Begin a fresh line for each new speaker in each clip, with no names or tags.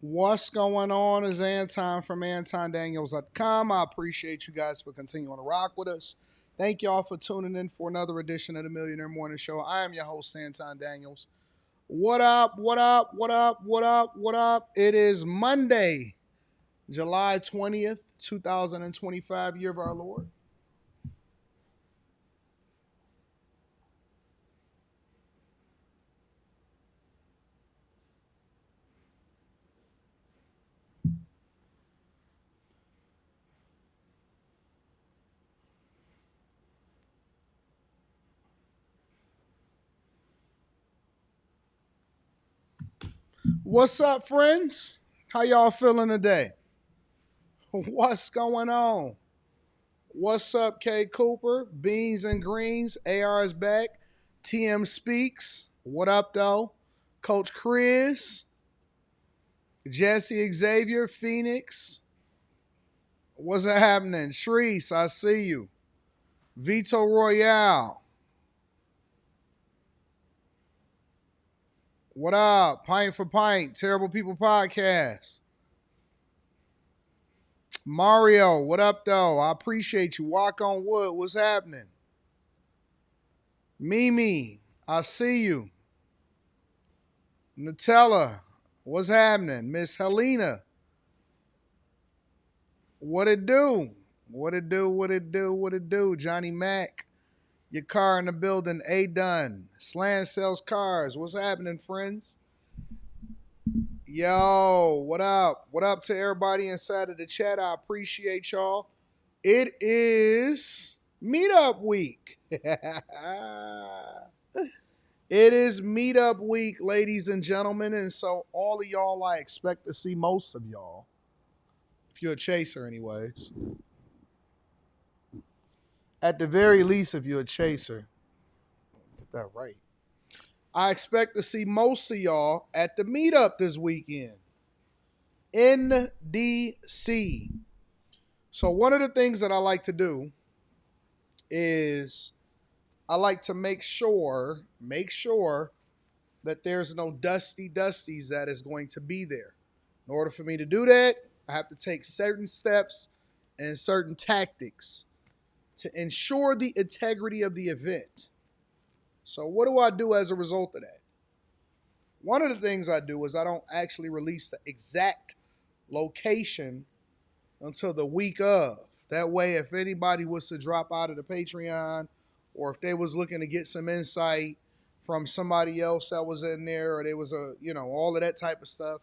What's going on is Anton from AntonDaniels.com. I appreciate you guys for continuing to rock with us. Thank y'all for tuning in for another edition of the Millionaire Morning Show. I am your host, Anton Daniels. What up, what up, what up, what up, what up? It is Monday, July 20th, 2025, year of our Lord. What's up, friends? How y'all feeling today? What's going on? What's up, K Cooper? Beans and Greens. AR is back. TM Speaks. What up, though? Coach Chris. Jesse Xavier. Phoenix. What's happening? Shreese, I see you. Vito Royale. What up? Pint for Pint. Terrible People Podcast. Mario, what up, though? I appreciate you. Walk on Wood. What's happening? Mimi, I see you. Nutella, what's happening? Miss Helena, what it do? What it do? What it do? What it do? Johnny Mac, your car in the building. A done. Slan sells cars. What's happening, friends? Yo, what up? What up to everybody inside of the chat? I appreciate y'all. It is meetup week. It is meetup week, ladies and gentlemen. And so all of y'all, I expect to see most of y'all. If you're a chaser, anyways. At the very least, if you're a chaser. Get that right. I expect to see most of y'all at the meetup this weekend in DC. So one of the things that I like to do is I like to make sure that there's no dusties that is going to be there. In order for me to do that, I have to take certain steps and certain tactics to ensure the integrity of the event. So what do I do as a result of that? One of the things I do is I don't actually release the exact location until the week of. That way, if anybody was to drop out of the Patreon, or if they was looking to get some insight from somebody else that was in there, or there was all of that type of stuff,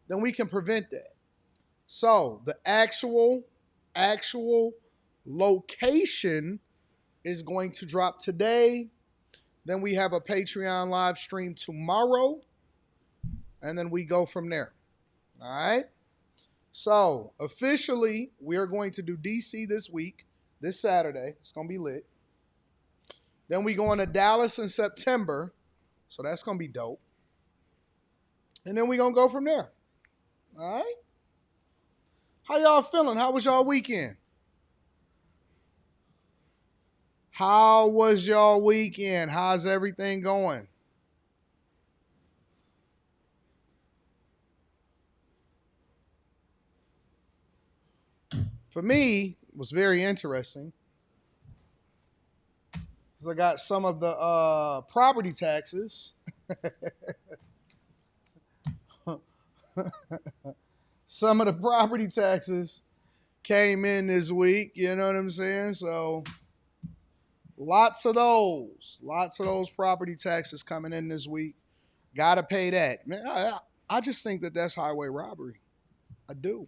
then we can prevent that. So the actual location is going to drop today. Then we have a Patreon live stream tomorrow, and then we go from there. All right. So officially, we are going to do DC this week, this Saturday. It's going to be lit. Then we going to Dallas in September. So that's going to be dope. And then we going to go from there. All right? How y'all feeling? How was y'all weekend? How was y'all weekend? How's everything going? For me, it was very interesting. Because I got some of the property taxes. Some of the property taxes came in this week. You know what I'm saying? So lots of those property taxes coming in this week. Got to pay that. Man, I just think that that's highway robbery. I do.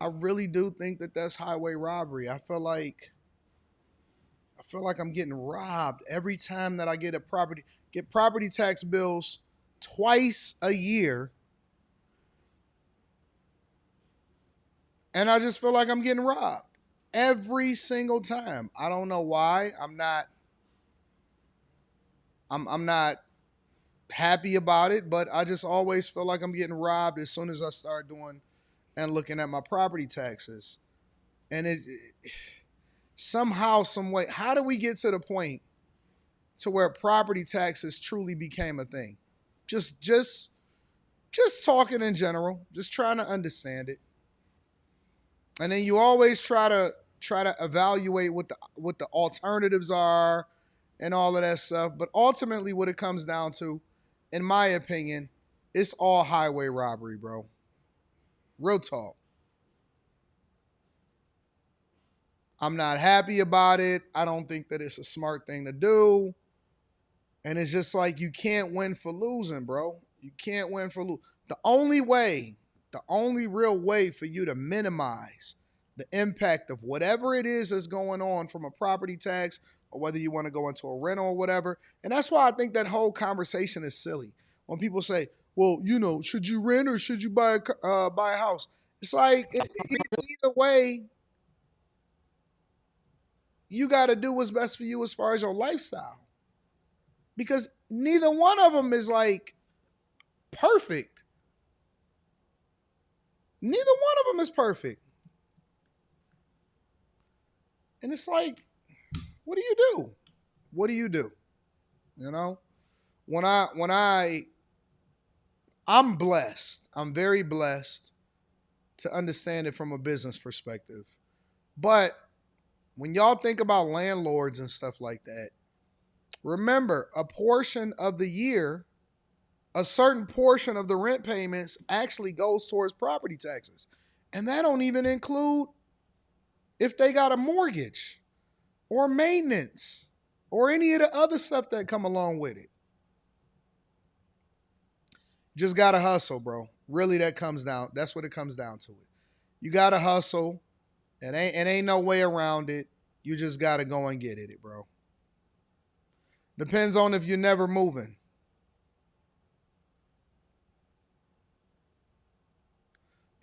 I really do think that that's highway robbery. I feel like I'm getting robbed every time that I get property tax bills twice a year. And I just feel like I'm getting robbed every single time. I don't know why. I'm not happy about it, but I just always feel like I'm getting robbed as soon as I start doing and looking at my property taxes. And it somehow, some way, how do we get to the point to where property taxes truly became a thing? Just Just talking in general, just trying to understand it. And then you always try to evaluate what the alternatives are and all of that stuff. But ultimately, what it comes down to, in my opinion, it's all highway robbery, bro. Real talk. I'm not happy about it. I don't think that it's a smart thing to do. And it's just like you can't win for losing, bro. You can't win for losing. The only real way for you to minimize the impact of whatever it is that's going on from a property tax or whether you want to go into a rental or whatever. And that's why I think that whole conversation is silly. When people say, well, should you rent or should you buy a house? It's like, either way, you got to do what's best for you as far as your lifestyle. Because neither one of them is like perfect. Neither one of them is perfect. And it's like, what do you do? What do you do? You know? I'm blessed. I'm very blessed to understand it from a business perspective. But when y'all think about landlords and stuff like that, remember, a portion of the year, a certain portion of the rent payments actually goes towards property taxes. And that don't even include if they got a mortgage or maintenance or any of the other stuff that come along with it. Just gotta hustle, bro. Really, that's what it comes down to. You gotta hustle. And ain't no way around it. You just gotta go and get it, bro. Depends on if you're never moving.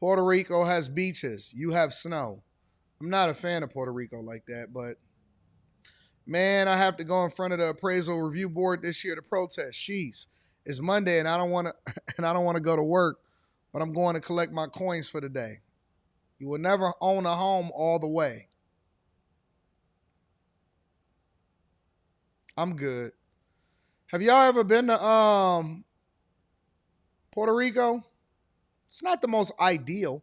Puerto Rico has beaches. You have snow. I'm not a fan of Puerto Rico like that, but man, I have to go in front of the appraisal review board this year to protest. Sheesh. It's Monday and I don't want to go to work, but I'm going to collect my coins for the day. You will never own a home all the way. I'm good. Have y'all ever been to Puerto Rico? It's not the most ideal.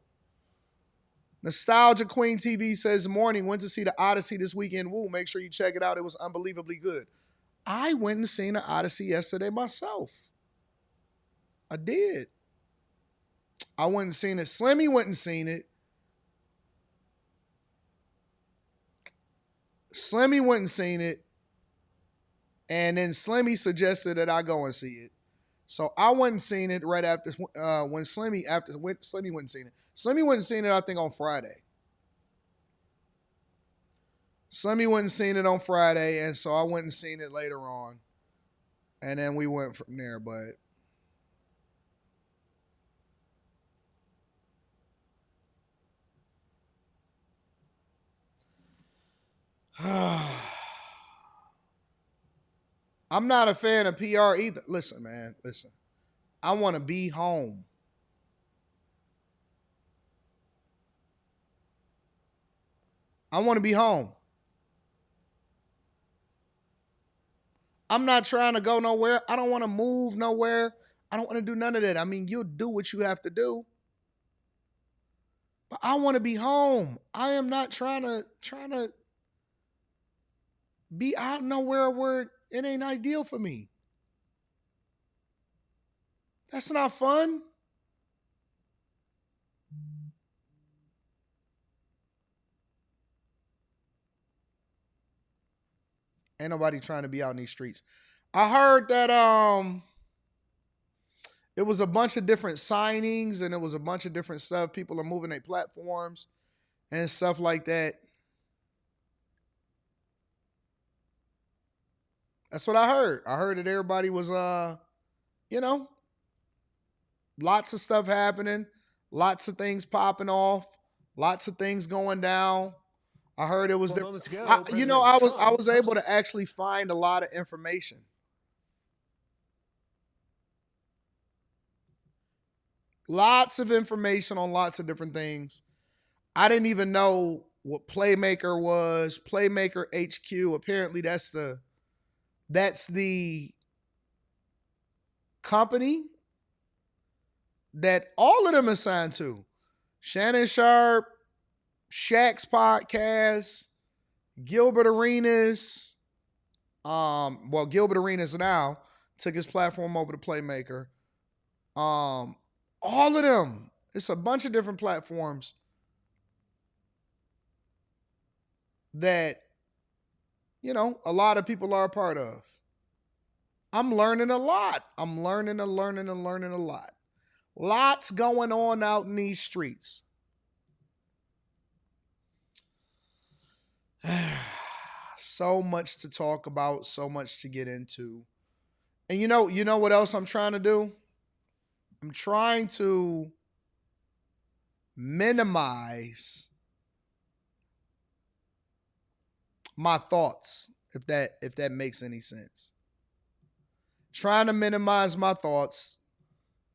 Nostalgia Queen TV says, morning, went to see the Odyssey this weekend. Woo, make sure you check it out. It was unbelievably good. I went and seen the Odyssey yesterday myself. I did. I went and seen it. Slimmy went and seen it. And then Slimmy suggested that I go and see it. So I went and seen it right after when Slimmy went and seen it. Slimmy went and seen it, I think, on Friday. Slimmy went and seen it on Friday, and so I went and seen it later on. And then we went from there, but I'm not a fan of PR either. Listen, man, listen. I want to be home. I want to be home. I'm not trying to go nowhere. I don't want to move nowhere. I don't want to do none of that. I mean, you'll do what you have to do. But I want to be home. I am not trying to be out nowhere where it ain't ideal for me. That's not fun. Ain't nobody trying to be out in these streets. I heard that it was a bunch of different signings and it was a bunch of different stuff. People are moving their platforms and stuff like that. That's what I heard. I heard that everybody was lots of stuff happening, lots of things popping off, lots of things going down. I heard it was I was able to actually find a lot of information. Lots of information on lots of different things. I didn't even know what Playmaker was. Playmaker HQ. Apparently that's the company that all of them are signed to. Shannon Sharp, Shaq's podcast, Gilbert Arenas. Well, Gilbert Arenas now took his platform over to Playmaker. All of them. It's a bunch of different platforms that, a lot of people are a part of. I'm learning a lot. I'm learning a lot. Lots going on out in these streets. So much to talk about, so much to get into. And you know what else I'm trying to do? I'm trying to minimize my thoughts, if that makes any sense. Trying to minimize my thoughts,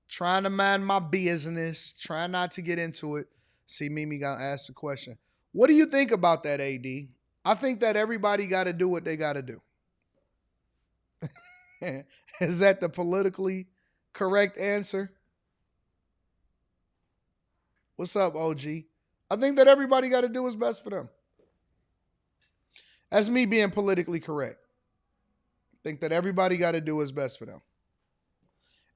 trying to mind my business, trying not to get into it. See, Mimi got asked the question. What do you think about that, AD? I think that everybody got to do what they got to do. Is that the politically correct answer? What's up, OG? I think that everybody got to do what's best for them. That's me being politically correct. I think that everybody got to do what's best for them.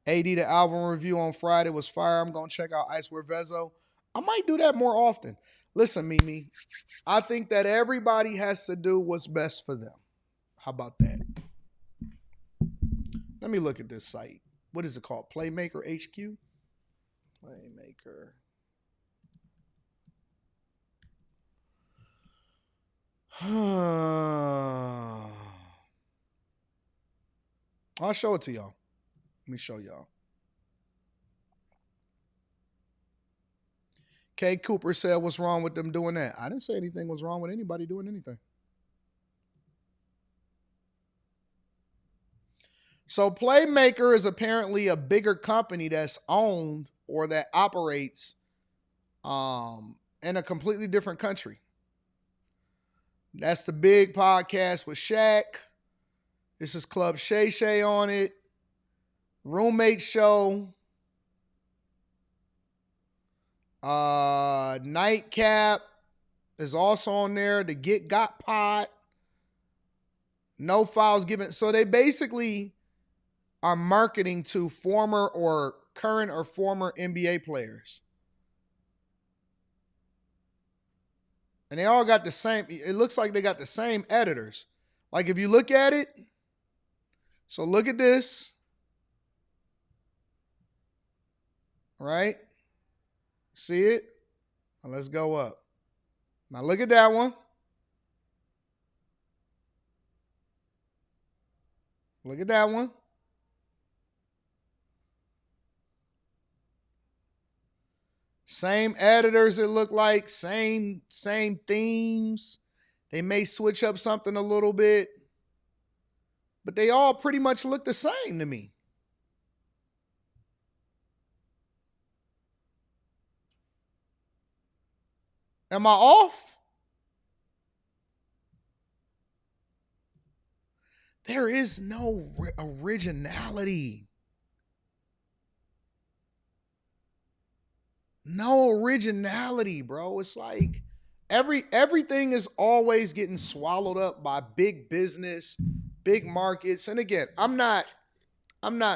AD, the album review on Friday was fire. I'm going to check out Icewear Vezo. I might do that more often. Listen, Mimi, I think that everybody has to do what's best for them. How about that? Let me look at this site. What is it called? Playmaker HQ? Playmaker. I'll show it to y'all. Let me show y'all. K. Cooper said, what's wrong with them doing that? I didn't say anything was wrong with anybody doing anything. So Playmaker is apparently a bigger company that's owned or that operates in a completely different country. That's the big podcast with Shaq. This is Club Shay Shay on it. Roommate Show. Nightcap is also on there. The Get Got Pod. No Files Given. So they basically are marketing to former or current or former NBA players. And they all got the same, it looks like they got the same editors. Like if you look at it, so look at this. Right? See it? Now let's go up. Now look at that one. Look at that one. Same editors, it look like, same themes. They may switch up something a little bit, but they all pretty much look the same to me. Am I off? There is no originality. No originality, bro. It's like everything is always getting swallowed up by big business, big markets. And again, I'm not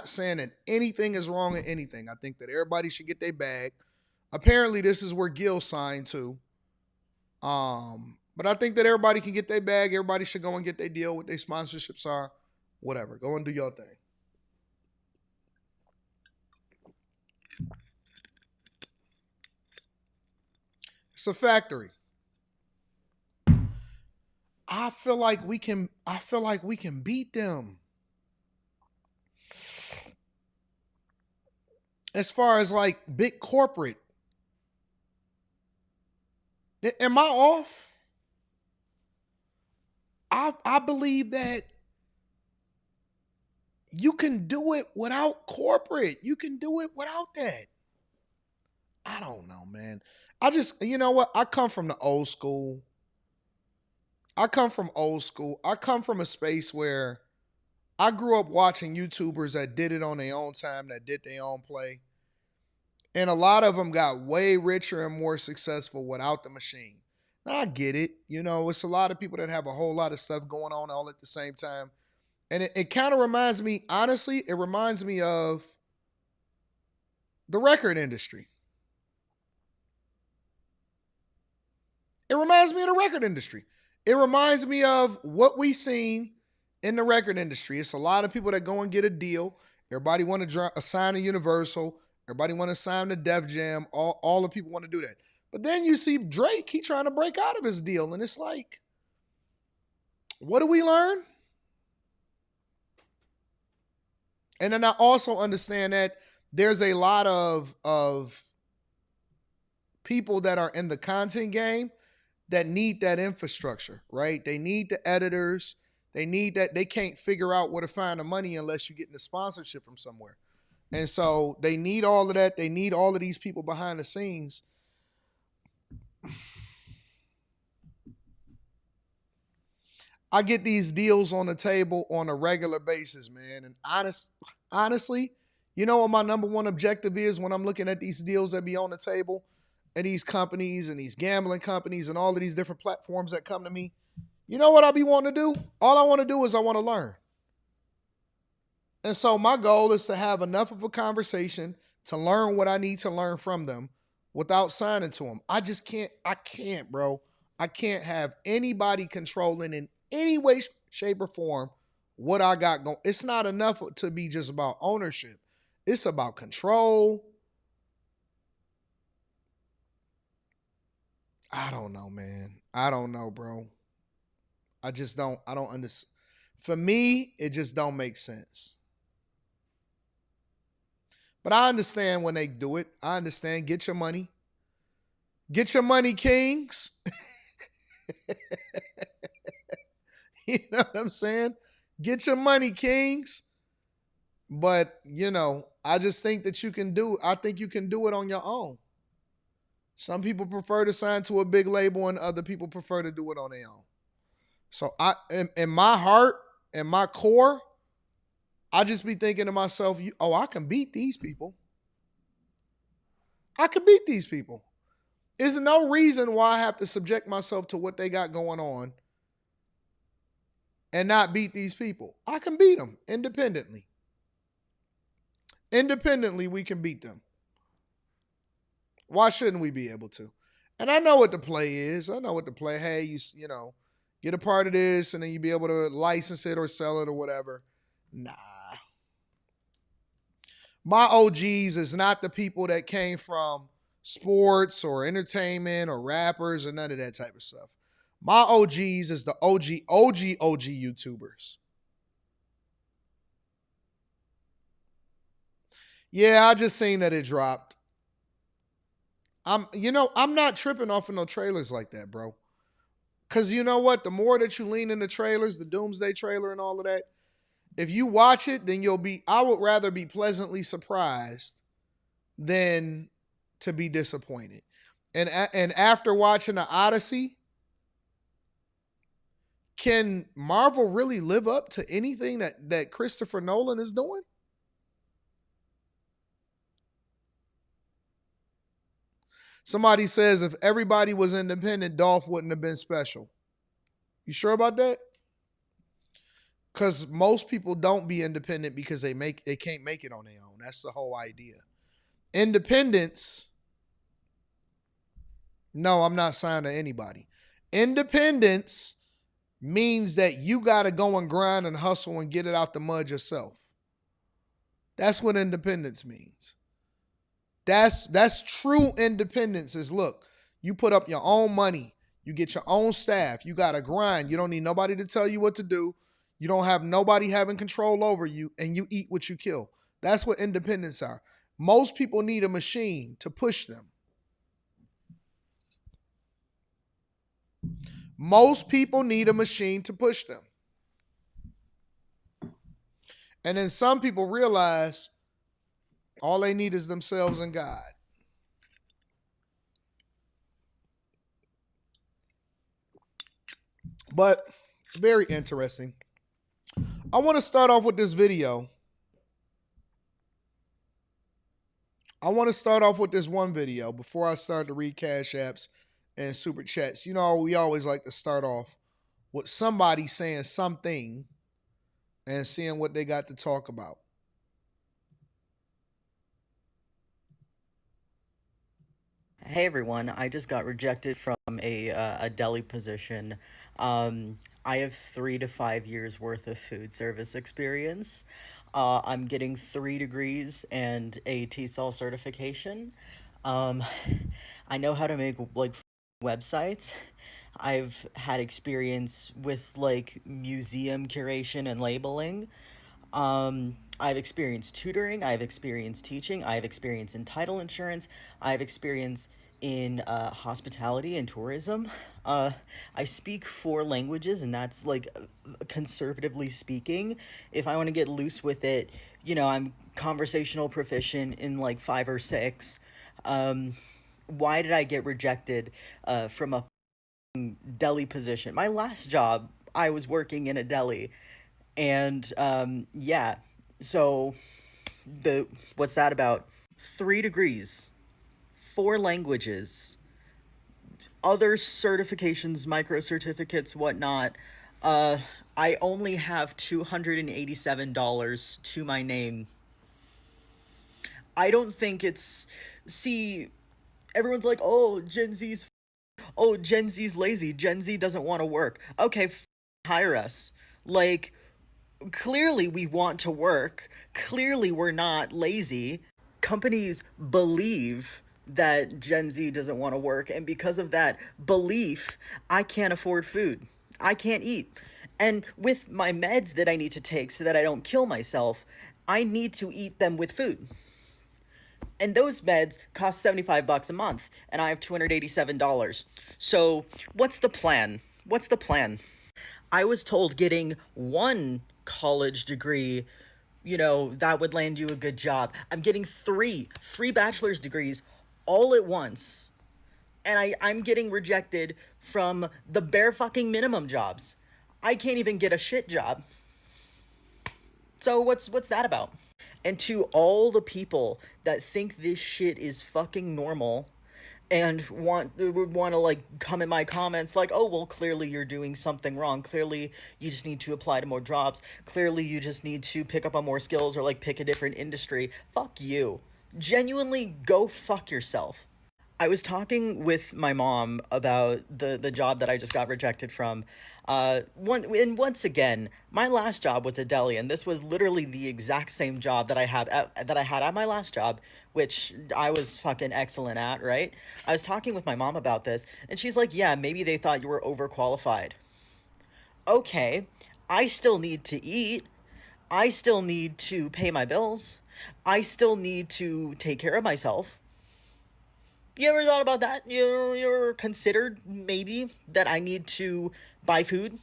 saying that anything is wrong with anything. I think that everybody should get their bag. Apparently, this is where Gil signed to. But I think that everybody can get their bag. Everybody should go and get their deal, what their sponsorships are, whatever. Go and do your thing. It's a factory. I feel like we can beat them. As far as like big corporate. Am I off? I believe that you can do it without corporate. You can do it without that. I don't know, man. You know what? I come from the old school. I come from a space where I grew up watching YouTubers that did it on their own time, that did their own play. And a lot of them got way richer and more successful without the machine. Now, I get it. You know, it's a lot of people that have a whole lot of stuff going on all at the same time. And it kind of reminds me, honestly, it reminds me of the record industry. It reminds me of the record industry. It reminds me of what we seen in the record industry. It's a lot of people that go and get a deal. Everybody want to sign a Universal. Everybody want to sign the Def Jam. All the people want to do that. But then you see Drake, he trying to break out of his deal. And it's like, what do we learn? And then I also understand that there's a lot of people that are in the content game that need that infrastructure, right? They need the editors. They need that. They can't figure out where to find the money unless you get the sponsorship from somewhere. And so they need all of that. They need all of these people behind the scenes. I get these deals on the table on a regular basis, man. And honestly, you know what my number one objective is when I'm looking at these deals that be on the table and these companies and these gambling companies and all of these different platforms that come to me? You know what I be wanting to do? All I want to do is I want to learn. And so my goal is to have enough of a conversation to learn what I need to learn from them without signing to them. I can't, bro. I can't have anybody controlling in any way, shape, or form what I got going. It's not enough to be just about ownership. It's about control. I don't know, man. I don't know, bro. I don't understand. For me, it just don't make sense. But I understand when they do it. I understand. Get your money. Get your money, kings. You know what I'm saying? Get your money, kings. But, you know, I just think that I think you can do it on your own. Some people prefer to sign to a big label and other people prefer to do it on their own. So in my heart, in my core, I just be thinking to myself, I can beat these people. I can beat these people. There's no reason why I have to subject myself to what they got going on and not beat these people. I can beat them independently. Independently, we can beat them. Why shouldn't we be able to? And I know what the play is. I know what the play. Hey, you know, get a part of this and then you be able to license it or sell it or whatever. Nah. My OGs is not the people that came from sports or entertainment or rappers or none of that type of stuff. My OGs is the OG YouTubers. Yeah, I just seen that it dropped. I'm not tripping off of no trailers like that, bro. Cause you know what? The more that you lean into trailers, the Doomsday trailer and all of that, if you watch it, then I would rather be pleasantly surprised than to be disappointed. And after watching the Odyssey, can Marvel really live up to anything that Christopher Nolan is doing? Somebody says if everybody was independent, Dolph wouldn't have been special. You sure about that? Because most people don't be independent because they can't make it on their own. That's the whole idea. Independence. No, I'm not signed to anybody. Independence means that you got to go and grind and hustle and get it out the mud yourself. That's what independence means. That's true independence is, look, you put up your own money. You get your own staff. You got to grind. You don't need nobody to tell you what to do. You don't have nobody having control over you, and you eat what you kill. That's what independence are. Most people need a machine to push them. Most people need a machine to push them. And then some people realize all they need is themselves and God. But very interesting. I want to start off with this video I want to start off with this one video before I start to read cash apps and super chats. You know, we always like to start off with somebody saying something and seeing what they got to talk about.
Hey everyone, I just got rejected from a deli position. I have 3 to 5 years worth of food service experience. I'm getting 3 degrees and a T-cell certification. Um, I know how to make like websites. I've had experience with like museum curation and labeling. I've experienced tutoring, I've experienced teaching, I have experience in title insurance, I have experience in hospitality and tourism. Uh, I speak 4 languages, and that's like conservatively speaking. If I want to get loose with it, I'm conversational proficient in like 5 or 6. Um, why did I get rejected from a deli position? My last job, I was working in a deli, and yeah, so the what's that about? 3 degrees, 4 languages, other certifications, micro certificates, whatnot. Uh, I only have $287 to my name. I don't think it's. See, everyone's like, oh, Gen Z's lazy. Gen Z doesn't want to work. Okay, hire us. Like, clearly we want to work. Clearly we're not lazy. Companies believe that Gen Z doesn't want to work, and because of that belief, I can't afford food. I can't eat. And with my meds that I need to take so that I don't kill myself, I need to eat them with food. And those meds cost $75 a month, and I have $287. So, what's the plan? What's the plan? I was told getting one college degree, that would land you a good job. I'm getting three bachelor's degrees all at once. And I'm getting rejected from the bare fucking minimum jobs. I can't even get a shit job. So what's that about? And to all the people that think this shit is fucking normal and would want to like come in my comments like, oh well, clearly you're doing something wrong, clearly you just need to apply to more jobs, clearly you just need to pick up on more skills or like pick a different industry. Fuck you. Genuinely, go fuck yourself. I was talking with my mom about the job that I just got rejected from. Once again, my last job was a deli, and this was literally the exact same job that I had at my last job, which I was fucking excellent at. Right? I was talking with my mom about this, and she's like, "Yeah, maybe they thought you were overqualified." Okay, I still need to eat. I still need to pay my bills. I still need to take care of myself. You ever thought about that? You ever considered maybe that I need to buy food?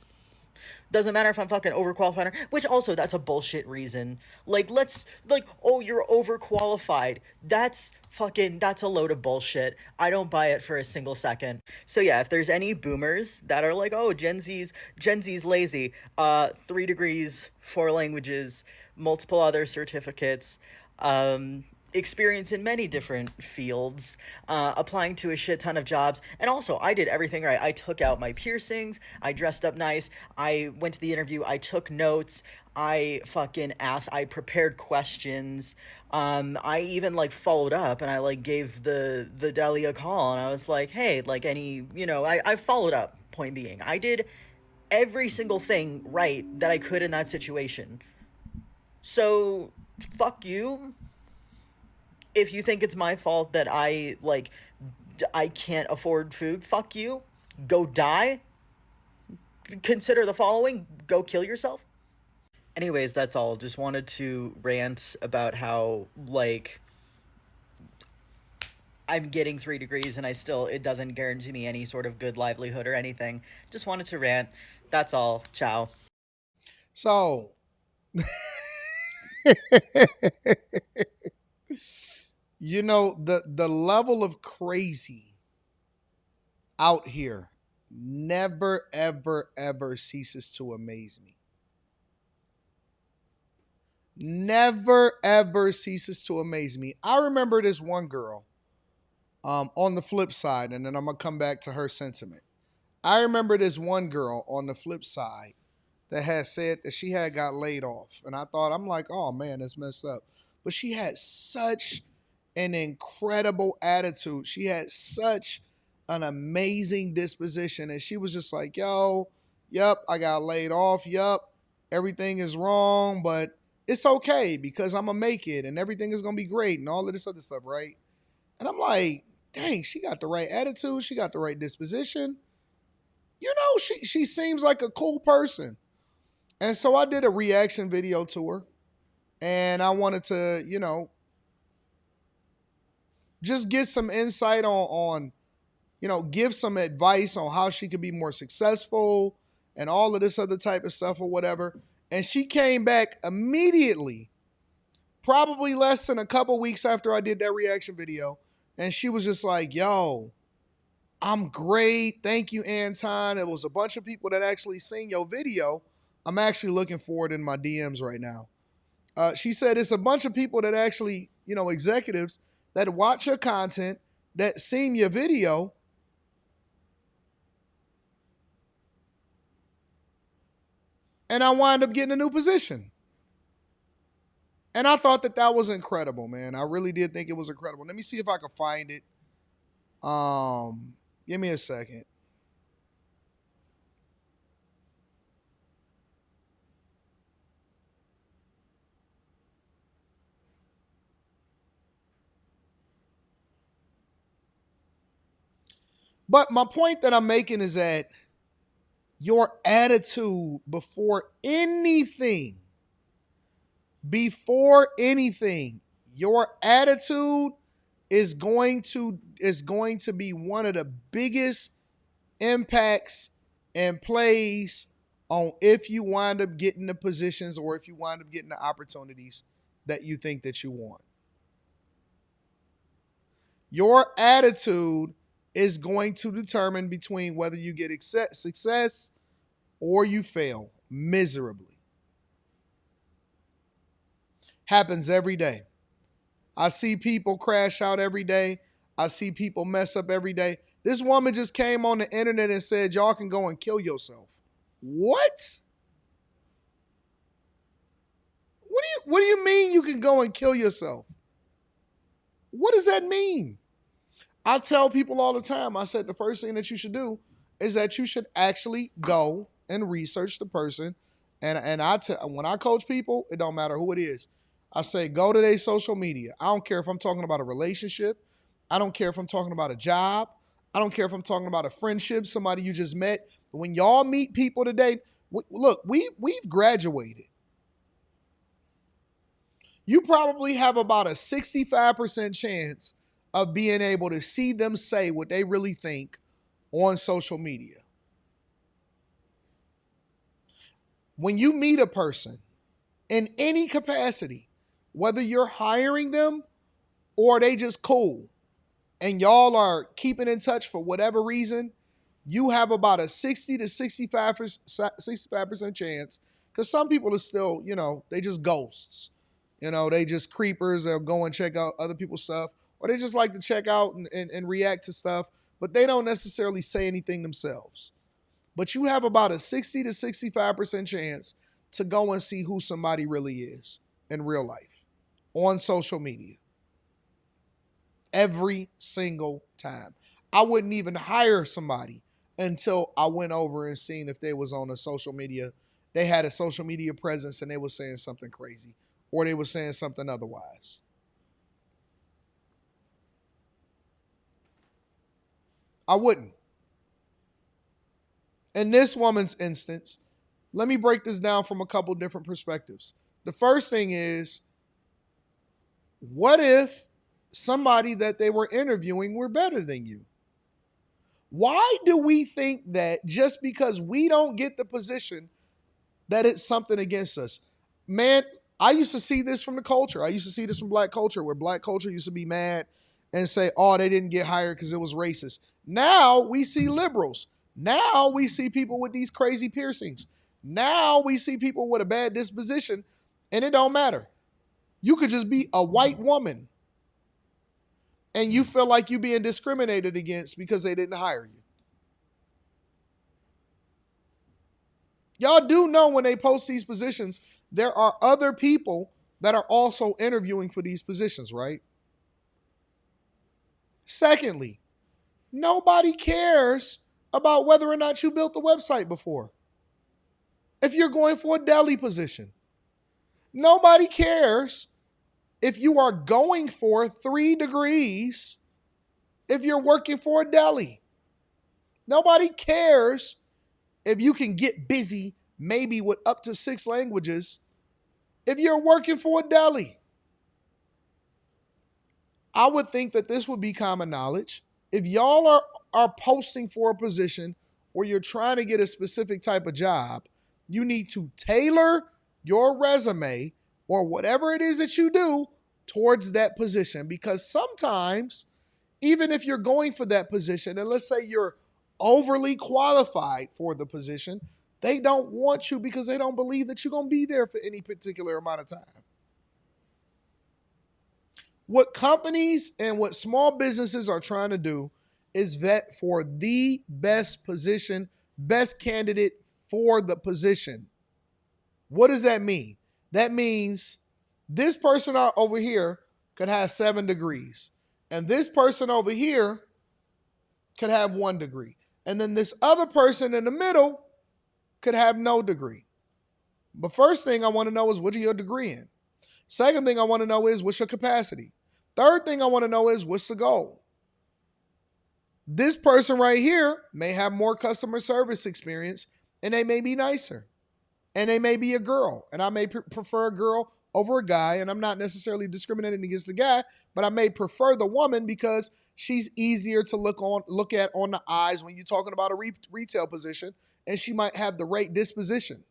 Doesn't matter if I'm fucking overqualified, which also that's a bullshit reason. Oh, you're overqualified. That's a load of bullshit. I don't buy it for a single second. So yeah, if there's any boomers that are like, oh, Gen Z's lazy, 3 degrees, 4 languages, multiple other certificates, experience in many different fields, applying to a shit ton of jobs. And also, I did everything right. I took out my piercings, I dressed up nice, I went to the interview, I took notes, I prepared questions. I even like followed up and I like gave the deli a call and I was like, hey, like I followed up, point being. I did every single thing right that I could in that situation. So, fuck you if you think it's my fault that I can't afford food. Fuck you. Go die. Consider the following: go kill yourself. Anyways, that's all. Just wanted to rant about how I'm getting 3 degrees and it doesn't guarantee me any sort of good livelihood or anything. Just wanted to rant. That's all. Ciao.
So, the level of crazy out here never ever ever ceases to amaze me. never ever ceases to amaze me. I remember this one girl, on the flip side, and then I'm gonna come back to her sentiment. I remember this one girl on the flip side that had said that she had got laid off. And I thought, I'm like, oh man, that's messed up. But she had such an incredible attitude. She had such an amazing disposition. And she was just like, yo, yep, I got laid off. Yup, everything is wrong, but it's okay because I'm going to make it and everything is going to be great and all of this other stuff, right? And I'm like, dang, she got the right attitude. She got the right disposition. You know, she seems like a cool person. And so I did a reaction video to her. And I wanted to, just get some insight on, give some advice on how she could be more successful and all of this other type of stuff or whatever. And she came back immediately, probably less than a couple weeks after I did that reaction video. And she was just like, yo, I'm great. Thank you, Anton. It was a bunch of people that actually seen your video. I'm actually looking for it in my DMs right now. She said it's a bunch of people that actually, executives that watch your content, that seen your video, and I wind up getting a new position. And I thought that was incredible, man. I really did think it was incredible. Let me see if I can find it. Give me a second. But my point that I'm making is that your attitude before anything, your attitude is going to be one of the biggest impacts and plays on if you wind up getting the positions or if you wind up getting the opportunities that you think that you want. Your attitude is going to determine between whether you get success or you fail miserably. Happens every day. I see people crash out every day. I see people mess up every day. This woman just came on the internet and said, y'all can go and kill yourself. What? What do you mean you can go and kill yourself? What does that mean? I tell people all the time, I said the first thing that you should do is that you should actually go and research the person. And when I coach people, it don't matter who it is. I say, go to their social media. I don't care if I'm talking about a relationship. I don't care if I'm talking about a job. I don't care if I'm talking about a friendship, somebody you just met. When y'all meet people today, look, we've graduated. You probably have about a 65% chance of being able to see them say what they really think on social media. When you meet a person in any capacity, whether you're hiring them or they just cool, and y'all are keeping in touch for whatever reason, you have about a 60 to 65% chance, because some people are still, they just ghosts. They just creepers. They'll go and check out other people's stuff, or they just like to check out and react to stuff, but they don't necessarily say anything themselves. But you have about a 60 to 65% chance to go and see who somebody really is in real life on social media. Every single time. I wouldn't even hire somebody until I went over and seen if they was on a social media, they had a social media presence and they were saying something crazy or they were saying something otherwise. I wouldn't. In this woman's instance, let me break this down from a couple different perspectives. The first thing is, what if somebody that they were interviewing were better than you? Why do we think that just because we don't get the position that it's something against us? Man, I used to see this from the culture. I used to see this from black culture, where black culture used to be mad and say, oh, they didn't get hired because it was racist. Now we see liberals. Now we see people with these crazy piercings. Now we see people with a bad disposition. And it don't matter. You could just be a white woman and you feel like you're being discriminated against because they didn't hire you. Y'all do know when they post these positions, there are other people that are also interviewing for these positions, right? Secondly, nobody cares about whether or not you built the website before. If you're going for a deli position, nobody cares if you are going for 3 degrees if you're working for a deli. Nobody cares if you can get busy, maybe with up to 6 languages, if you're working for a deli. I would think that this would be common knowledge. If y'all are posting for a position or you're trying to get a specific type of job, you need to tailor your resume or whatever it is that you do towards that position. Because sometimes, even if you're going for that position, and let's say you're overly qualified for the position, they don't want you because they don't believe that you're going to be there for any particular amount of time. What companies and what small businesses are trying to do is vet for the best position, best candidate for the position. What does that mean? That means this person over here could have 7 degrees, and this person over here could have 1 degree. And then this other person in the middle could have no degree. But first thing I want to know is, what are your degree in? Second thing I want to know is, what's your capacity? Third thing I want to know is, what's the goal? This person right here may have more customer service experience, and they may be nicer. And they may be a girl, and I may prefer a girl over a guy, and I'm not necessarily discriminating against the guy, but I may prefer the woman because she's easier to look at on the eyes when you're talking about a retail position, and she might have the right disposition.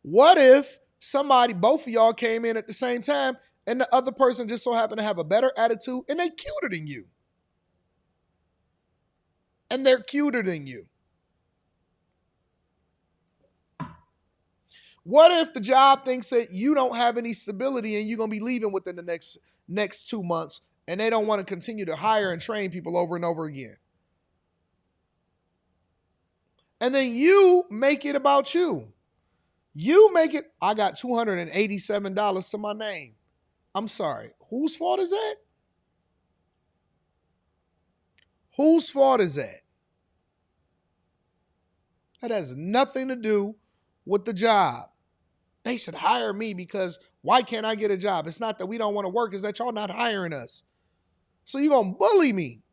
What if both of y'all came in at the same time, and the other person just so happened to have a better attitude, and they cuter than you? And they're cuter than you. What if the job thinks that you don't have any stability and you're going to be leaving within the next 2 months, and they don't want to continue to hire and train people over and over again? And then you make it about you. You make it, I got $287 to my name. I'm sorry. Whose fault is that? Whose fault is that? That has nothing to do with the job. They should hire me because why can't I get a job? It's not that we don't want to work, it's that y'all not hiring us. So you're going to bully me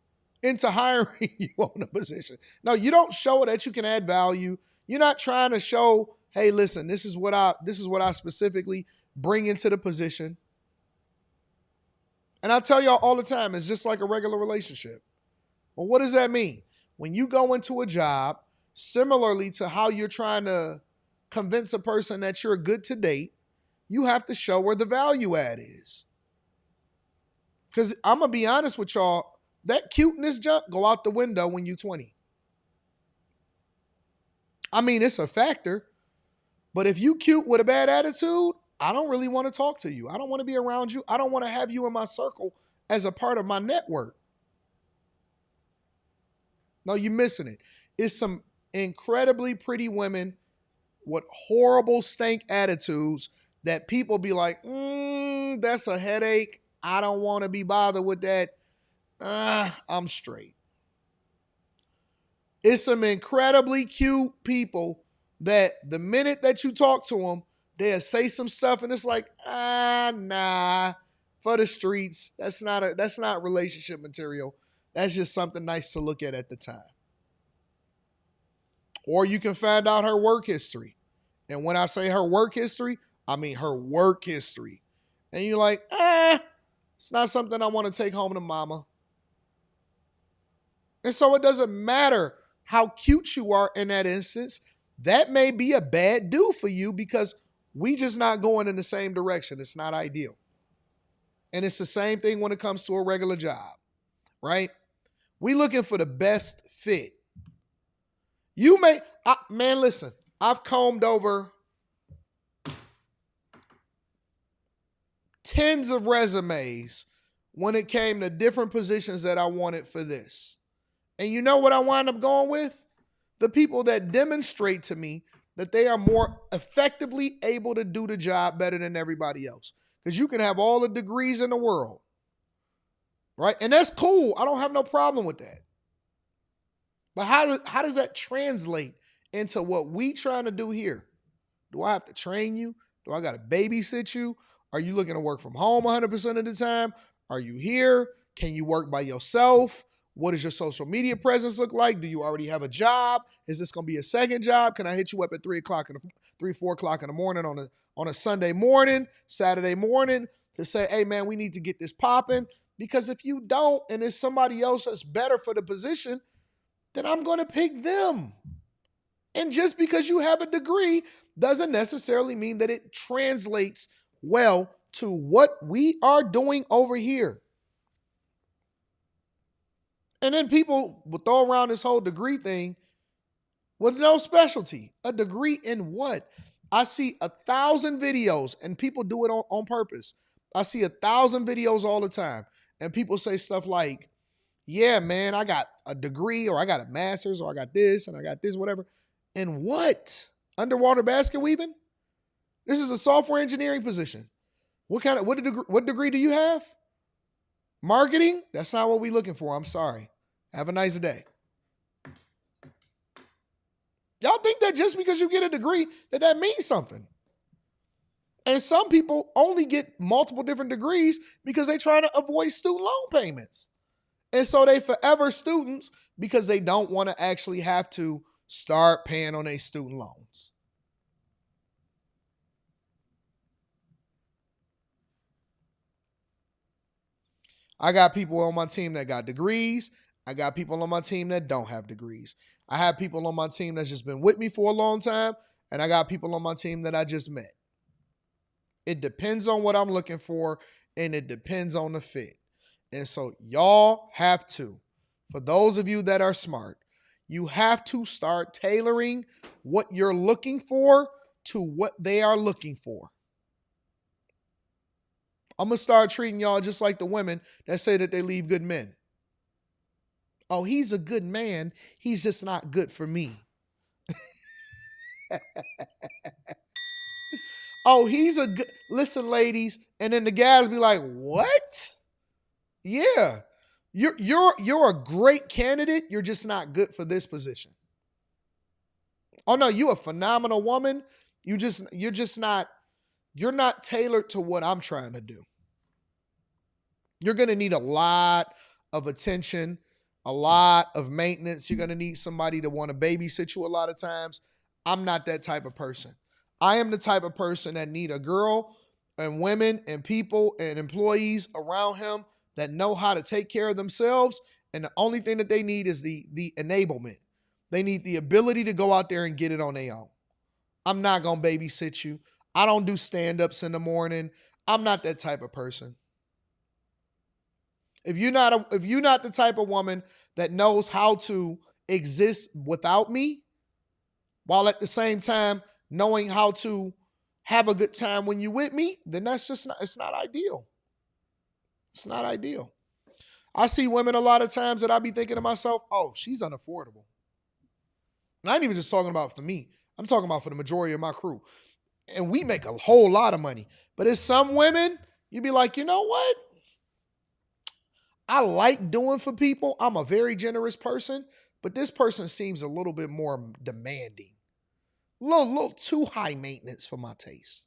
into hiring you on a position. No, you don't show that you can add value. You're not trying to show, hey, listen, this is what I specifically bring into the position. And I tell y'all all the time, it's just like a regular relationship. Well, what does that mean? When you go into a job, similarly to how you're trying to convince a person that you're good to date, you have to show where the value add is. Because I'm going to be honest with y'all, that cuteness junk go out the window when you're 20. I mean, it's a factor. But if you cute with a bad attitude, I don't really want to talk to you. I don't want to be around you. I don't want to have you in my circle as a part of my network. No, you're missing it. It's some incredibly pretty women with horrible stank attitudes that people be like, that's a headache. I don't want to be bothered with that. I'm straight. It's some incredibly cute people that the minute that you talk to them, they'll say some stuff and it's like, nah, for the streets. That's not relationship material. That's just something nice to look at the time. Or you can find out her work history. And when I say her work history, I mean her work history. And you're like, it's not something I want to take home to mama. And so it doesn't matter how cute you are in that instance. That may be a bad do for you because we just not going in the same direction. It's not ideal. And it's the same thing when it comes to a regular job, right? We looking for the best fit. Listen, I've combed over tens of resumes when it came to different positions that I wanted for this. And you know what I wound up going with? The people that demonstrate to me that they are more effectively able to do the job better than everybody else. Because you can have all the degrees in the world, right? And that's cool. I don't have no problem with that. But how does that translate into what we trying to do here? Do I have to train you? Do I got to babysit you? Are you looking to work from home 100% of the time? Are you here? Can you work by yourself? What does your social media presence look like? Do you already have a job? Is this going to be a second job? Can I hit you up at 4 o'clock in the morning on a Sunday morning, Saturday morning to say, hey man, we need to get this popping? Because if you don't, and there's somebody else that's better for the position, then I'm going to pick them. And just because you have a degree doesn't necessarily mean that it translates well to what we are doing over here. And then people will throw around this whole degree thing with no specialty. A degree in what? I see 1,000 videos, and people do it on purpose. I see 1,000 videos all the time, and people say stuff like, yeah, man, I got a degree, or I got a master's, or I got this, and I got this, whatever. And what? Underwater basket weaving? This is a software engineering position. What degree do you have? Marketing? That's not what we're looking for. I'm sorry. Have a nice day. Y'all think that just because you get a degree that means something. And some people only get multiple different degrees because they try to avoid student loan payments. And so they forever students because they don't want to actually have to start paying on their student loans. I got people on my team that got degrees. I got people on my team that don't have degrees. I have people on my team that's just been with me for a long time, and I got people on my team that I just met. It depends on what I'm looking for, and it depends on the fit. And so y'all have to, for those of you that are smart, you have to start tailoring what you're looking for to what they are looking for. I'm going to start treating y'all just like the women that say that they leave good men. Oh, he's a good man. He's just not good for me. Oh, he's a good... Listen, ladies. And then the guys be like, what? Yeah. You're a great candidate. You're just not good for this position. Oh, no, you a phenomenal woman. You're not tailored to what I'm trying to do. You're going to need a lot of attention, a lot of maintenance. You're going to need somebody to want to babysit you a lot of times. I'm not that type of person. I am the type of person that need a girl and women and people and employees around him that know how to take care of themselves. And the only thing that they need is the enablement. They need the ability to go out there and get it on their own. I'm not going to babysit you. I don't do stand-ups in the morning. I'm not that type of person. If you're not the type of woman that knows how to exist without me, while at the same time knowing how to have a good time when you're with me, then it's not ideal. It's not ideal. I see women a lot of times that I be thinking to myself, oh, she's unaffordable. And I ain't even just talking about for me. I'm talking about for the majority of my crew. And we make a whole lot of money. But there's some women, you be like, you know what? I like doing for people. I'm a very generous person, but this person seems a little bit more demanding. A little too high maintenance for my taste.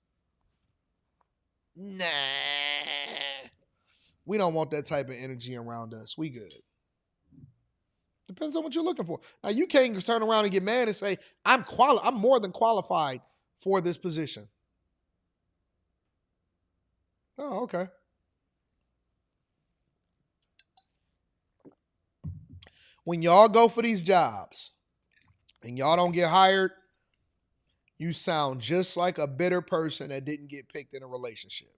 Nah. We don't want that type of energy around us. We good. Depends on what you're looking for. Now, you can't turn around and get mad and say, I'm more than qualified for this position. Oh, okay. When y'all go for these jobs and y'all don't get hired, you sound just like a bitter person that didn't get picked in a relationship.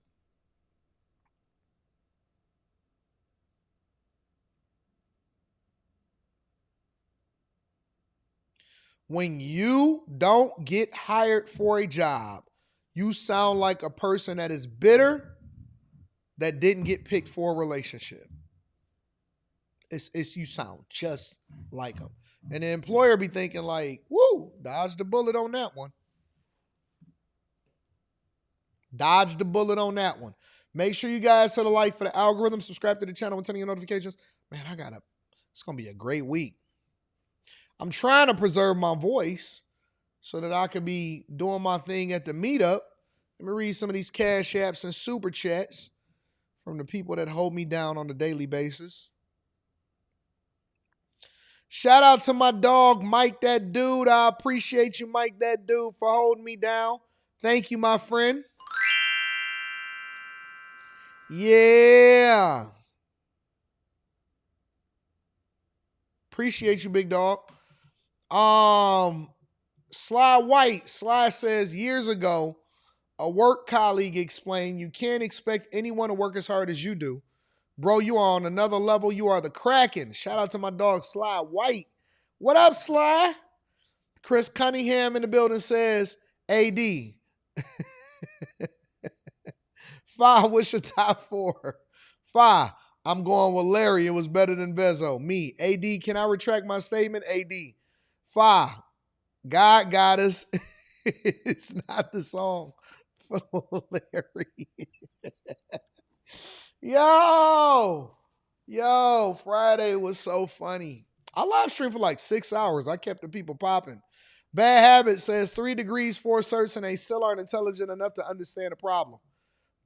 When you don't get hired for a job, you sound like a person that is bitter that didn't get picked for a relationship. It's you sound just like them. And the employer be thinking like, woo, dodge the bullet on that one. Dodge the bullet on that one. Make sure you guys hit a like for the algorithm. Subscribe to the channel and turn on your notifications. Man, it's going to be a great week. I'm trying to preserve my voice so that I could be doing my thing at the meetup. Let me read some of these cash apps and super chats from the people that hold me down on a daily basis. Shout out to my dog, Mike that dude. I appreciate you, Mike that dude, for holding me down. Thank you, my friend. Yeah. Appreciate you, big dog. Sly White. Sly says, years ago, a work colleague explained you can't expect anyone to work as hard as you do. Bro, you are on another level. You are the Kraken. Shout out to my dog, Sly White. What up, Sly? Chris Cunningham in the building says, AD. Five, what's your top four? Five, I'm going with Larry. It was better than Bezo. Me. AD, can I retract my statement? AD. Five, God got us. It's not the song for Larry. Yo, Friday was so funny. I live streamed for like 6 hours. I kept the people popping. Bad Habit says 3 degrees, 4 certs, and they still aren't intelligent enough to understand the problem.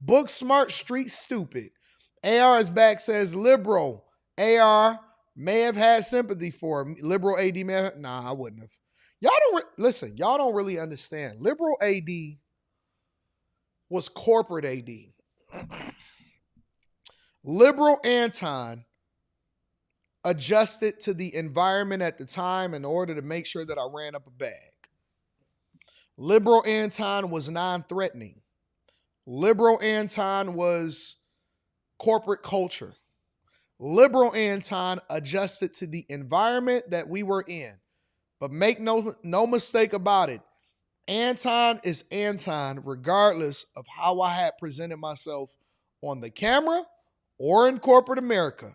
Book smart, street stupid. AR is back, says liberal. AR may have had sympathy for him. Liberal AD may have. Nah, I wouldn't have. Listen, y'all don't really understand. Liberal AD was corporate AD. Liberal Anton adjusted to the environment at the time in order to make sure that I ran up a bag. Liberal Anton was non-threatening. Liberal Anton was corporate culture. Liberal Anton adjusted to the environment that we were in. But make no mistake about it. Anton is Anton regardless of how I had presented myself on the camera or in corporate America.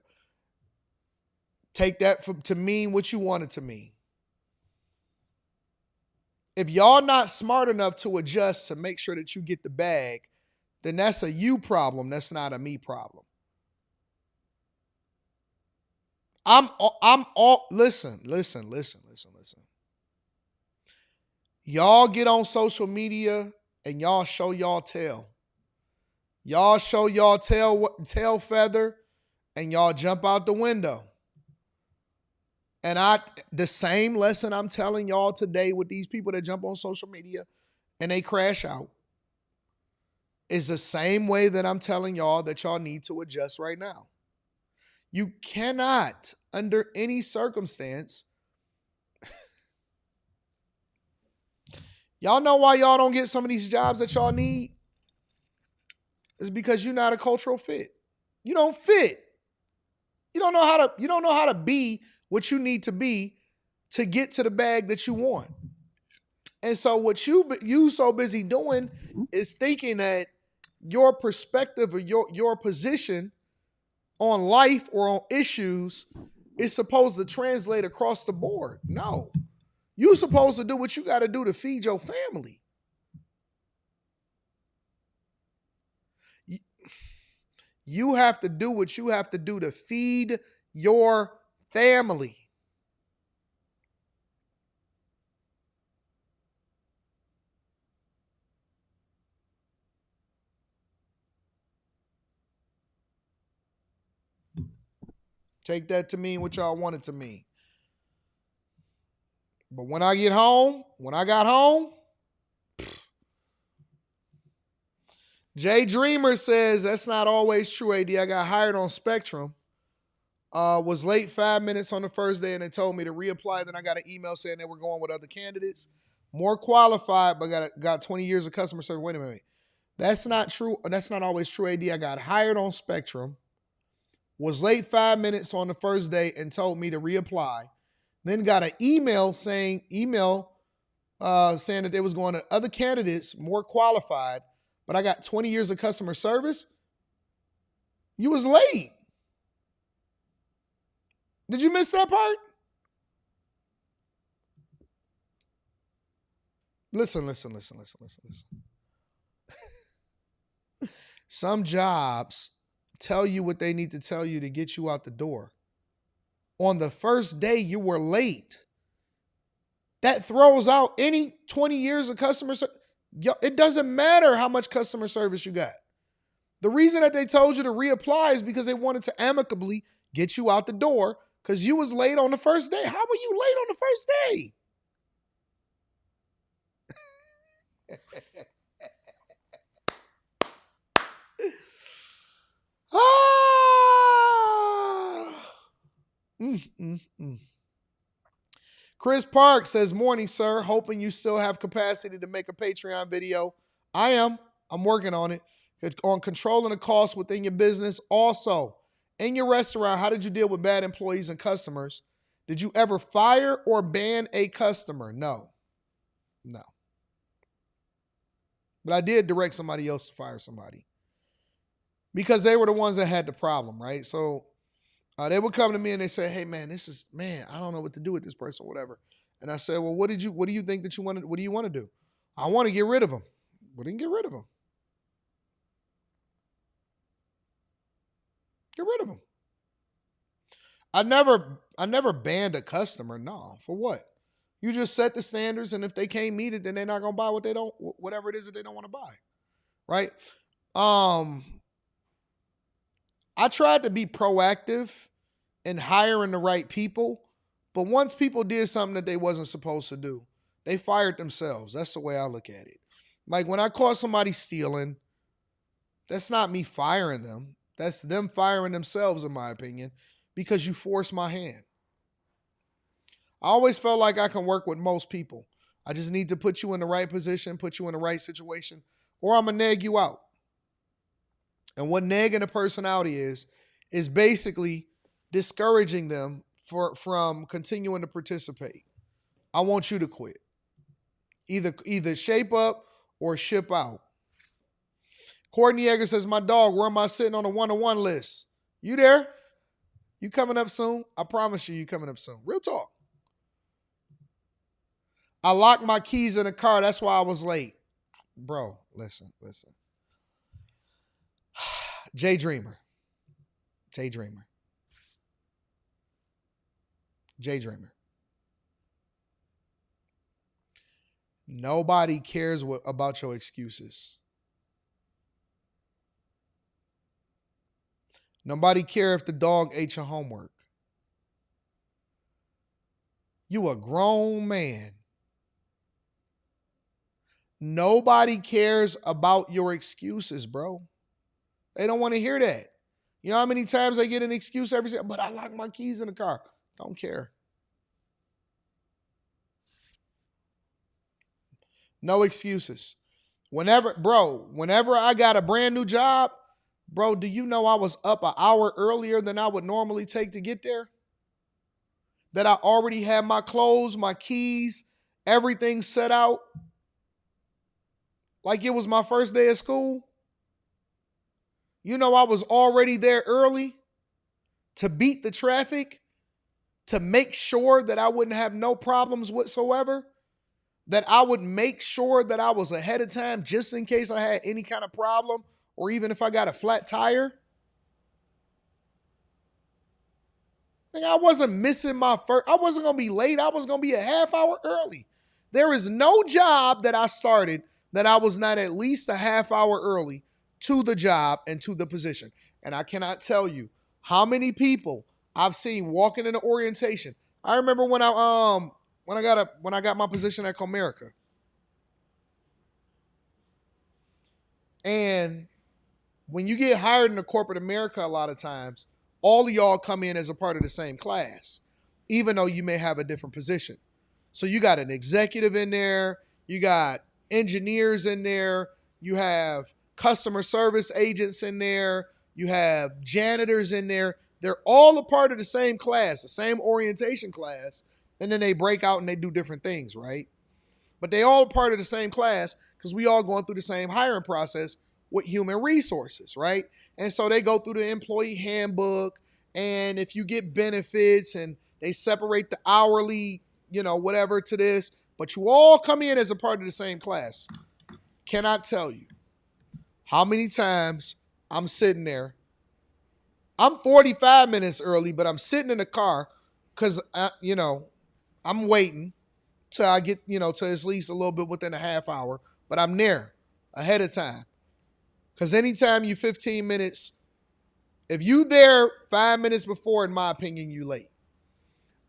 Take that to mean what you want it to mean. If y'all not smart enough to adjust to make sure that you get the bag, then that's a you problem. That's not a me problem. Listen. Y'all get on social media and y'all show y'all tail. Y'all show y'all tail feather and y'all jump out the window. And the same lesson I'm telling y'all today with these people that jump on social media and they crash out is the same way that I'm telling y'all that y'all need to adjust right now. You cannot, under any circumstance, y'all know why y'all don't get some of these jobs that y'all need? It's because you're not a cultural fit. You don't fit. You don't know how to be what you need to be to get to the bag that you want. And so what you so busy doing is thinking that your perspective or your position on life or on issues is supposed to translate across the board. No. You're supposed to do what you got to do to feed your family. You have to do what you have to do to feed your family. Take that to mean what y'all want it to mean. But when I got home, Jay Dreamer says, that's not always true, AD. I got hired on Spectrum. Was late 5 minutes on the first day and they told me to reapply. Then I got an email saying they were going with other candidates. More qualified, but got 20 years of customer service. Wait a minute. That's not true. That's not always true, AD. I got hired on Spectrum. Was late 5 minutes on the first day and told me to reapply. Then got an email saying that they was going to other candidates more qualified, but I got 20 years of customer service. You was late. Did you miss that part? Listen. Some jobs tell you what they need to tell you to get you out the door. On the first day, you were late. That throws out any 20 years of customer service. It doesn't matter how much customer service you got. The reason that they told you to reapply is because they wanted to amicably get you out the door because you was late on the first day. How were you late on the first day? Chris Park says, morning, sir. Hoping you still have capacity to make a Patreon video. I am. I'm working on it. On controlling the costs within your business. Also, in your restaurant, how did you deal with bad employees and customers? Did you ever fire or ban a customer? No. But I did direct somebody else to fire somebody because they were the ones that had the problem, right? So they would come to me and they say, hey, man, I don't know what to do with this person or whatever. And I said, well, what do you think that you want to, what do you want to do? I want to get rid of him. Well, then get rid of him. Get rid of them. I never banned a customer. No, for what? You just set the standards, and if they can't meet it, then they're not gonna buy whatever it is that they don't want to buy, right? I tried to be proactive in hiring the right people, but once people did something that they wasn't supposed to do, they fired themselves. That's the way I look at it. Like when I caught somebody stealing, that's not me firing them. That's them firing themselves, in my opinion, because you forced my hand. I always felt like I can work with most people. I just need to put you in the right position, put you in the right situation, or I'm going to nag you out. And what nagging a personality is basically discouraging them from continuing to participate. I want you to quit. Either shape up or ship out. Courtney Yeager says, my dog, where am I sitting on the 1-to-1 list? You there? You coming up soon? I promise you coming up soon. Real talk. I locked my keys in the car. That's why I was late. Bro, listen. Jay Dreamer. Nobody cares about your excuses. Nobody cares if the dog ate your homework. You a grown man. Nobody cares about your excuses, bro. They don't want to hear that. You know how many times I get an excuse every second? But I locked my keys in the car. Don't care. No excuses. Whenever I got a brand new job, bro, do you know I was up an hour earlier than I would normally take to get there? That I already had my clothes, my keys, everything set out like it was my first day of school. You know, I was already there early to beat the traffic, to make sure that I wouldn't have no problems whatsoever, that I would make sure that I was ahead of time just in case I had any kind of problem or even if I got a flat tire. I wasn't missing I wasn't going to be late. I was going to be a half hour early. There is no job that I started that I was not at least a half hour early to the job and to the position. And I cannot tell you how many people I've seen walking in the orientation. I remember when I got my position at Comerica. And when you get hired in the corporate America, a lot of times, all of y'all come in as a part of the same class, even though you may have a different position. So you got an executive in there, you got engineers in there, you have customer service agents in there, you have janitors in there. They're all a part of the same class, the same orientation class, and then they break out and they do different things, right? But they all part of the same class because we all going through the same hiring process with human resources, right? And so they go through the employee handbook, and if you get benefits, and they separate the hourly, whatever to this, but you all come in as a part of the same class. Cannot tell you how many times I'm sitting there. I'm 45 minutes early, but I'm sitting in the car because, I'm waiting till I get, till at least a little bit within a half hour, but I'm there ahead of time. Because anytime you 15 minutes, if you there 5 minutes before, in my opinion, you late.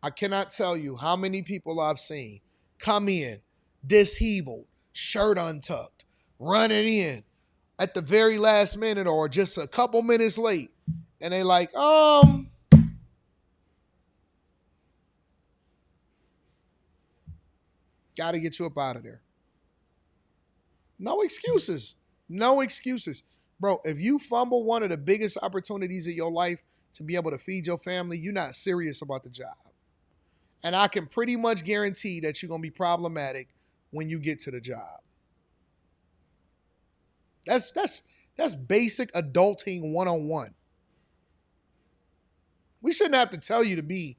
I cannot tell you how many people I've seen come in disheveled, shirt untucked, running in at the very last minute or just a couple minutes late. And they like, got to get you up out of there. No excuses. No excuses. Bro, if you fumble one of the biggest opportunities of your life to be able to feed your family, you're not serious about the job. And I can pretty much guarantee that you're going to be problematic when you get to the job. That's basic adulting 101. We shouldn't have to tell you to be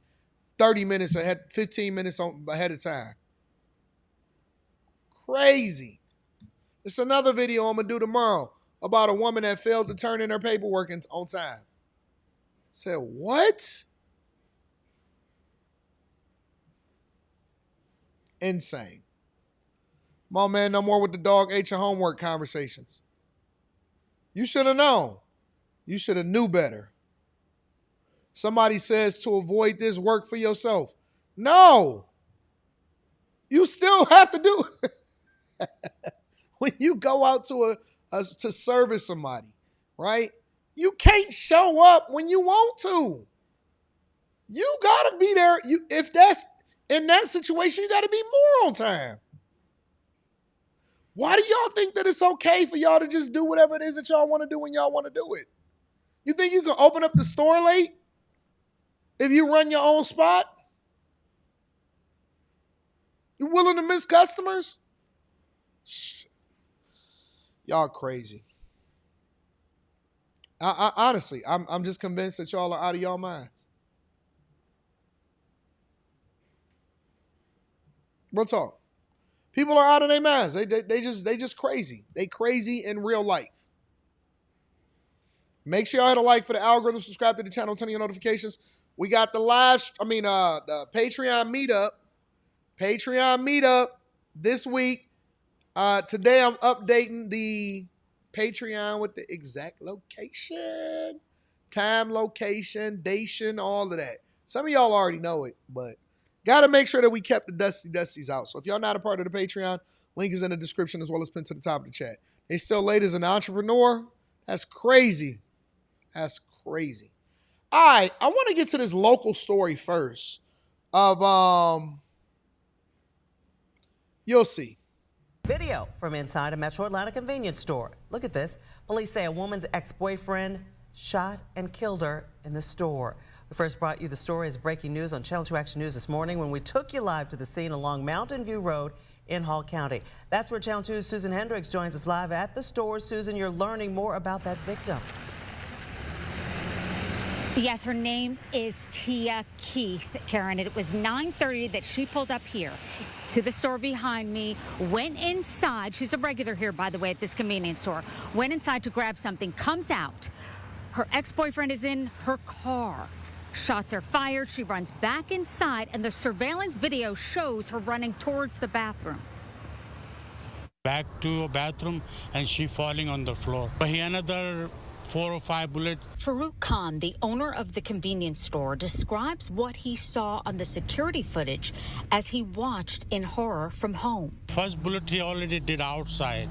30 minutes ahead, 15 minutes ahead of time. Crazy. It's another video I'm going to do tomorrow about a woman that failed to turn in her paperwork on time. Said, what? Insane. Come on, man, no more with the dog ate your homework conversations. You should have known. You should have knew better. Somebody says to avoid this, work for yourself. No. You still have to do it. When you go out to service somebody, right? You can't show up when you want to. You gotta be there. If that's in that situation, you gotta be more on time. Why do y'all think that it's okay for y'all to just do whatever it is that y'all want to do when y'all want to do it? You think you can open up the store late if you run your own spot? You willing to miss customers? Y'all crazy. I honestly, I'm just convinced that y'all are out of y'all minds. Real talk. People are out of their minds. They just crazy. They crazy in real life. Make sure y'all hit a like for the algorithm. Subscribe to the channel. Turn on your notifications. We got the the Patreon meetup. Patreon meetup this week. Today I'm updating the Patreon with the exact location, time, location, dation, all of that. Some of y'all already know it, but got to make sure that we kept the Dusties out. So if y'all not a part of the Patreon, link is in the description as well as pinned to the top of the chat. They still late as an entrepreneur. That's crazy. That's crazy. All right, I want to get to this local story first of, you'll see.
Video from inside a Metro Atlanta convenience store. Look at this. Police say a woman's ex-boyfriend shot and killed her in the store. We first brought you the story as breaking news on Channel 2 Action News this morning when we took you live to the scene along Mountain View Road in Hall County. That's where Channel 2's Susan Hendricks joins us live at the store. Susan, you're learning more about that victim.
Yes, her name is Tia Keith, Karen. It was 9:30 that she pulled up here to the store behind me, went inside. She's a regular here, by the way, at this convenience store. Went inside to grab something, comes out. Her ex-boyfriend is in her car. Shots are fired. She runs back inside, and the surveillance video shows her running towards the bathroom.
Back to a bathroom, and she falling on the floor. He another 4 or 5 bullets.
Farouk Khan, the owner of the convenience store, describes what he saw on the security footage as he watched in horror from home.
First bullet he already did outside,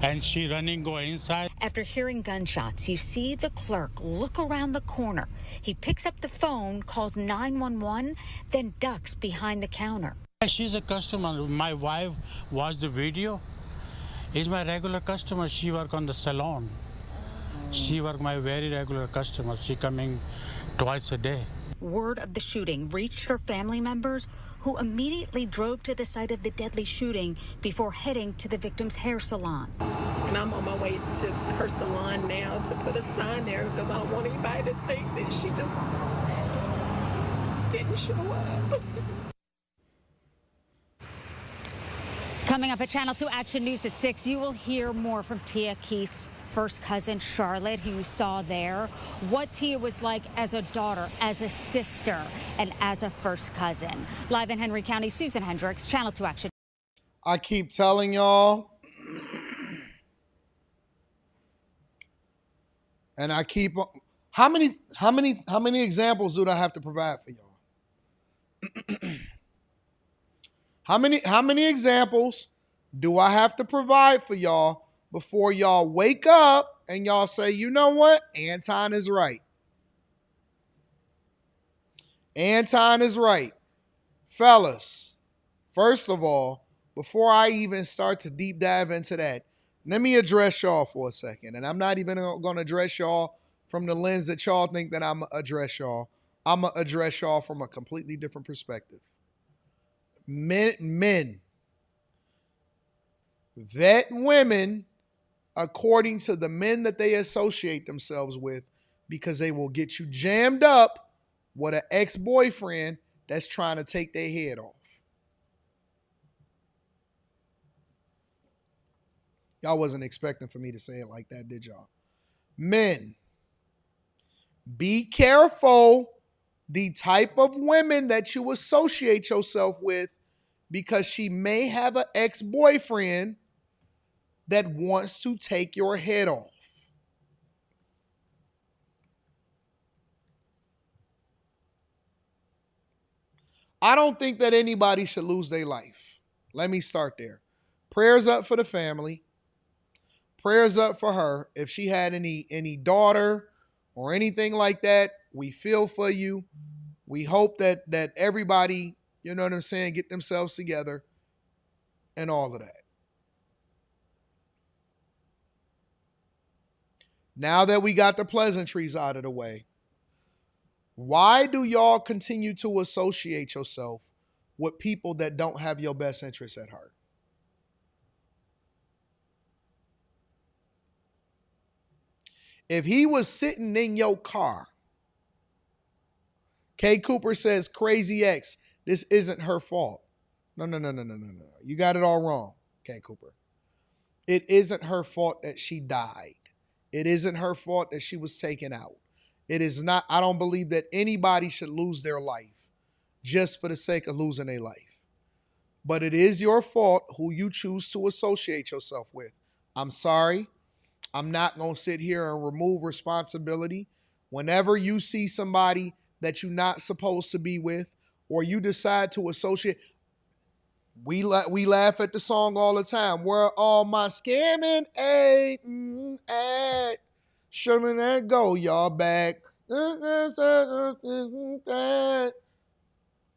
and she running go inside.
After hearing gunshots, you see the clerk look around the corner. He picks up the phone, calls 911, then ducks behind the counter.
She's a customer. My wife watched the video. Is my regular customer. She work on the salon. She work my very regular customer. She coming twice a day.
Word of the shooting reached her family members, who immediately drove to the site of the deadly shooting before heading to the victim's hair salon.
And I'm on my way to her salon now to put a sign there because I don't want anybody to think that she just didn't show up.
Coming up at Channel 2 Action News at 6, you will hear more from Tia Keith's first cousin, Charlotte, who you saw there. What Tia was like as a daughter, as a sister, and as a first cousin. Live in Henry County, Susan Hendricks, Channel 2 Action.
I keep telling y'all, and I keep, how many examples do I have to provide for y'all? How many examples do I have to provide for y'all before y'all wake up and y'all say, you know what? Anton is right. Anton is right. Fellas, first of all, before I even start to deep dive into that, let me address y'all for a second. And I'm not even going to address y'all from the lens that y'all think that I'm going to address y'all. I'm going to address y'all from a completely different perspective. Men vet women according to the men that they associate themselves with, because they will get you jammed up with an ex-boyfriend that's trying to take their head off. Y'all wasn't expecting for me to say it like that, did y'all? Men, be careful the type of women that you associate yourself with, because she may have an ex-boyfriend that wants to take your head off. I don't think that anybody should lose their life. Let me start there. Prayers up for the family. Prayers up for her. If she had any daughter or anything like that, we feel for you. We hope that everybody, you know what I'm saying, get themselves together and all of that. Now that we got the pleasantries out of the way, why do y'all continue to associate yourself with people that don't have your best interests at heart? If he was sitting in your car, Kay Cooper says, Crazy X, this isn't her fault. No. You got it all wrong, Kay Cooper. It isn't her fault that she died. It isn't her fault that she was taken out. It is not. I don't believe that anybody should lose their life just for the sake of losing their life. But it is your fault who you choose to associate yourself with. I'm sorry. I'm not going to sit here and remove responsibility. Whenever you see somebody that you're not supposed to be with, or you decide to associate, we laugh at the song all the time. Where all my scamming at? Show me that go, y'all back.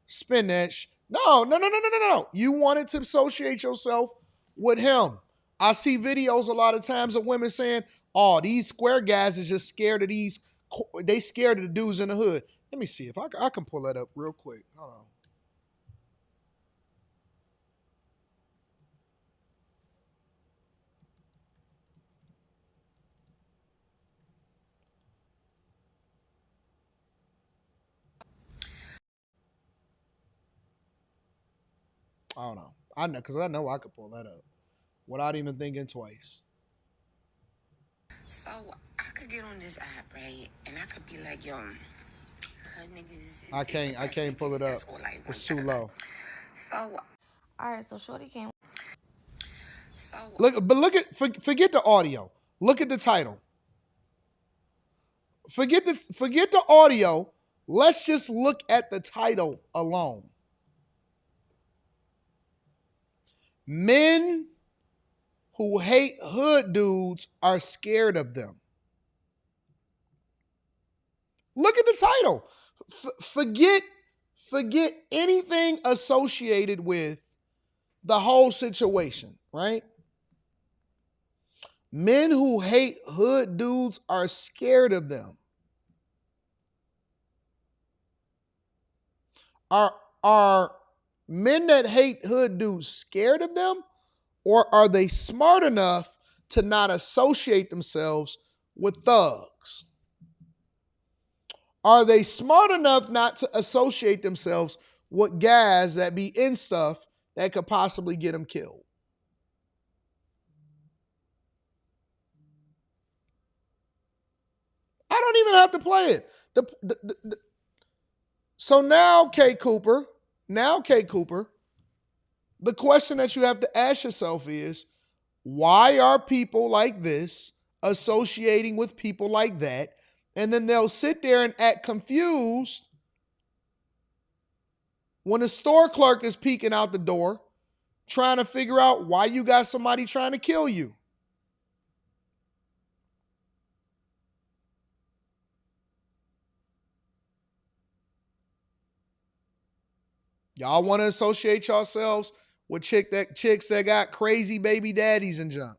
Spinach. No. You wanted to associate yourself with him. I see videos a lot of times of women saying, oh, these square guys is just scared of they scared of the dudes in the hood. Let me see if I can pull that up real quick. Hold on. I don't know. I know, because I know I could pull that up without even thinking twice.
So I could get on this app, right? And I could be like, yo, her niggas
I can't pull it up. It's too low.
So all right, so shorty came. So
Forget the audio. Look at the title. Forget the audio. Let's just look at the title alone. Men who hate hood dudes are scared of them. Look at the title. Forget anything associated with the whole situation, right? Men who hate hood dudes are scared of them. Are men that hate hood dudes scared of them, or are they smart enough to not associate themselves with thugs? Are they smart enough not to associate themselves with guys that be in stuff that could possibly get them killed? I don't even have to play it. So now, K. Cooper, the question that you have to ask yourself is, why are people like this associating with people like that? And then they'll sit there and act confused when a store clerk is peeking out the door trying to figure out why you got somebody trying to kill you. Y'all want to associate yourselves with chicks that got crazy baby daddies and junk.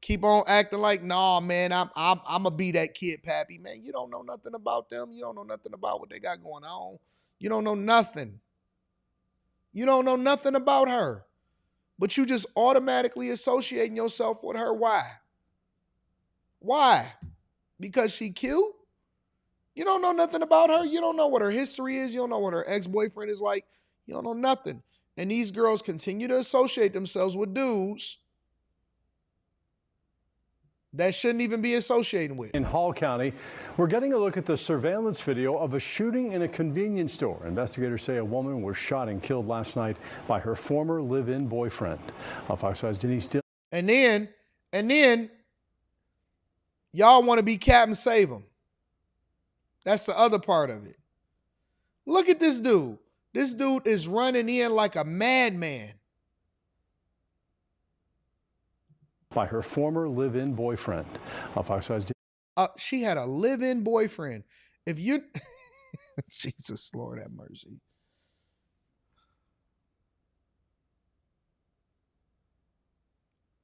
Keep on acting like, nah, man, I'm gonna be that kid, Pappy. Man, you don't know nothing about them. You don't know nothing about what they got going on. You don't know nothing. You don't know nothing about her. But you just automatically associating yourself with her. Why? Why? Because she cute? You don't know nothing about her. You don't know what her history is. You don't know what her ex-boyfriend is like. You don't know nothing. And these girls continue to associate themselves with dudes that shouldn't even be associated with.
In Hall County, we're getting a look at the surveillance video of a shooting in a convenience store. Investigators say a woman was shot and killed last night by her former live-in boyfriend. Fox 5's Denise Deli.
And then, y'all want to be Captain Save 'em. That's the other part of it. Look at this dude. This dude is running in like a madman.
By her former live-in boyfriend. Fox 5's
she had a live-in boyfriend. If you, Jesus, Lord have mercy.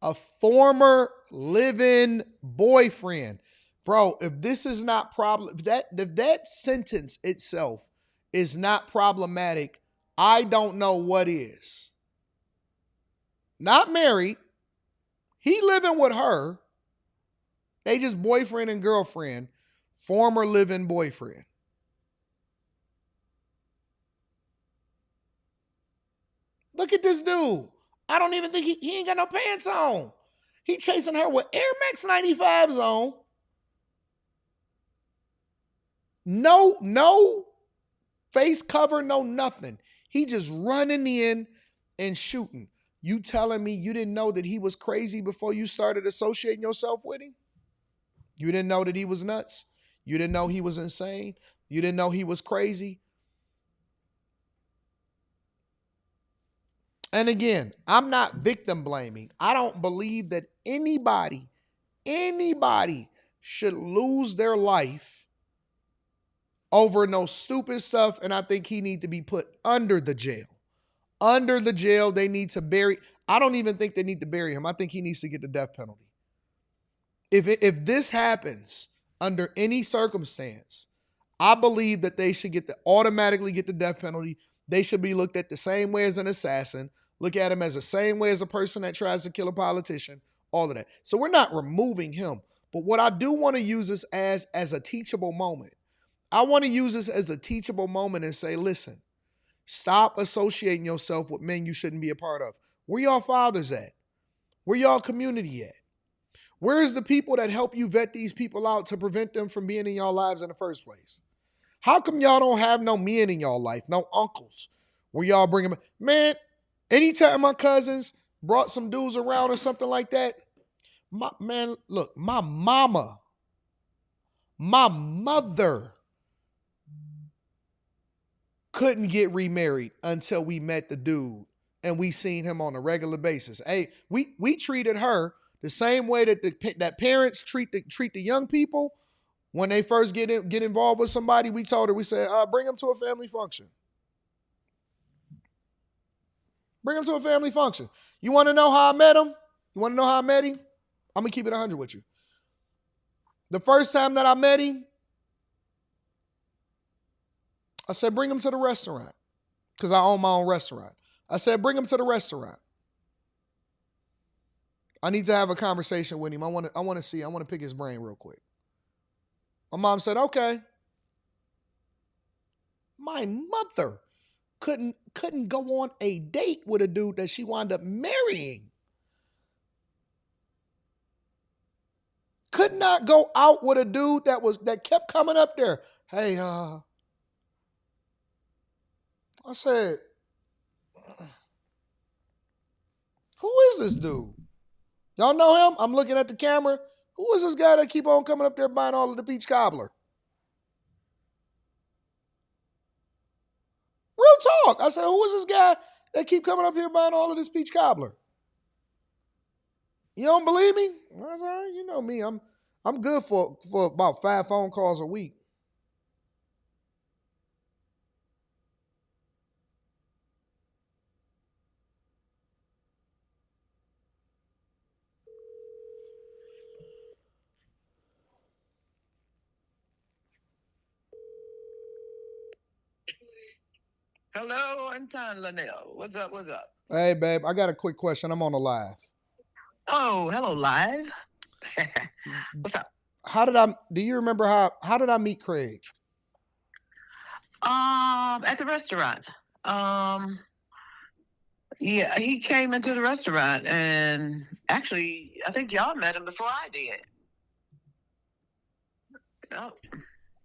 A former live-in boyfriend. Bro, if this is not problem, if that sentence itself is not problematic, I don't know what is. Not married. He living with her. They just boyfriend and girlfriend, former live-in boyfriend. Look at this dude. I don't even think he ain't got no pants on. He chasing her with Air Max 95s on. No face cover, no nothing. He just running in and shooting. You telling me you didn't know that he was crazy before you started associating yourself with him? You didn't know that he was nuts? You didn't know he was insane? You didn't know he was crazy? And again, I'm not victim blaming. I don't believe that anybody should lose their life over no stupid stuff, and I think he need to be put under the jail. Under the jail, they need to bury. I don't even think they need to bury him. I think he needs to get the death penalty. If this happens under any circumstance, I believe that they should automatically get the death penalty. They should be looked at the same way as an assassin. Look at him as the same way as a person that tries to kill a politician, all of that. So we're not removing him. But what I do want to use this as a teachable moment. I want to use this as a teachable moment and say, listen, stop associating yourself with men you shouldn't be a part of. Where y'all fathers at? Where y'all community at? Where's the people that help you vet these people out to prevent them from being in y'all lives in the first place? How come y'all don't have no men in y'all life, no uncles, where y'all bring them? Man, anytime my cousins brought some dudes around or something like that, my mother couldn't get remarried until we met the dude and we seen him on a regular basis. Hey, we treated her the same way that parents treat the young people when they first get involved with somebody. We told her, we said, bring them to a family function. Bring him to a family function. You want to know how I met him? You want to know how I met him? I'm going to keep it 100 with you. The first time that I met him, I said, bring him to the restaurant because I own my own restaurant. I said, bring him to the restaurant. I need to have a conversation with him. I want to pick his brain real quick. My mom said, okay. My mother couldn't go on a date with a dude that she wound up marrying. Could not go out with a dude that kept coming up there. Hey, I said, who is this dude? Y'all know him? I'm looking at the camera. Who is this guy that keep on coming up there buying all of the peach cobbler? Real talk. I said, who is this guy that keep coming up here buying all of this peach cobbler? You don't believe me? I said, you know me. I'm good for about 5 phone calls a week.
Hello, Anton Daniels. What's up?
Hey, babe, I got a quick question. I'm on the live.
Oh, hello, live. What's up?
Do you remember how did I meet Craig?
At the restaurant. Yeah, he came into the restaurant, and actually, I think y'all met him before I did. Oh,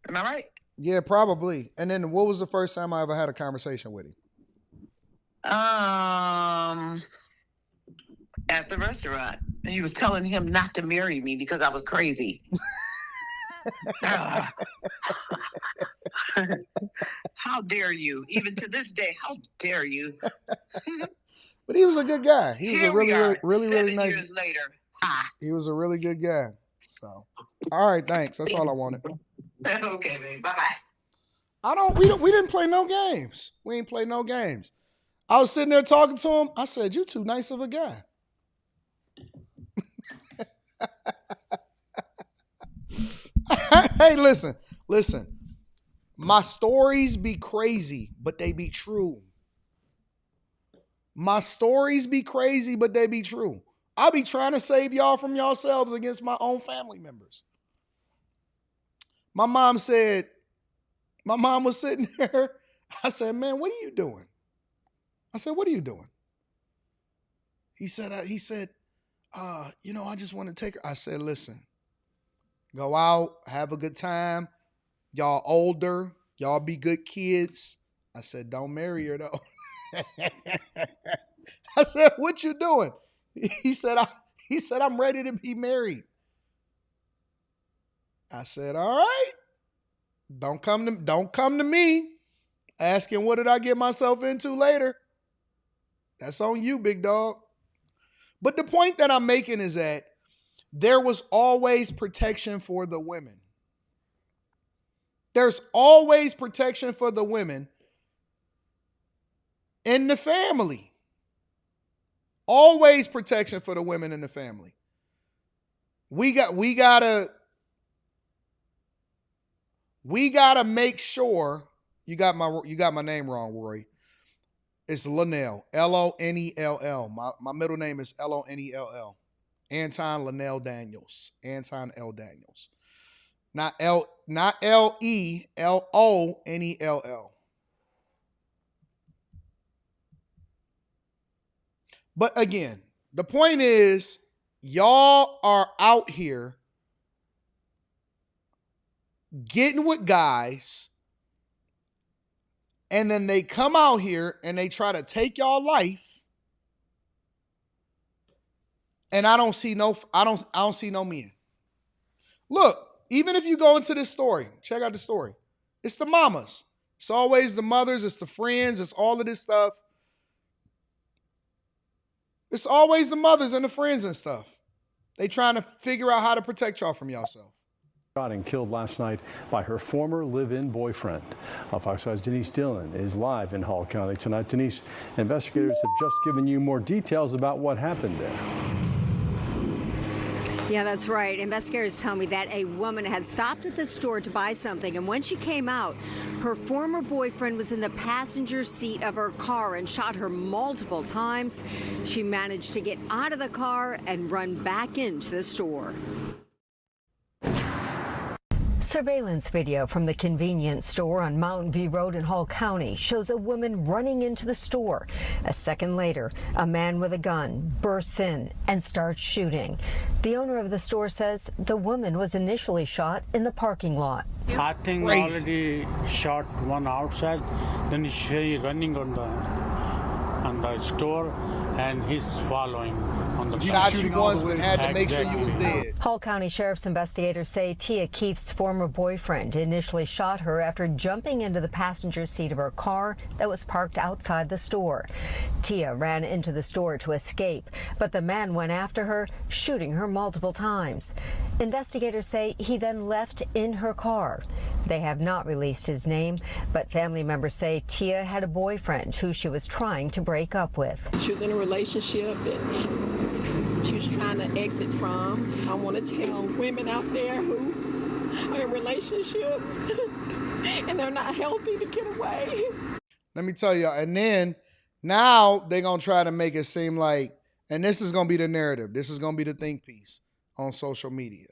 am I right?
Yeah, probably. And then what was the first time I ever had a conversation with him?
At the restaurant. And you was telling him not to marry me because I was crazy. How dare you? Even to this day, how dare you?
But he was a good guy. He was a really nice.
7 years later.
He was a really good guy. So, all right, thanks. That's all I wanted.
Okay, babe. Bye-bye.
We didn't play no games. We ain't play no games. I was sitting there talking to him. I said, you too nice of a guy. Hey, listen. My stories be crazy, but they be true. My stories be crazy, but they be true. I be trying to save y'all from yourselves against my own family members. My mom was sitting there. I said, man, what are you doing? I said, what are you doing? He said, I just want to take her. I said, listen, go out, have a good time. Y'all older, y'all be good kids. I said, don't marry her though. I said, what you doing? He said, I'm ready to be married. I said, all right. Don't come to me asking what did I get myself into later. That's on you, big dog. But the point that I'm making is that there was always protection for the women. There's always protection for the women in the family. Always protection for the women in the family. We gotta make sure you got my name wrong, Roy. It's Lonell, L-O-N-E-L-L. My middle name is L-O-N-E-L-L. Anton Lonell Daniels. Anton L. Daniels. Not L-E-L-O-N-E-L-L. But again, the point is, y'all are out here getting with guys, and then they come out here and they try to take y'all life. And I don't see no men. Look, even if you go into this story, check out the story. It's the mamas. It's always the mothers. It's the friends. It's all of this stuff. It's always the mothers and the friends and stuff. They trying to figure out how to protect y'all from yourself.
Shot and killed last night by her former live-in boyfriend. Fox 5's Denise Dillon is live in Hall County tonight. Denise, investigators have just given you more details about what happened there.
Yeah, that's right. Investigators tell me that a woman had stopped at the store to buy something, and when she came out, her former boyfriend was in the passenger seat of her car and shot her multiple times. She managed to get out of the car and run back into the store.
Surveillance video from the convenience store on Mountain View Road in Hall County shows a woman running into the store. A second later, a man with a gun bursts in and starts shooting. The owner of the store says the woman was initially shot in the parking lot.
I think already shot one outside, then she running on the store, and he's following on the
shot you once and had to make sure you was dead.
Hall County Sheriff's investigators say Tia Keith's former boyfriend initially shot her after jumping into the passenger seat of her car that was parked outside the store. Tia ran into the store to escape, but the man went after her, shooting her multiple times. Investigators say he then left in her car. They have not released his name, but family members say Tia had a boyfriend who she was trying to break up with.
She was in a relationship that she was trying to exit from. I want to tell women out there who are in relationships and they're not healthy to get away.
Let me tell you, and then now they're going to try to make it seem like, and this is going to be the narrative, this is going to be the think piece on social media.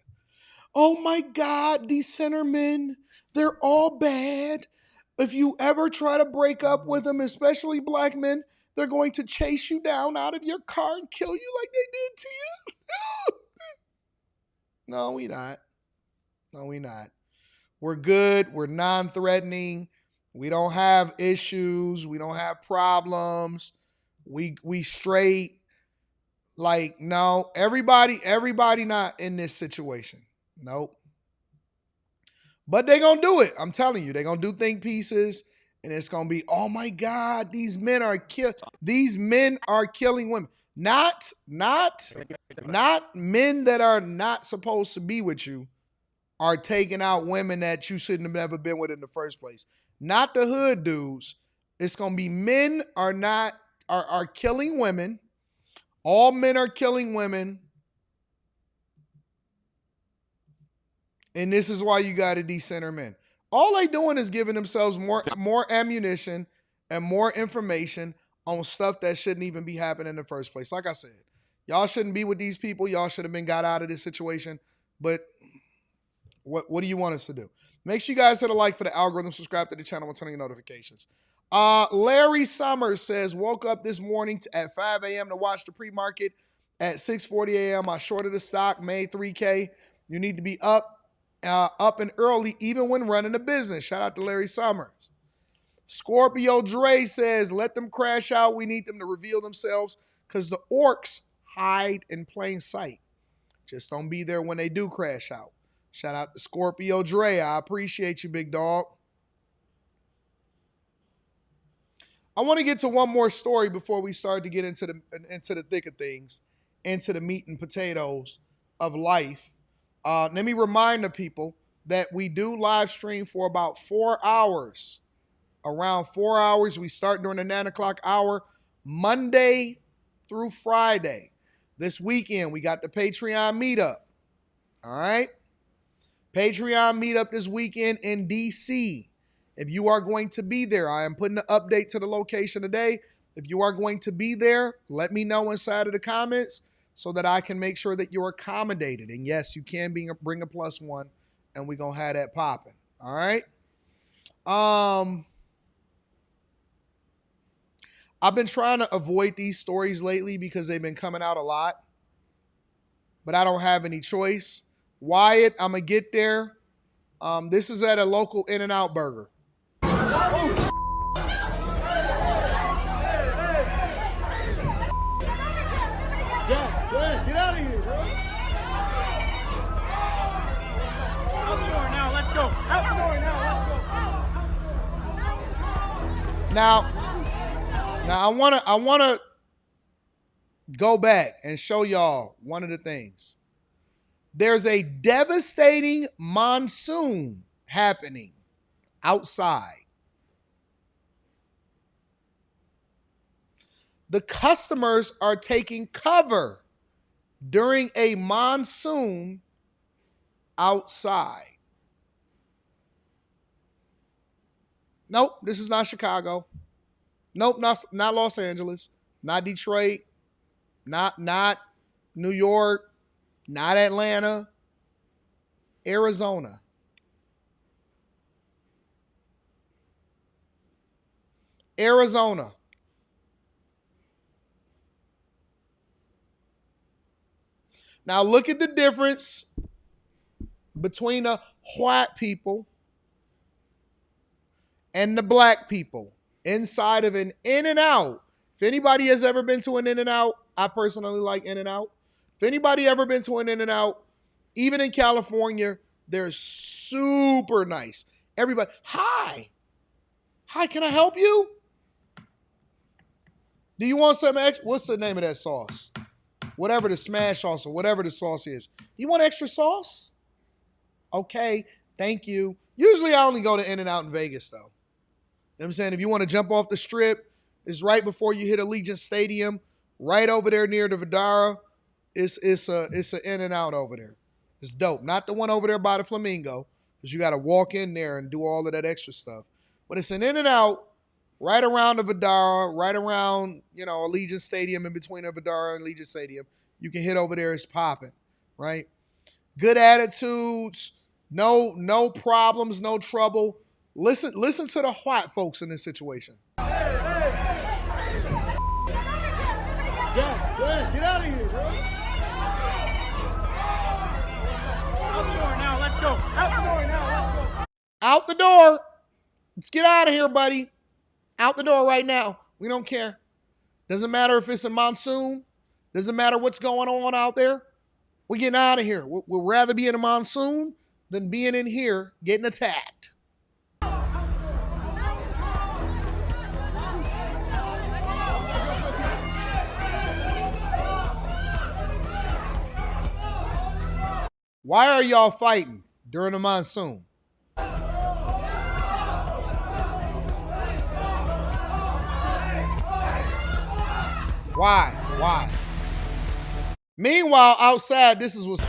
Oh my God, these centermen, they're all bad. If you ever try to break up with them, especially black men, they're going to chase you down out of your car and kill you like they did to you. No, we not. No, we not. We're good. We're non-threatening. We don't have issues. We don't have problems. We straight. Like, no, everybody not in this situation. Nope. But they're going to do it. I'm telling you, they're going to do think pieces, and it's going to be, oh my God, these men are killing women. Not men that are not supposed to be with you are taking out women that you shouldn't have ever been with in the first place. Not the hood dudes. It's going to be men are killing women. All men are killing women. And this is why you got to decenter men. All they doing is giving themselves more ammunition and more information on stuff that shouldn't even be happening in the first place. Like I said, y'all shouldn't be with these people. Y'all should have been got out of this situation. But what do you want us to do? Make sure you guys hit a like for the algorithm, subscribe to the channel, and turn on your notifications. Larry Summers says, woke up this morning at 5 a.m. to watch the pre-market. At 6:40 a.m., I shorted the stock, made $3K. You need to be up and early, even when running a business. Shout out to Larry Summers. Scorpio Dre says, let them crash out. We need them to reveal themselves because the orcs hide in plain sight. Just don't be there when they do crash out. Shout out to Scorpio Dre. I appreciate you, big dog. I want to get to one more story before we start to get into the thick of things, into the meat and potatoes of life. Let me remind the people that we do live stream for about 4 hours. Around 4 hours. We start during the 9 o'clock hour, Monday through Friday. This weekend, we got the Patreon meetup. All right? Patreon meetup this weekend in D.C. If you are going to be there, I am putting an update to the location today. If you are going to be there, let me know inside of the comments so that I can make sure that you're accommodated. And yes, you can bring a +1, and we're going to have that popping. All right? I've been trying to avoid these stories lately because they've been coming out a lot. But I don't have any choice. Wyatt, I'm going to get there. This is at a local In-N-Out Burger.
Get out of here, bro. Out the door now, let's go. Out the door now, let's go.
Now I wanna go back and show y'all one of the things. There's a devastating monsoon happening outside. The customers are taking cover during a monsoon outside. Nope, this is not Chicago. Nope, not Los Angeles, not Detroit, not New York, not Atlanta, Arizona. Arizona. Now look at the difference between the white people and the black people inside of an In-N-Out. If anybody has ever been to an In-N-Out, I personally like In-N-Out. If anybody ever been to an In-N-Out, even in California, they're super nice. Everybody, hi, can I help you? Do you want some extra? What's the name of that sauce? Whatever the smash sauce or whatever the sauce is. You want extra sauce? Okay, thank you. Usually I only go to In-N-Out in Vegas though. You know what I'm saying? If you want to jump off the strip, it's right before you hit Allegiant Stadium, right over there near the Vidara. It's an In-N-Out over there. It's dope. Not the one over there by the Flamingo, because you got to walk in there and do all of that extra stuff. But it's an In-N-Out right around the Vidara, right around, Allegiant Stadium, in between the Vidara and Allegiant Stadium. You can hit over there. It's popping, right? Good attitudes, no problems, no trouble. Listen to the white folks in this situation.
Jack, get out of here, bro. Out the door now, let's go. Out the door now, let's go.
Out the door. Let's get out of here, buddy. Out the door right now. We don't care. Doesn't matter if it's a monsoon. Doesn't matter what's going on out there. We're getting out of here. We'd rather be in a monsoon than being in here getting attacked. Why are y'all fighting during the monsoon? Why? Meanwhile, outside, this is what's...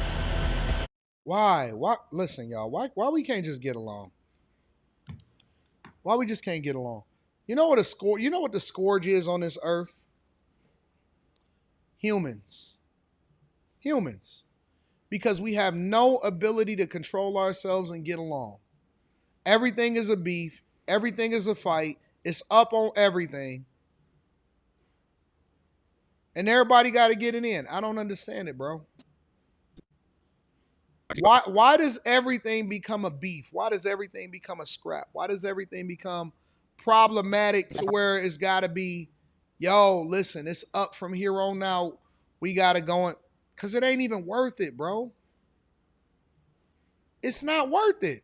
Why? Listen, y'all. Why we can't just get along? Why we just can't get along? You know what the scourge is on this earth? Humans. Because we have no ability to control ourselves and get along. Everything is a beef. Everything is a fight. It's up on everything. And everybody got to get it in. I don't understand it, bro. Why does everything become a beef? Why does everything become a scrap? Why does everything become problematic to where it's got to be, yo, listen, it's up from here on out. We got to go. Because it ain't even worth it, bro. It's not worth it.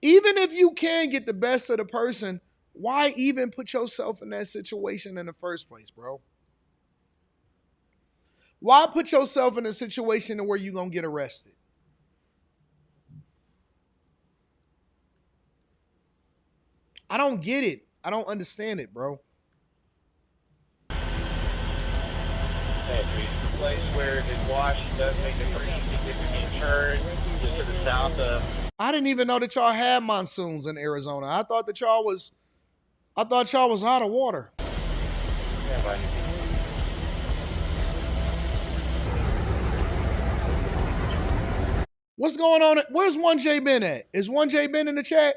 Even if you can get the best of the person, why even put yourself in that situation in the first place, bro? Why put yourself in a situation where you're going to get arrested? I don't get it. I don't understand it, bro.
Place where the wash does make a pretty significant turn just to the south of.
I didn't even know that y'all had monsoons in Arizona. I thought y'all was out of water.
Yeah, buddy.
What's going on? Where's 1J Ben at? Is 1J Ben in the chat?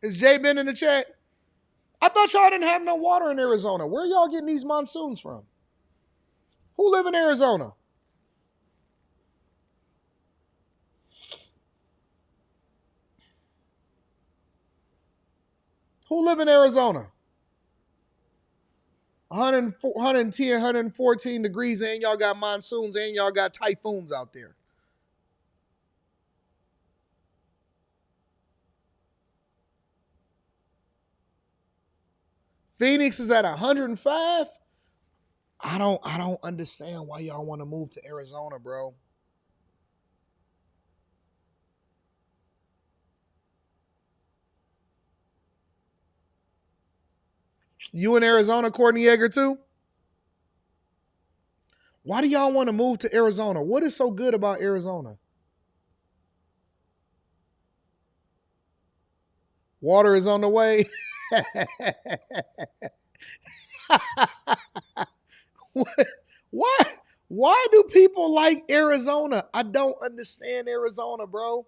Is J Ben in the chat? I thought y'all didn't have no water in Arizona. Where y'all getting these monsoons from? Who live in Arizona? Who live in Arizona? 110, 114 degrees, and y'all got monsoons, and y'all got typhoons out there. Phoenix is at 105. I don't understand why y'all want to move to Arizona, bro. You in Arizona, Courtney Yeager, too? Why do y'all want to move to Arizona? What is so good about Arizona? Water is on the way. Why? Why do people like Arizona? I don't understand Arizona, bro.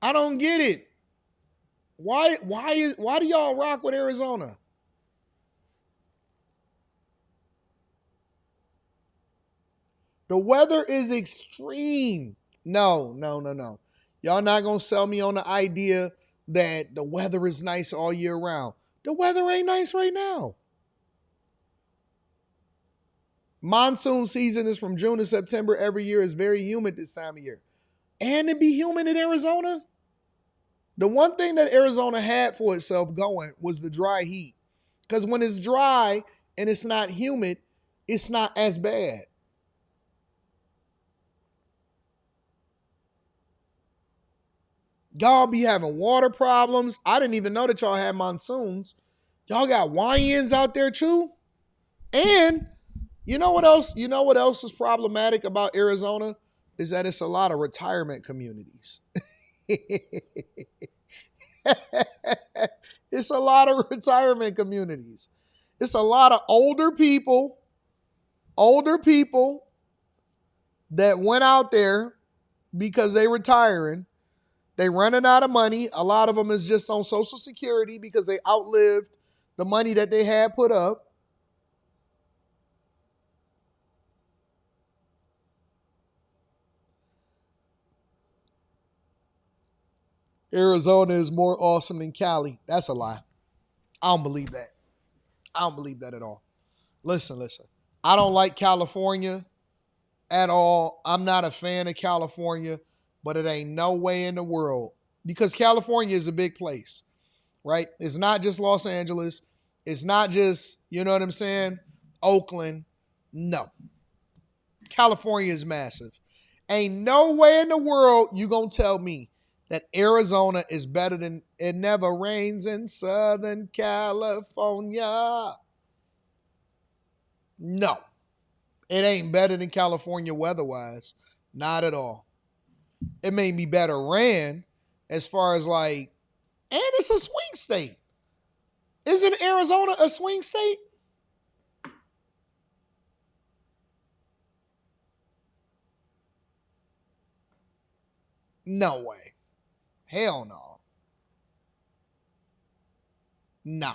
I don't get it. Why do y'all rock with Arizona? The weather is extreme. No. Y'all not gonna sell me on the idea that the weather is nice all year round. The weather ain't nice right now. Monsoon season is from June to September every year. It's very humid this time of year. And it be humid in Arizona? The one thing that Arizona had for itself going was the dry heat. Because when it's dry and it's not humid, it's not as bad. Y'all be having water problems. I didn't even know that y'all had monsoons. Y'all got YNs out there too. And you know what else? You know what else is problematic about Arizona? Is that it's a lot of retirement communities. It's a lot of retirement communities. It's a lot of older people that went out there because they retiring. They running out of money. A lot of them is just on Social Security because they outlived the money that they had put up. Arizona is more awesome than Cali. That's a lie. I don't believe that. I don't believe that at all. Listen. I don't like California at all. I'm not a fan of California, but it ain't no way in the world. Because California is a big place, right? It's not just Los Angeles. It's not just, you know what I'm saying, Oakland. No. California is massive. Ain't no way in the world you gonna tell me that Arizona is better than it never rains in Southern California. No. It ain't better than California weather-wise. Not at all. It may be better ran as far as like, and it's a swing state. Isn't Arizona a swing state? No way. Hell no. Nah.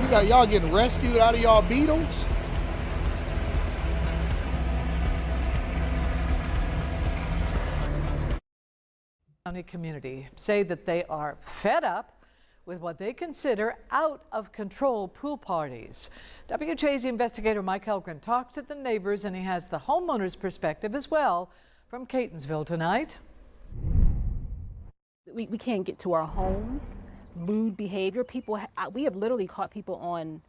You got y'all getting rescued out of y'all Beatles?
County community say that they are fed up with what they consider out-of-control pool parties. WJZ investigator Mike Helgren talked to the neighbors, and he has the homeowner's perspective as well from Catonsville tonight.
We can't get to our homes. Lewd behavior. We have literally caught people on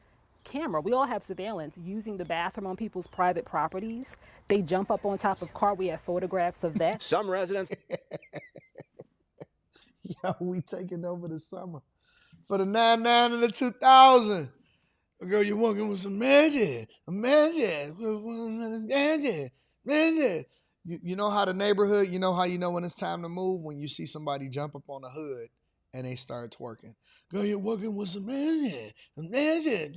camera. We all have surveillance using the bathroom on people's private properties. They jump up on top of car. We have photographs of that.
Some residents.
Yo, we taking over the summer. For the 99 and the 2000. Girl, you're working with some magic. Magic. You know how the neighborhood, you know how you know when it's time to move? When you see somebody jump up on the hood and they start twerking. Girl, you're working with some magic. Magic.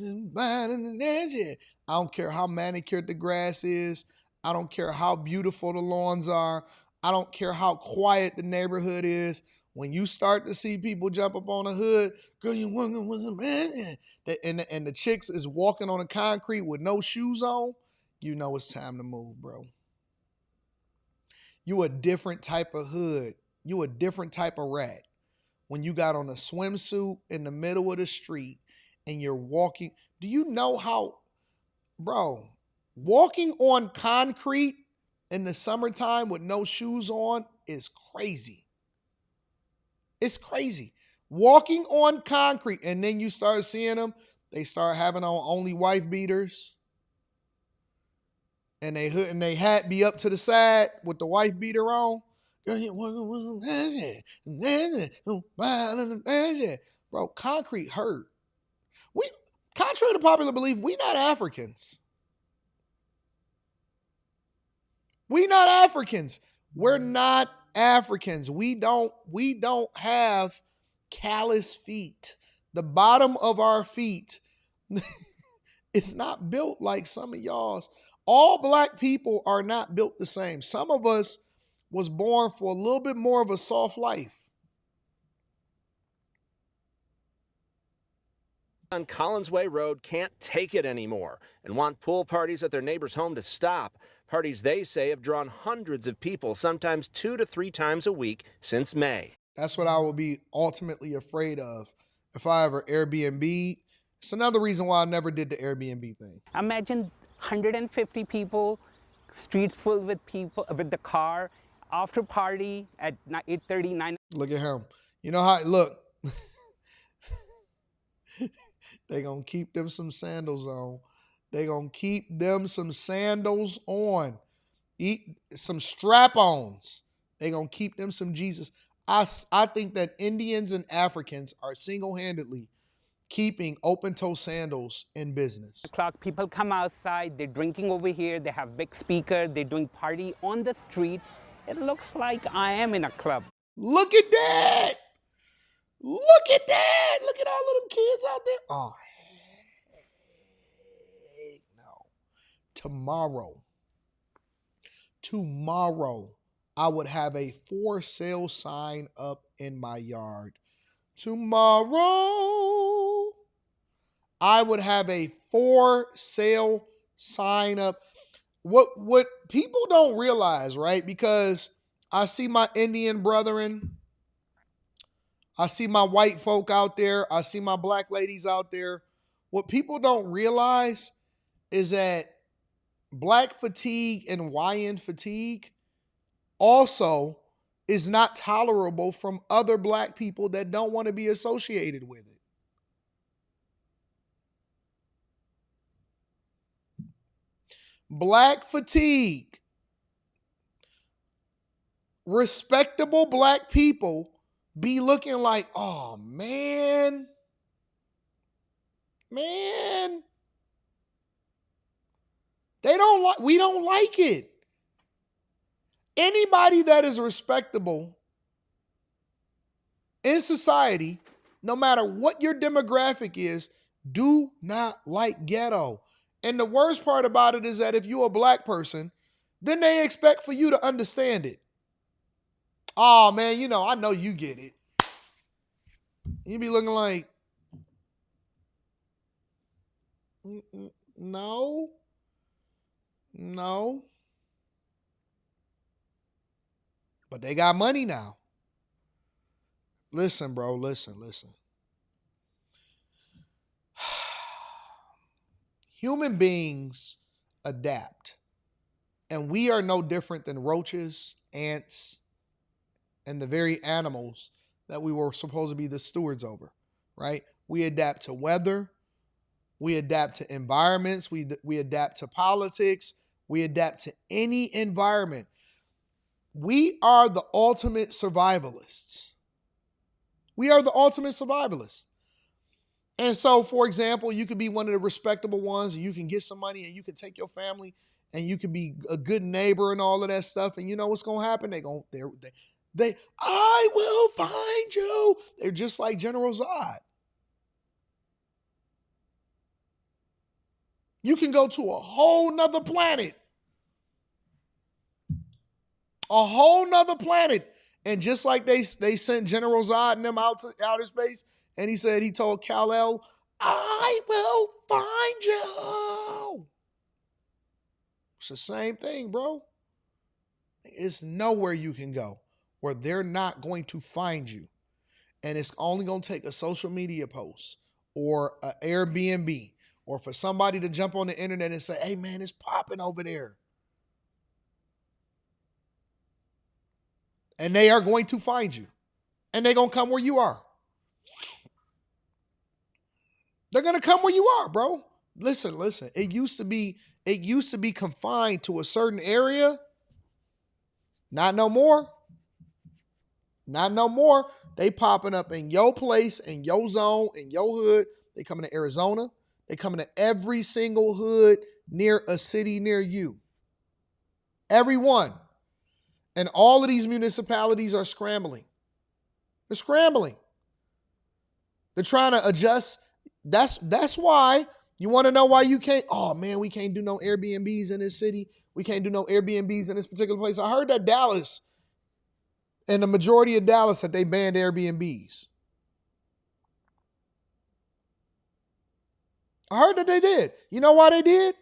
I don't care how manicured the grass is. I don't care how beautiful the lawns are. I don't care how quiet the neighborhood is. When you start to see people jump up on the hood, girl, you're working with some magic. And the chicks is walking on the concrete with no shoes on, you know it's time to move, bro. You a different type of hood. You a different type of rat. When you got on a swimsuit in the middle of the street and you're walking. Do you know how, bro, walking on concrete in the summertime with no shoes on is crazy. It's crazy. Walking on concrete, and then you start seeing them, they start having on only wife beaters. and they hood and they hat be up to the side with the wife beater on. Bro, concrete hurt. We, contrary to popular belief, we not Africans. We not Africans. We're not Africans. We don't have callous feet. The bottom of our feet it's not built like some of y'all's. All black people are not built the same. Some of us was born for a little bit more of a soft life.
On Collinsway Road can't take it anymore and want pool parties at their neighbor's home to stop. Parties they say have drawn hundreds of people, sometimes 2 to 3 times a week since May.
That's what I will be ultimately afraid of if I ever Airbnb. It's another reason why I never did the Airbnb thing.
Imagine 150 people, streets full with people, with the car, after party at 8:30, 9.
Look at him. You know how, look. They gonna keep them some sandals on. They gonna keep them some sandals on. Eat some strap-ons. They gonna keep them some Jesus. I think that Indians and Africans are single-handedly keeping open-toe sandals in business.
O'clock, people come outside, they're drinking over here, they have big speakers, they're doing party on the street. It looks like I am in a club.
Look at that! Look at that! Look at all of them kids out there. Oh, heck no. Tomorrow, I would have a for sale sign up in my yard. Tomorrow, I would have a for sale sign up. What people don't realize, right? Because I see my Indian brethren, I see my white folk out there, I see my black ladies out there. What people don't realize is that black fatigue and YN fatigue also is not tolerable from other black people that don't want to be associated with it. Black fatigue. Respectable black people be looking like, oh man, we don't like it. Anybody that is respectable in society, no matter what your demographic is, do not like ghetto. And the worst part about it is that if you're a black person, then they expect for you to understand it. Oh man, I know you get it. You be looking like, no. But they got money now. Listen, bro, listen. Human beings adapt. And we are no different than roaches, ants, and the very animals that we were supposed to be the stewards over, right? We adapt to weather. We adapt to environments. We adapt to politics. We adapt to any environment. We are the ultimate survivalists. And so, for example, you could be one of the respectable ones and you can get some money and you can take your family and you can be a good neighbor and all of that stuff. And you know what's going to happen? I will find you. They're just like General Zod. You can go to a whole nother planet. And just like they sent General Zod and them out to outer space, and he told Kal-El, I will find you. It's the same thing, bro. It's nowhere you can go where they're not going to find you. And it's only going to take a social media post or an Airbnb or for somebody to jump on the internet and say, hey man, it's popping over there. And they are going to find you. And they're going to come where you are. They're going to come where you are, bro. Listen. It used to be it used to be confined to a certain area. Not no more. Not no more. They popping up in your place, in your zone, in your hood. They coming to Arizona. They coming to every single hood near a city near you. Every one. And all of these municipalities are scrambling. They're scrambling. They're trying to adjust. That's why you want to know why you can't. Oh man, we can't do no Airbnbs in this city. We can't do no Airbnbs in this particular place. I heard that Dallas, and the majority of Dallas, that they banned Airbnbs. I heard that they did. You know why they did?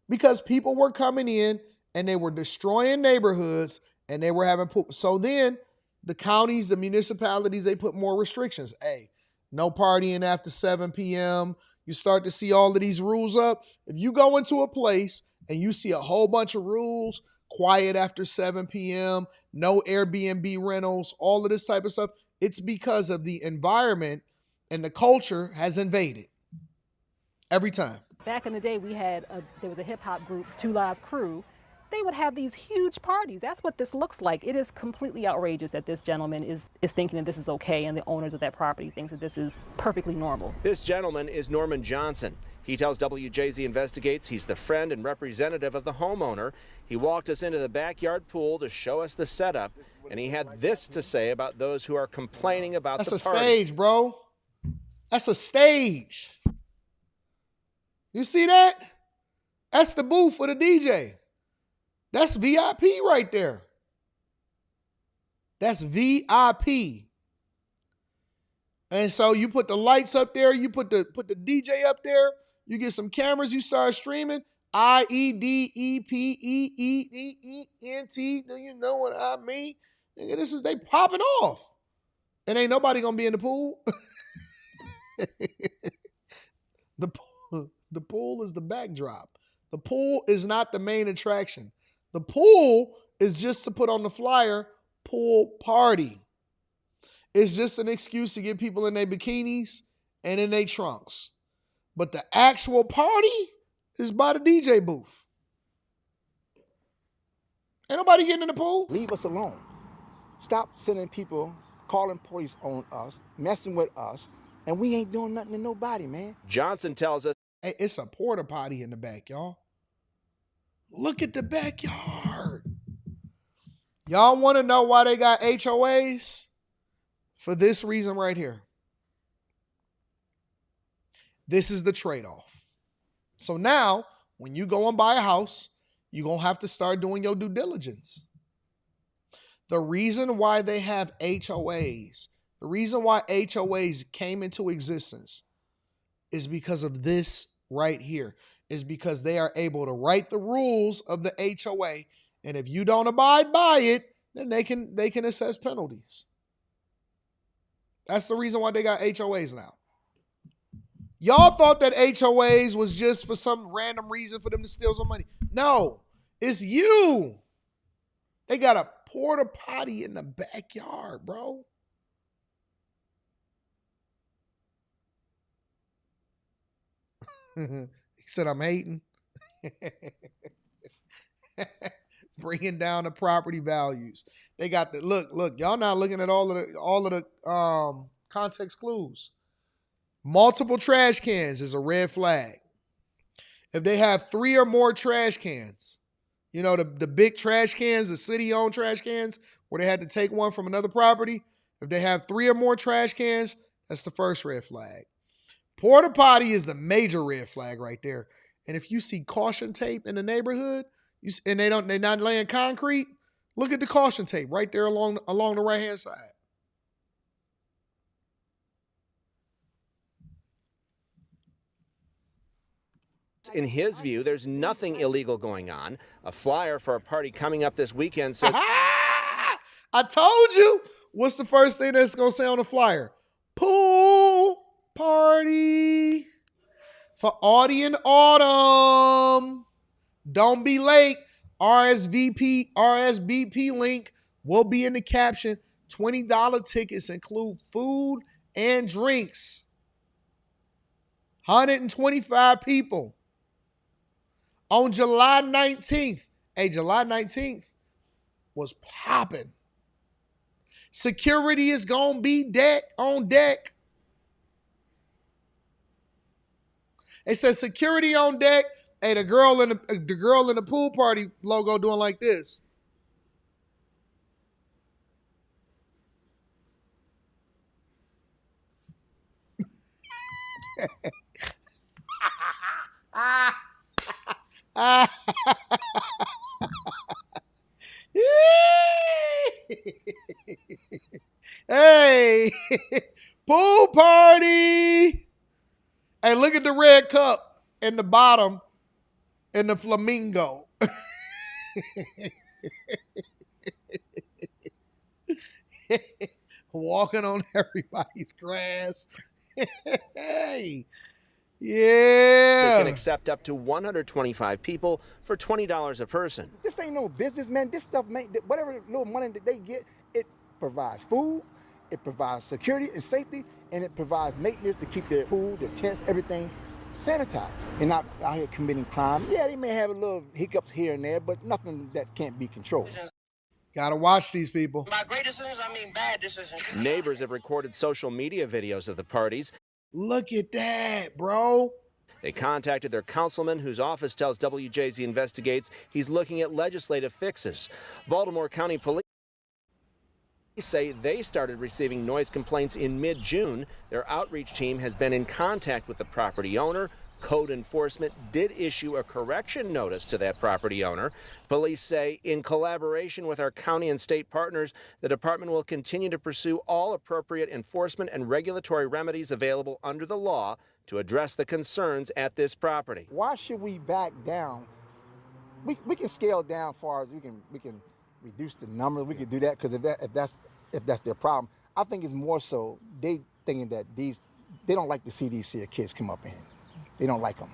Because people were coming in and they were destroying neighborhoods and they were having so then the counties, the municipalities, they put more restrictions. Hey, no partying after 7 p.m. You start to see all of these rules up. If you go into a place and you see a whole bunch of rules, quiet after 7 p.m., no Airbnb rentals, all of this type of stuff, it's because of the environment and the culture has invaded. Every time.
Back in the day, there was a hip hop group, 2 Live Crew. They would have these huge parties. That's what this looks like. It is completely outrageous that this gentleman is thinking that this is okay, and the owners of that property thinks that this is perfectly normal.
This gentleman is Norman Johnson. He tells WJZ Investigates he's the friend and representative of the homeowner. He walked us into the backyard pool to show us the setup, and he had this to say about those who are complaining about the party.
That's a stage, bro. That's a stage. You see that? That's the booth for the DJ. That's VIP right there. That's VIP. And so you put the lights up there, you put the DJ up there, you get some cameras, you start streaming. IEDEPEEEENT. Do you know what I mean? Nigga, they popping off. And ain't nobody gonna be in the pool. The pool is the backdrop. The pool is not the main attraction. The pool is just to put on the flyer, pool party. It's just an excuse to get people in their bikinis and in their trunks. But the actual party is by the DJ booth. Ain't nobody getting in the pool.
Leave us alone. Stop sending people, calling police on us, messing with us, and we ain't doing nothing to nobody, man.
Johnson tells us,
hey, it's a porta potty in the back, y'all. Look at the backyard. Y'all want to know why they got HOAs? For this reason right here. This is the trade-off. So now, when you go and buy a house, you're going to have to start doing your due diligence. The reason why they have HOAs, the reason why HOAs came into existence is because of this right here. Is because they are able to write the rules of the HOA, and if you don't abide by it, then they can assess penalties. That's the reason why they got HOAs now. Y'all thought that HOAs was just for some random reason for them to steal some money. No, it's you. They got a porta potty in the backyard, bro. He said, I'm hating. Bringing down the property values. They got the look, y'all not looking at all of the context clues. Multiple trash cans is a red flag. If they have 3 or more trash cans, you know, the big trash cans, the city-owned trash cans, where they had to take one from another property, if they have 3 or more trash cans, that's the first red flag. Porta potty is the major red flag right there. And if you see caution tape in the neighborhood, and they're not laying concrete, look at the caution tape right there along the right-hand side.
in his view, there's nothing illegal going on. A flyer for a party coming up this weekend says...
I told you. What's the first thing that's going to say on the flyer? Pool party for Audie and Autumn. Don't be late. RSVP link will be in the caption. $20 tickets include food and drinks. 125 people. On July 19th. Hey, July 19th was popping. Security is going to be on deck. It says security on deck. Hey, the girl in the pool party logo doing like this. Hey, pool party. Hey, look at the red cup in the bottom in the flamingo. Walking on everybody's grass. Hey. Yeah.
They can accept up to 125 people for $20 a person.
This ain't no business, man. This stuff, whatever little money that they get, it provides food, it provides security and safety, and it provides maintenance to keep their pool, their tents, everything sanitized. They're not out here committing crime. Yeah, they may have a little hiccups here and there, but nothing that can't be controlled.
Gotta watch these people.
By great decisions, I mean bad decisions.
Neighbors have recorded social media videos of the parties.
Look at that, bro.
They contacted their councilman, whose office tells WJZ Investigates he's looking at legislative fixes. Baltimore County Police say they started receiving noise complaints in mid-June. Their outreach team has been in contact with the property owner. Code enforcement did issue a correction notice to that property owner. Police say, in collaboration with our county and state partners, the department will continue to pursue all appropriate enforcement and regulatory remedies available under the law to address the concerns at this property.
Why should we back down? We can scale down as far as we can reduce the number. We can do that because if that's their problem. I think it's more so they thinking that they don't like to see these kids come up in. They don't like them.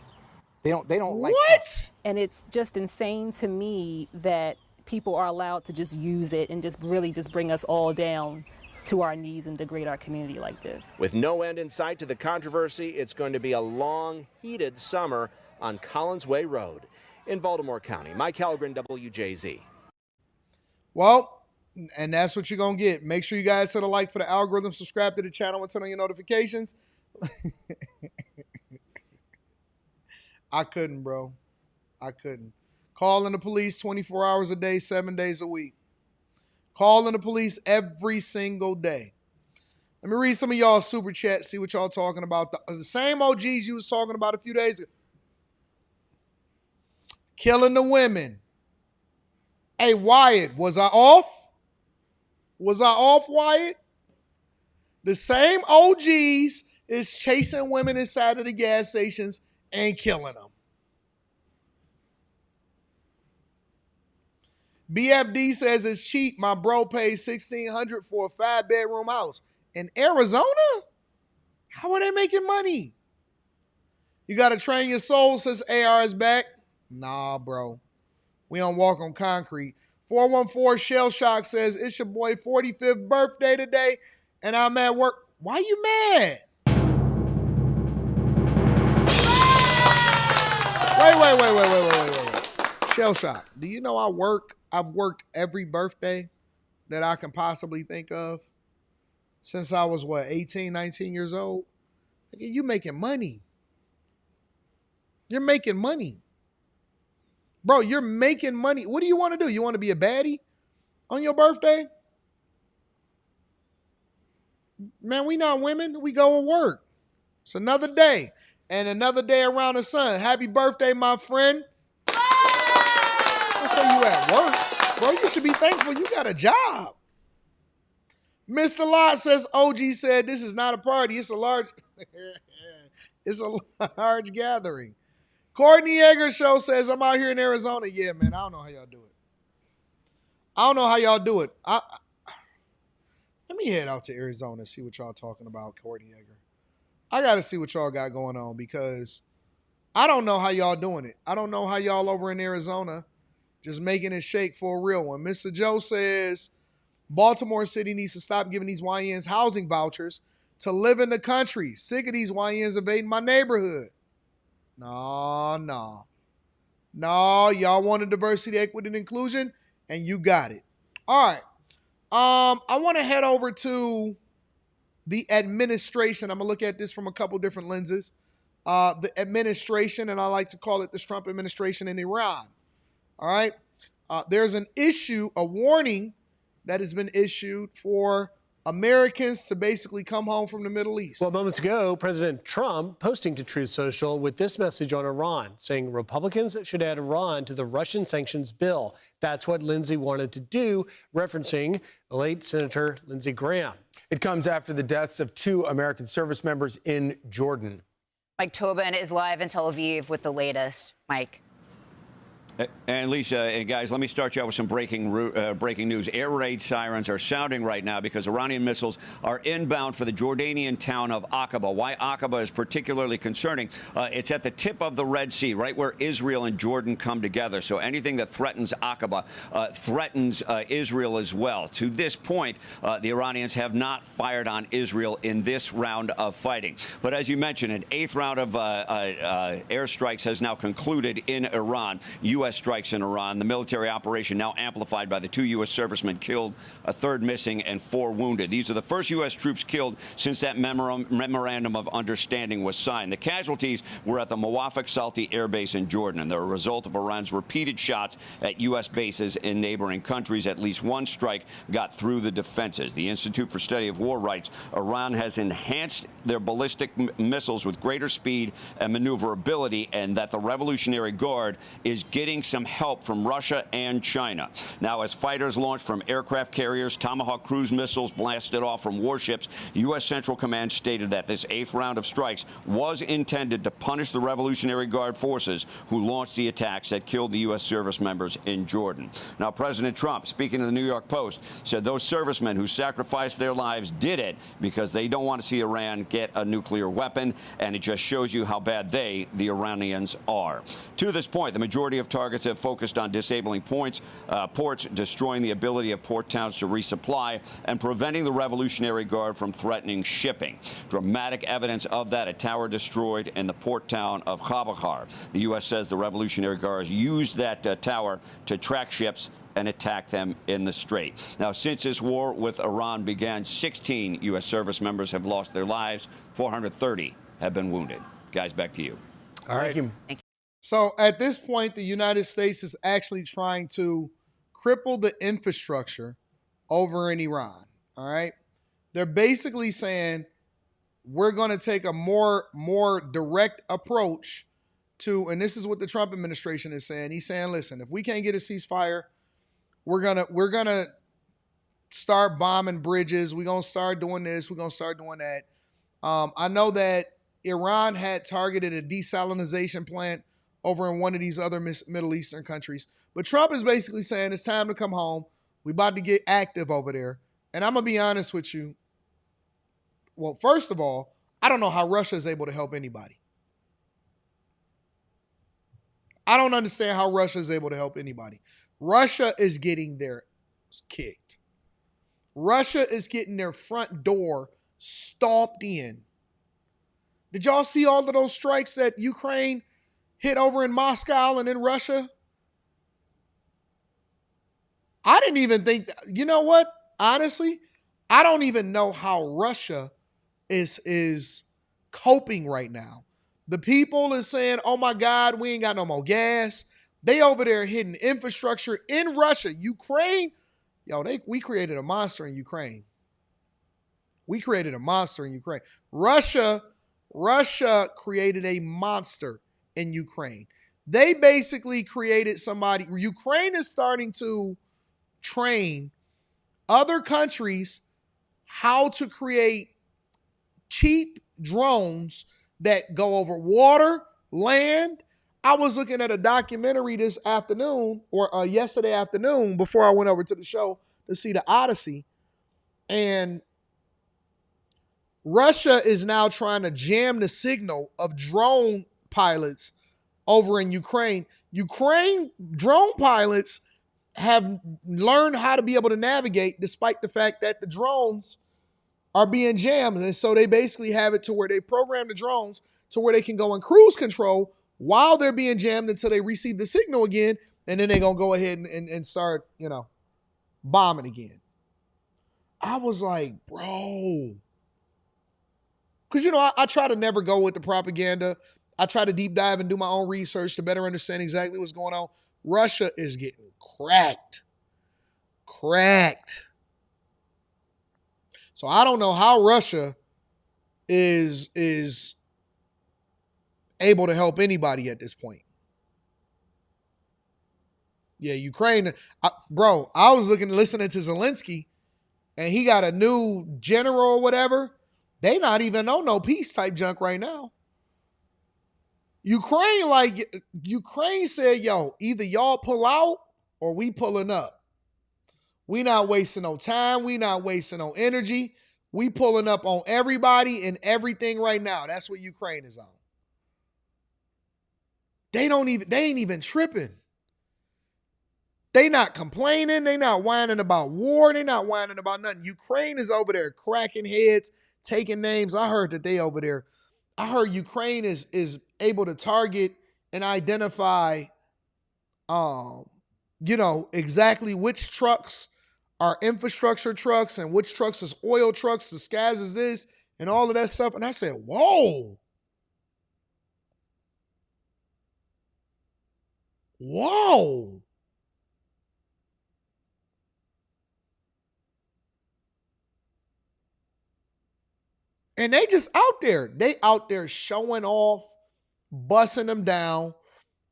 They don't like
what?
And it's just insane to me that people are allowed to just use it and just really just bring us all down to our knees and degrade our community like this.
With no end in sight to the controversy, it's going to be a long, heated summer on Collins Way Road. In Baltimore County, Mike Halgren, WJZ.
Well, and that's what you're going to get. Make sure you guys hit a like for the algorithm, subscribe to the channel, and turn on your notifications. I couldn't, bro. I couldn't. Calling the police 24 hours a day, 7 days a week. Calling the police every single day. Let me read some of y'all super chats, see what y'all talking about. The same OGs you was talking about a few days ago. Killing the women. Hey, Wyatt, was I off? Was I off, Wyatt? The same OGs is chasing women inside of the gas stations and killing them. BFD says it's cheap. My bro pays $1,600 for a 5-bedroom house in Arizona. How are they making money? You got to train your soul, says AR is back. Nah, bro. We don't walk on concrete. 414 Shell Shock says it's your boy 45th birthday today and I'm at work. Why you mad? Wait. Shell Shock, do you know I've worked every birthday that I can possibly think of since I was, 18, 19 years old? You making money. You're making money. Bro, you're making money. What do you want to do? You want to be a baddie on your birthday? Man, we not women. We go and work. It's another day. And another day around the sun. Happy birthday, my friend. Don't say you at work. Bro, you should be thankful you got a job. Mr. Lot says, OG said this is not a party. It's a large gathering. Courtney Yeager Show says, I'm out here in Arizona. Yeah, man, I don't know how y'all do it. Let me head out to Arizona and see what y'all talking about, Courtney Yeager. I got to see what y'all got going on because I don't know how y'all doing it. I don't know how y'all over in Arizona just making it shake for a real one. Mr. Joe says Baltimore City needs to stop giving these YNs housing vouchers to live in the country. Sick of these YNs invading my neighborhood. No. No, y'all wanted diversity, equity, and inclusion, and you got it. All right. I want to head over to the administration. I'm going to look at this from a couple different lenses. The administration, and I like to call it this Trump administration in Iran. All right. There's an issue, a warning that has been issued for Americans to basically come home from the Middle East.
Well, moments ago, President Trump posting to Truth Social with this message on Iran, saying Republicans should add Iran to the Russian sanctions bill. That's what Lindsey wanted to do, referencing the late Senator Lindsey Graham.
It comes after the deaths of 2 American service members in Jordan.
Mike Tobin is live in Tel Aviv with the latest. Mike.
And Lisa, and guys, let me start you out with some breaking news. Air raid sirens are sounding right now because Iranian missiles are inbound for the Jordanian town of Aqaba. Why Aqaba is particularly concerning, it's at the tip of the Red Sea, right where Israel and Jordan come together. So anything that threatens Aqaba threatens Israel as well. To this point, the Iranians have not fired on Israel in this round of fighting. But as you mentioned, an 8th round of airstrikes has now concluded in Iran. U.S. strikes in Iran. The military operation now amplified by the 2 U.S. servicemen killed, a 3rd missing, and 4 wounded. These are the first U.S. troops killed since that memorandum of understanding was signed. The casualties were at the Muwafaq Salti Air Base in Jordan, and they're a result of Iran's repeated shots at U.S. bases in neighboring countries. At least 1 strike got through the defenses. The Institute for Study of War writes Iran has enhanced their ballistic missiles with greater speed and maneuverability, and that the Revolutionary Guard is getting some help from Russia and China. Now, as fighters launched from aircraft carriers, Tomahawk cruise missiles blasted off from warships, U.S. Central Command stated that this 8th round of strikes was intended to punish the Revolutionary Guard forces who launched the attacks that killed the U.S. service members in Jordan. Now, President Trump, speaking to the New York Post, said those servicemen who sacrificed their lives did it because they don't want to see Iran get a nuclear weapon, and it just shows you how bad they, the Iranians, are. To this point, the majority of targets have focused on disabling ports, destroying the ability of port towns to resupply, and preventing the Revolutionary Guard from threatening shipping. Dramatic evidence of that, a tower destroyed in the port town of Khabakar. The U.S. says the Revolutionary Guards used that tower to track ships and attack them in the Strait. Now, since this war with Iran began, 16 U.S. service members have lost their lives. 430 have been wounded. Guys, back to you.
All right.
Thank you.
So at this point, the United States is actually trying to cripple the infrastructure over in Iran. All right. They're basically saying we're going to take a more direct approach to, and this is what the Trump administration is saying. He's saying, listen, if we can't get a ceasefire, we're gonna start bombing bridges. We're gonna start doing this. We're gonna start doing that. I know that Iran had targeted a desalinization plant over in one of these other Middle Eastern countries. But Trump is basically saying it's time to come home. We're about to get active over there. And I'm going to be honest with you. Well, first of all, I don't know how Russia is able to help anybody. I don't understand how Russia is able to help anybody. Russia is getting their kicked. Russia is getting their front door stomped in. Did y'all see all of those strikes that Ukraine hit over in Moscow and in Russia? I didn't even think, you know what? Honestly, I don't even know how Russia is coping right now. The people is saying, oh my God, we ain't got no more gas. They over there hitting infrastructure in Russia. Ukraine, we created a monster in Ukraine. We created a monster in Ukraine. Russia created a monster in Ukraine. They basically created somebody. Ukraine is starting to train other countries how to create cheap drones that go over water, land. I was looking at a documentary this afternoon or yesterday afternoon before I went over to the show to see the Odyssey. And Russia is now trying to jam the signal of drone pilots over in Ukraine. Ukraine drone pilots have learned how to be able to navigate despite the fact that the drones are being jammed. And so they basically have it to where they program the drones to where they can go in cruise control while they're being jammed until they receive the signal again, and then they're going to go ahead and start, bombing again. I was like, bro. Because, I try to never go with the propaganda. I try to deep dive and do my own research to better understand exactly what's going on. Russia is getting cracked. So I don't know how Russia is able to help anybody at this point. Yeah, Ukraine. I was listening to Zelensky, and he got a new general or whatever. They not even on no peace type junk right now. Ukraine said, yo, either y'all pull out or we pulling up. We not wasting no time. We not wasting no energy. We pulling up on everybody and everything right now. That's what Ukraine is on. They ain't even tripping. They not complaining. They not whining about war. They not whining about nothing. Ukraine is over there cracking heads, taking names. I heard that they over there. I heard Ukraine is able to target and identify, exactly which trucks are infrastructure trucks and which trucks is oil trucks, the SCAS is this, and all of that stuff. And I said, whoa. And they just out there. They out there showing off, busting them down,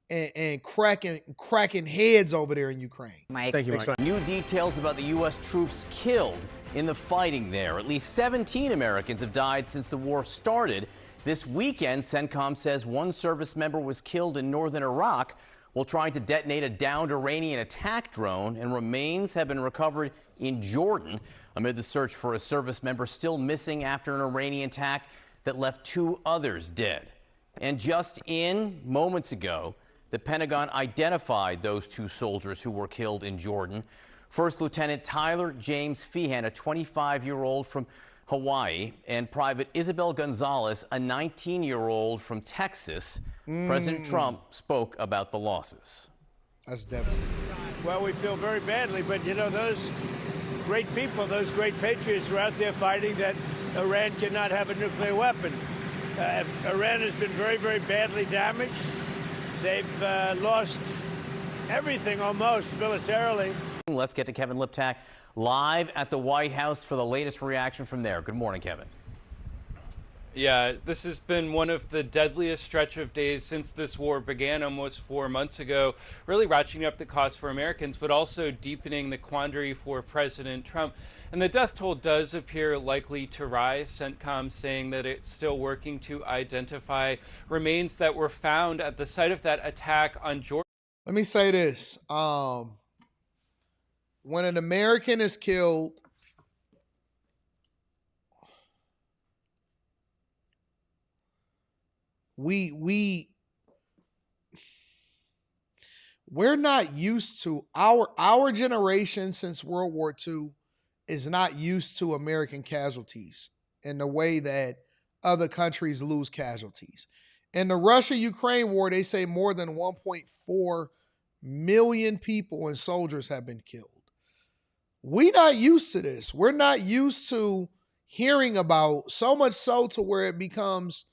and cracking heads over there in Ukraine.
Mike.
Thank you, Mike.
New details about the U.S. troops killed in the fighting there. At least 17 Americans have died since the war started. This weekend, CENTCOM says one service member was killed in northern Iraq while trying to detonate a downed Iranian attack drone, and remains have been recovered in Jordan amid the search for a service member still missing after an Iranian attack that left 2 others dead. And just moments ago, the Pentagon identified those 2 soldiers who were killed in Jordan. First Lieutenant Tyler James Feehan, a 25-year-old from Hawaii, and Private Isabel Gonzalez, a 19-year-old from Texas. President Trump spoke about the losses.
That's devastating.
Well, we feel very badly, but those great people, those great patriots are out there fighting that Iran cannot have a nuclear weapon. Iran has been very, very badly damaged. They've lost everything almost militarily.
Let's get to Kevin Liptak live at the White House for the latest reaction from there. Good morning, Kevin.
Yeah, this has been one of the deadliest stretch of days since this war began almost 4 months ago, really ratcheting up the cost for Americans, but also deepening the quandary for President Trump. And the death toll does appear likely to rise. CENTCOM saying that it's still working to identify remains that were found at the site of that attack on Jordan.
Let me say this. When an American is killed, we're not used to our generation since World War II is not used to American casualties in the way that other countries lose casualties. In the Russia-Ukraine war, they say more than 1.4 million people and soldiers have been killed. We're not used to this. We're not used to hearing about, so much so to where it becomes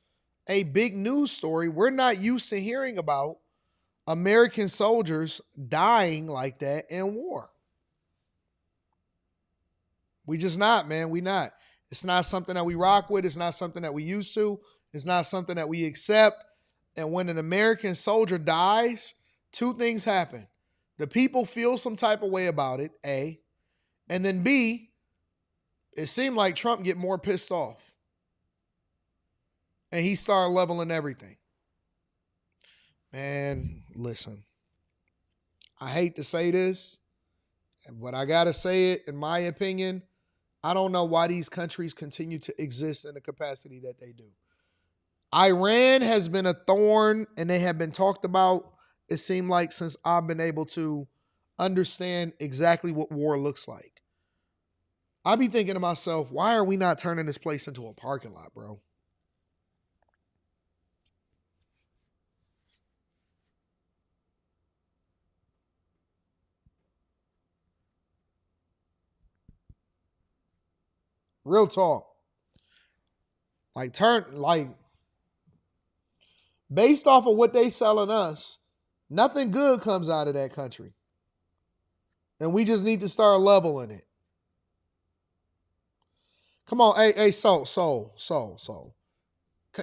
a big news story. We're not used to hearing about American soldiers dying like that in war. We just not, man. We not. It's not something that we rock with. It's not something that we used to. It's not something that we accept. And when an American soldier dies, 2 things happen. The people feel some type of way about it, A. And then B, it seemed like Trump get more pissed off. And he started leveling everything. Man, listen. I hate to say this, but I got to say it, in my opinion. I don't know why these countries continue to exist in the capacity that they do. Iran has been a thorn, and they have been talked about, it seemed like, since I've been able to understand exactly what war looks like. I be thinking to myself, why are we not turning this place into a parking lot, bro? Real talk. Based off of what they selling us, nothing good comes out of that country. And we just need to start leveling it. Come on, hey, soul.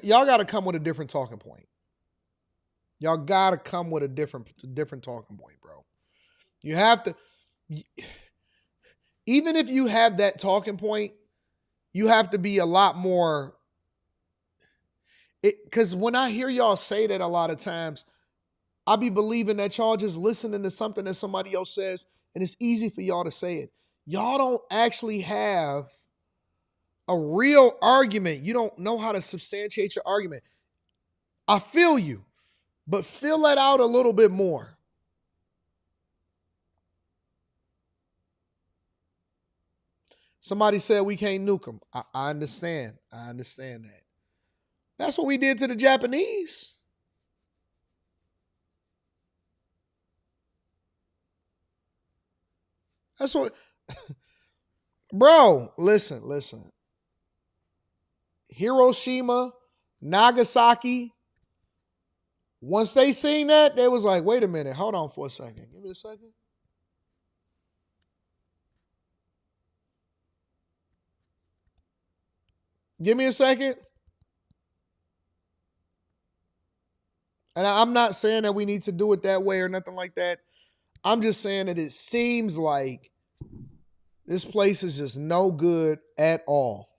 Y'all got to come with a different talking point. Y'all got to come with a different talking point, bro. You have to, even if you have that talking point, you have to be a lot more, because when I hear y'all say that a lot of times, I be believing that y'all just listening to something that somebody else says, and it's easy for y'all to say it. Y'all don't actually have a real argument. You don't know how to substantiate your argument. I feel you, but fill it out a little bit more. Somebody said we can't nuke them. I understand. I understand that. That's what we did to the Japanese. That's what, bro, listen. Hiroshima, Nagasaki, once they seen that, they was like, wait a minute, hold on for a second. Give me a second. Give me a second. And I'm not saying that we need to do it that way or nothing like that. I'm just saying that it seems like this place is just no good at all.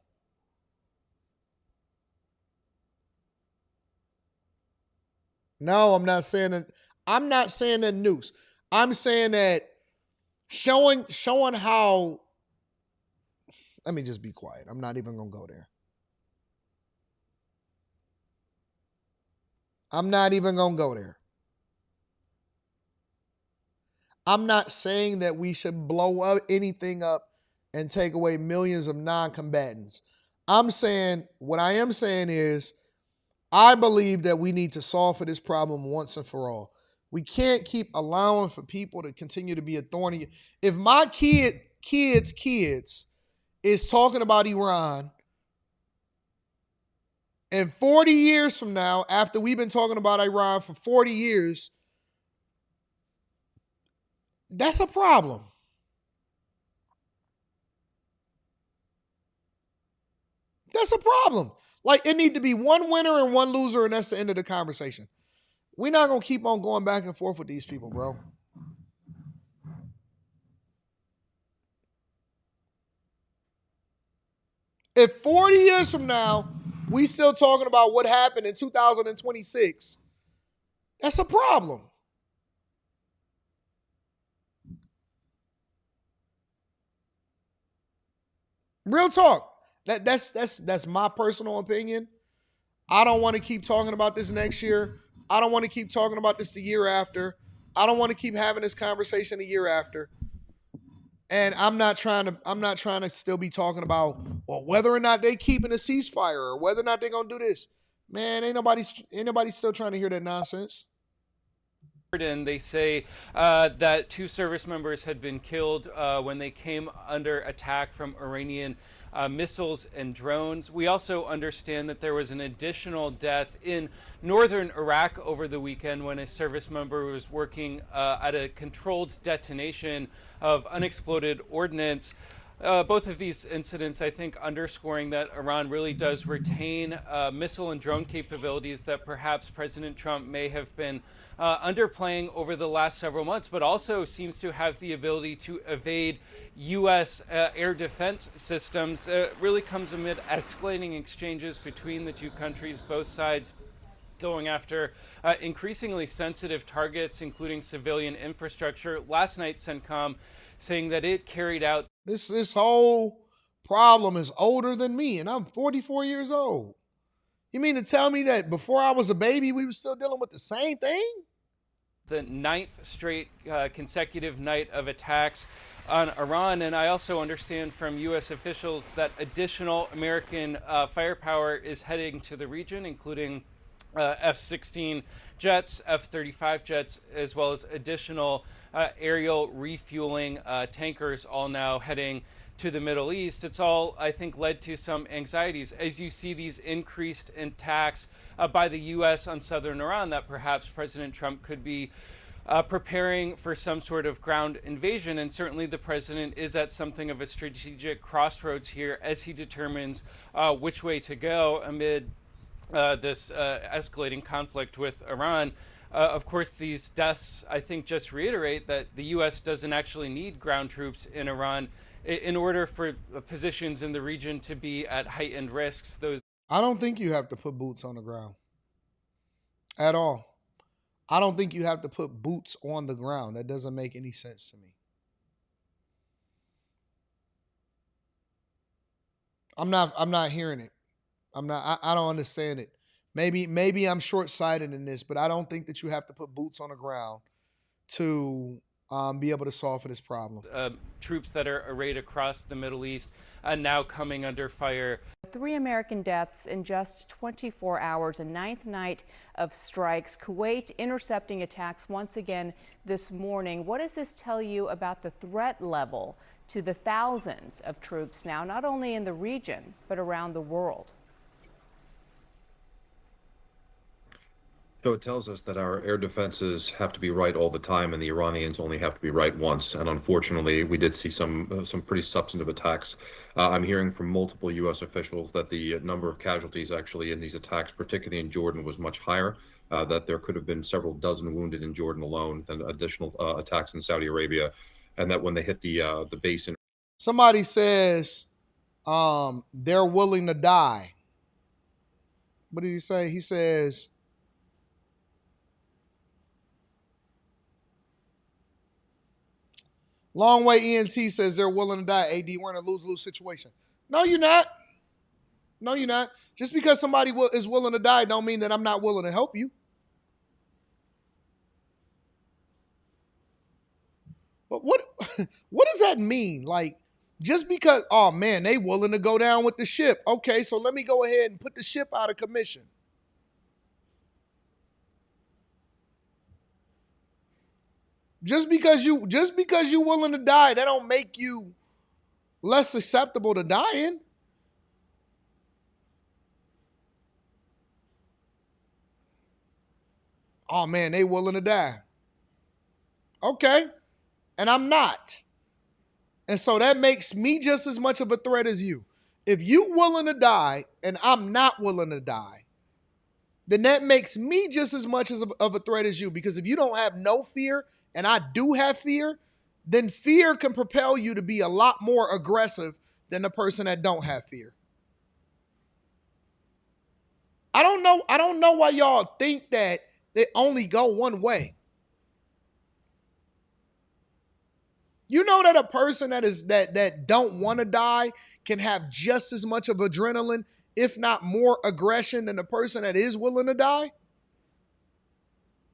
No, I'm not saying that. I'm not saying that nukes. I'm saying that showing how. Let me just be quiet. I'm not even gonna go there. I'm not even gonna go there. I'm not saying that we should blow up anything up and take away millions of non-combatants. What I am saying is, I believe that we need to solve for this problem once and for all. We can't keep allowing for people to continue to be a thorny. If my kids is talking about Iran, and 40 years from now, after we've been talking about Iran for 40 years, that's a problem. That's a problem. Like, it need to be one winner and one loser, and that's the end of the conversation. We're not going to keep on going back and forth with these people, bro. If 40 years from now, we still talking about what happened in 2026, that's a problem. Real talk. That's my personal opinion. I don't want to keep talking about this next year. I don't want to keep talking about this the year after. I don't want to keep having this conversation the year after. And I'm not trying to still be talking about, well, whether or not they keeping a ceasefire or whether or not they're gonna do this. Man, ain't nobody still trying to hear that nonsense.
And they say that 2 service members had been killed when they came under attack from Iranian missiles and drones. We also understand that there was an additional death in northern Iraq over the weekend when a service member was working at a controlled detonation of unexploded ordnance. Both of these incidents, I think, underscoring that Iran really does retain missile and drone capabilities that perhaps President Trump may have been underplaying over the last several months, but also seems to have the ability to evade U.S. Air defense systems. Really comes amid escalating exchanges between the two countries, both sides going after increasingly sensitive targets, including civilian infrastructure. Last night, CENTCOM saying that it carried out.
This whole problem is older than me, and I'm 44 years old. You mean to tell me that before I was a baby, we were still dealing with the same thing?
The 9th straight consecutive night of attacks on Iran. And I also understand from U.S. officials that additional American firepower is heading to the region, including F-16 jets, F-35 jets, as well as additional aerial refueling tankers, all now heading to the Middle East. It's all, I think, led to some anxieties as you see these increased attacks by the U.S. on southern Iran, that perhaps President Trump could be preparing for some sort of ground invasion. And certainly the president is at something of a strategic crossroads here as he determines which way to go amid this escalating conflict with Iran. Of course, these deaths, I think, just reiterate that the U.S. doesn't actually need ground troops in Iran in order for positions in the region to be at heightened risks.
I don't think you have to put boots on the ground at all. I don't think you have to put boots on the ground. That doesn't make any sense to me. I'm not hearing it. I don't understand it. Maybe I'm short-sighted in this, but I don't think that you have to put boots on the ground to be able to solve for this problem.
Troops that are arrayed across the Middle East now coming under fire.
3 American deaths in just 24 hours, a 9th night of strikes. Kuwait intercepting attacks once again this morning. What does this tell you about the threat level to the thousands of troops now, not only in the region, but around the world?
So it tells us that our air defenses have to be right all the time, and the Iranians only have to be right once. And unfortunately, we did see some pretty substantive attacks. I'm hearing from multiple U.S. officials that the number of casualties actually in these attacks, particularly in Jordan, was much higher. That there could have been several dozen wounded in Jordan alone, than additional attacks in Saudi Arabia, and that when they hit the base in.
Somebody says they're willing to die. What did he say? He says. Long Way ENT says they're willing to die. AD, we're in a lose-lose situation. No, you're not. No, you're not. Just because somebody is willing to die don't mean that I'm not willing to help you. But what does that mean? Like, just because, oh man, they willing to go down with the ship. Okay, so let me go ahead and put the ship out of commission. Just because you willing to die, that don't make you less susceptible to dying. Oh man, they willing to die. Okay. And I'm not. And so that makes me just as much of a threat as you. If you willing to die and I'm not willing to die, then that makes me just as much of a threat as you. Because if you don't have no fear and I do have fear, then fear can propel you to be a lot more aggressive than the person that don't have fear. I don't know why y'all think that they only go one way. You know that a person that don't want to die can have just as much of adrenaline, if not more aggression, than the person that is willing to die?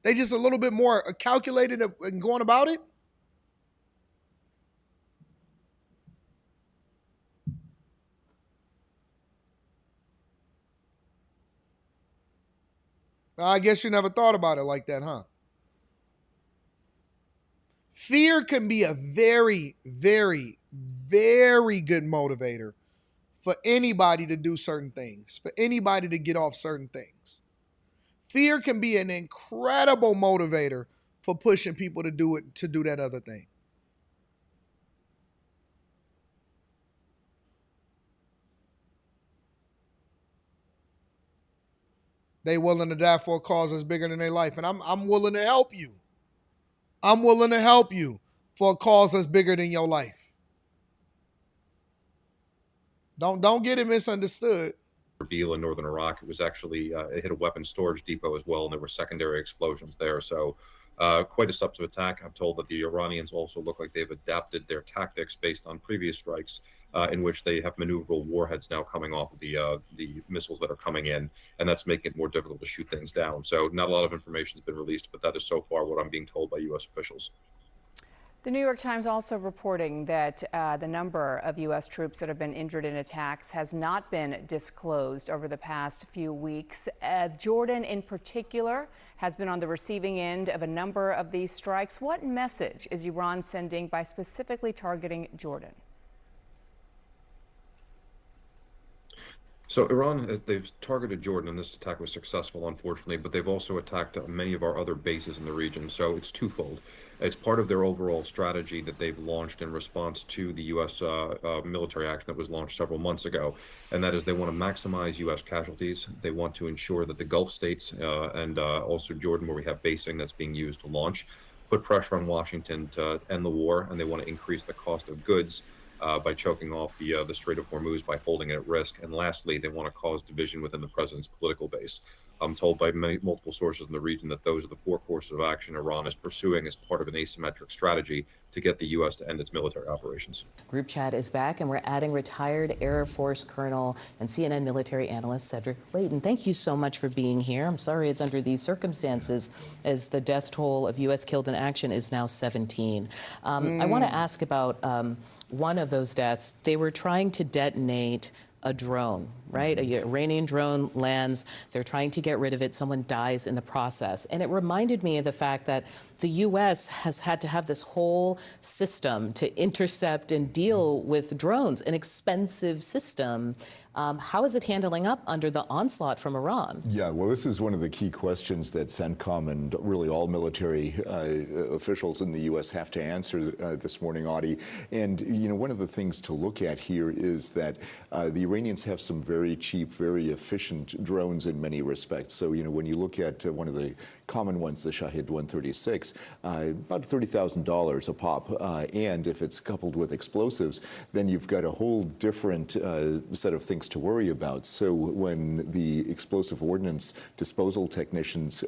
They just a little bit more calculated and going about it? I guess you never thought about it like that, huh? Fear can be a very, very, very good motivator for anybody to do certain things, for anybody to get off certain things. Fear can be an incredible motivator for pushing people to do that other thing. They willing to die for a cause that's bigger than their life, and I'm willing to help you. I'm willing to help you for a cause that's bigger than your life. Don't get it misunderstood.
Erbil in northern Iraq. It was actually, it hit a weapons storage depot as well, and there were secondary explosions there. So quite a substantive attack. I'm told that the Iranians also look like they've adapted their tactics based on previous strikes in which they have maneuverable warheads now coming off of the missiles that are coming in, and that's making it more difficult to shoot things down. So not a lot of information has been released, but that is so far what I'm being told by U.S. officials.
The New York Times also reporting that the number of U.S. troops that have been injured in attacks has not been disclosed over the past few weeks. Jordan, in particular, has been on the receiving end of a number of these strikes. What message is Iran sending by specifically targeting Jordan?
So Iran, they've targeted Jordan, and this attack was successful, unfortunately, but they've also attacked many of our other bases in the region. So it's twofold. It's part of their overall strategy that they've launched in response to the U.S. Military action that was launched several months ago, and that is they want to maximize U.S. casualties. They want to ensure that the Gulf states and also Jordan, where we have basing that's being used to launch, put pressure on Washington to end the war, and they want to increase the cost of goods by choking off the Strait of Hormuz by holding it at risk. And lastly, they want to cause division within the president's political base. I'm told by multiple sources in the region that those are the four courses of action Iran is pursuing as part of an asymmetric strategy to get the U.S. to end its military operations.
Group chat is back, and we're adding retired Air Force Colonel and CNN military analyst Cedric Layton. Thank you so much for being here. I'm sorry it's under these circumstances, as the death toll of U.S. killed in action is now 17. I want to ask about one of those deaths. They were trying to detonate a drone, right? An Iranian drone lands. They're trying to get rid of it. Someone dies in the process. And it reminded me of the fact that the U.S. has had to have this whole system to intercept and deal with drones, an expensive system. How is it handling up under the onslaught from Iran?
Yeah, well, this is one of the key questions that CENTCOM and really all military officials in the U.S. have to answer this morning, Audie. And, you know, one of the things to look at here is that the Iranians have some very cheap, very efficient drones in many respects. So, you know, when you look at one of the common ones, the S6.E136, about $30,000 a pop. And if it's coupled with explosives, then you've got a whole different set of things to worry about. So when the explosive ordnance disposal technicians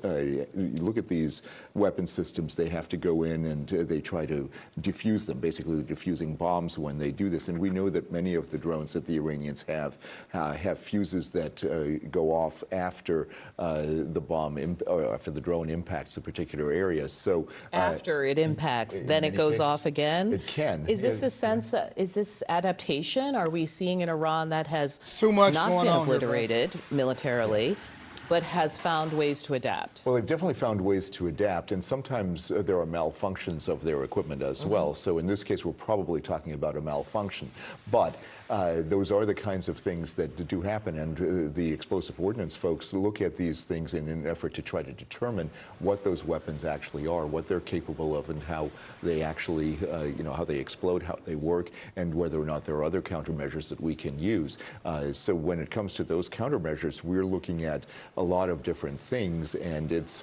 look at these weapon systems, they have to go in and they try to defuse them, basically diffusing bombs when they do this. And we know that many of the drones that the Iranians have fuses that go off after the bomb, or after the drone impacts a particular area. So
after it impacts, then it goes off again?
It can.
Is this a sense, is this adaptation? Are we seeing an Iran that has
too much
not
going
been
on
obliterated militarily, but has found ways to adapt?
Well, they've definitely found ways to adapt, and sometimes there are malfunctions of their equipment as well. So in this case, we're probably talking about a malfunction. But those are the kinds of things that do happen, and the explosive ordnance folks look at these things in an effort to try to determine what those weapons actually are, what they're capable of, and how they actually, how they explode, how they work, and whether or not there are other countermeasures that we can use. So when it comes to those countermeasures, we're looking at a lot of different things, and it's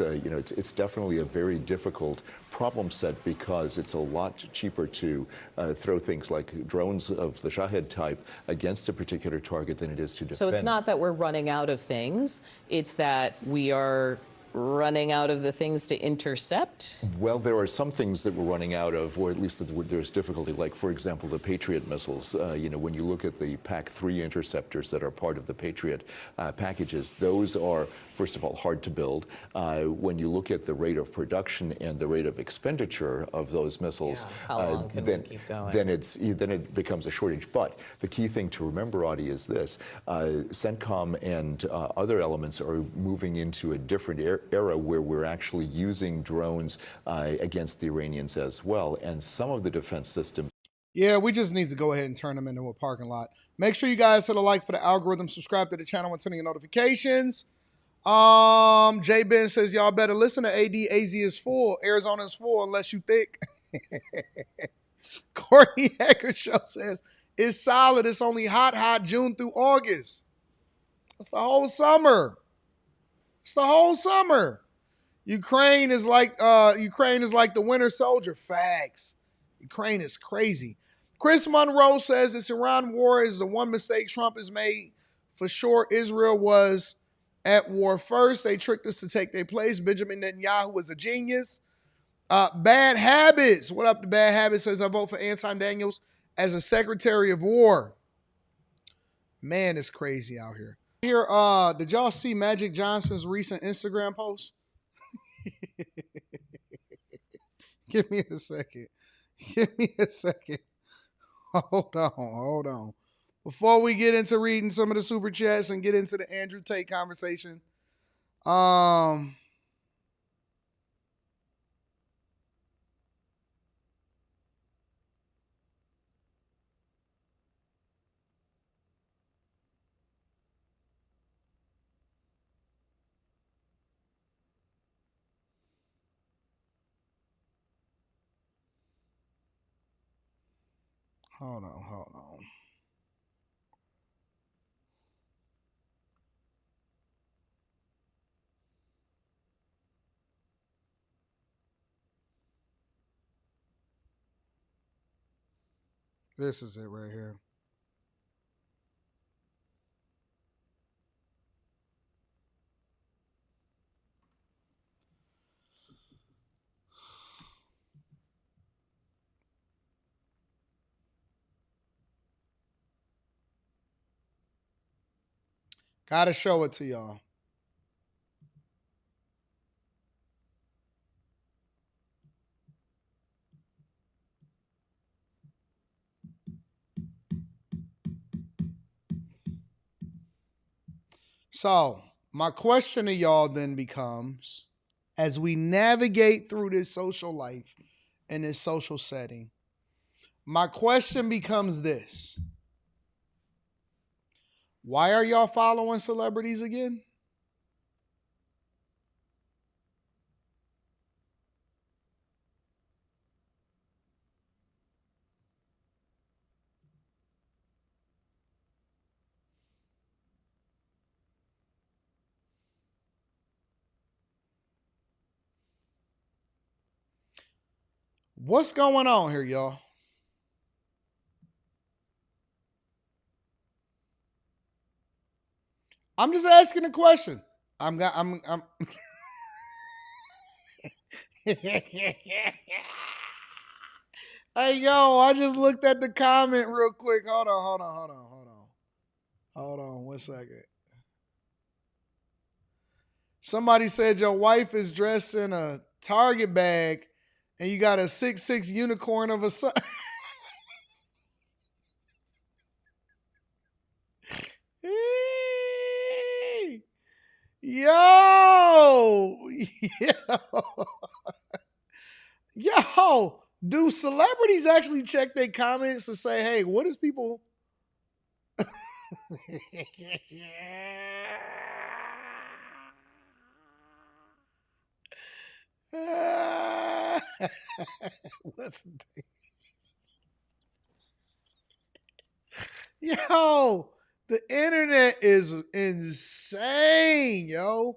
definitely a very difficult problem set because it's a lot cheaper to throw things like drones of the Shahed type against a particular target than it is to defend.
So it's not that we're running out of things, it's that we are running out of the things to intercept?
Well, there are some things that we're running out of, or at least that there's difficulty, like, for example, the Patriot missiles. When you look at the PAC-3 interceptors that are part of the Patriot packages, those are, first of all, hard to build. When you look at the rate of production and the rate of expenditure of those missiles,
how long can we keep going?
then it becomes a shortage. But the key thing to remember, Audie, is this. CENTCOM and other elements are moving into a different era where we're actually using drones against the Iranians as well. And some of the defense systems.
Yeah, we just need to go ahead and turn them into a parking lot. Make sure you guys hit a like for the algorithm, subscribe to the channel, and turn on your notifications. J Ben says y'all better listen to AD. AZ is full. Arizona is full unless you thick. Courtney Hacker Show says it's solid. It's only hot June through August. That's the whole summer. It's the whole summer. Ukraine is like the winter soldier. Facts. Ukraine is crazy. Chris Monroe says this Iran war is the one mistake Trump has made. For sure, Israel was at war first. They tricked us to take their place. Benjamin Netanyahu was a genius. Bad Habits. What up to Bad Habits? Says I vote for Anton Daniels as a Secretary of War. Man, it's crazy out here. Here, did y'all see Magic Johnson's recent Instagram post? Give me a second. Hold on. Before we get into reading some of the super chats and get into the Andrew Tate conversation, Hold on. This is it right here. Gotta show it to y'all. So, my question to y'all then becomes, as we navigate through this social life and this social setting, my question becomes this. Why are y'all following celebrities again? What's going on here, y'all? I'm just asking a question. I'm Hey, yo, I just looked at the comment real quick. Hold on 1 second. Somebody said your wife is dressed in a Target bag and you got a 6'6" unicorn of a son. Yo, yo, do celebrities actually check their comments to say, hey, what is people? What's the thing? Yo, the internet is insane, yo.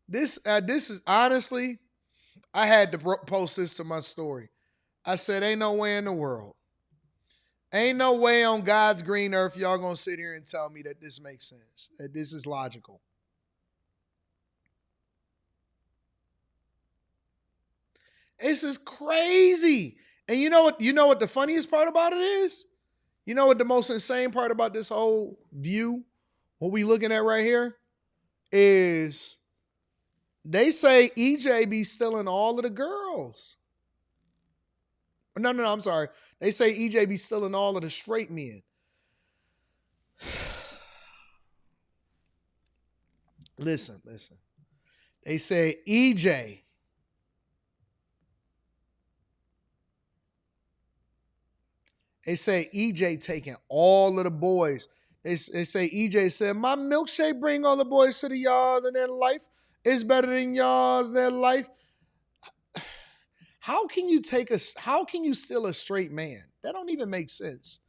This is honestly, I had to post this to my story. I said, ain't no way in the world. Ain't no way on God's green earth y'all gonna sit here and tell me that this makes sense, that this is logical. This is crazy. And you know what the funniest part about it is? You know what the most insane part about this whole view, what we looking at right here, is they say EJ be stealing all of the girls. No, I'm sorry. They say EJ be stealing all of the straight men. Listen. They say EJ taking all of the boys. They say EJ said, my milkshake bring all the boys to the yard and their life is better than yours, their life. How can you steal a straight man? That don't even make sense.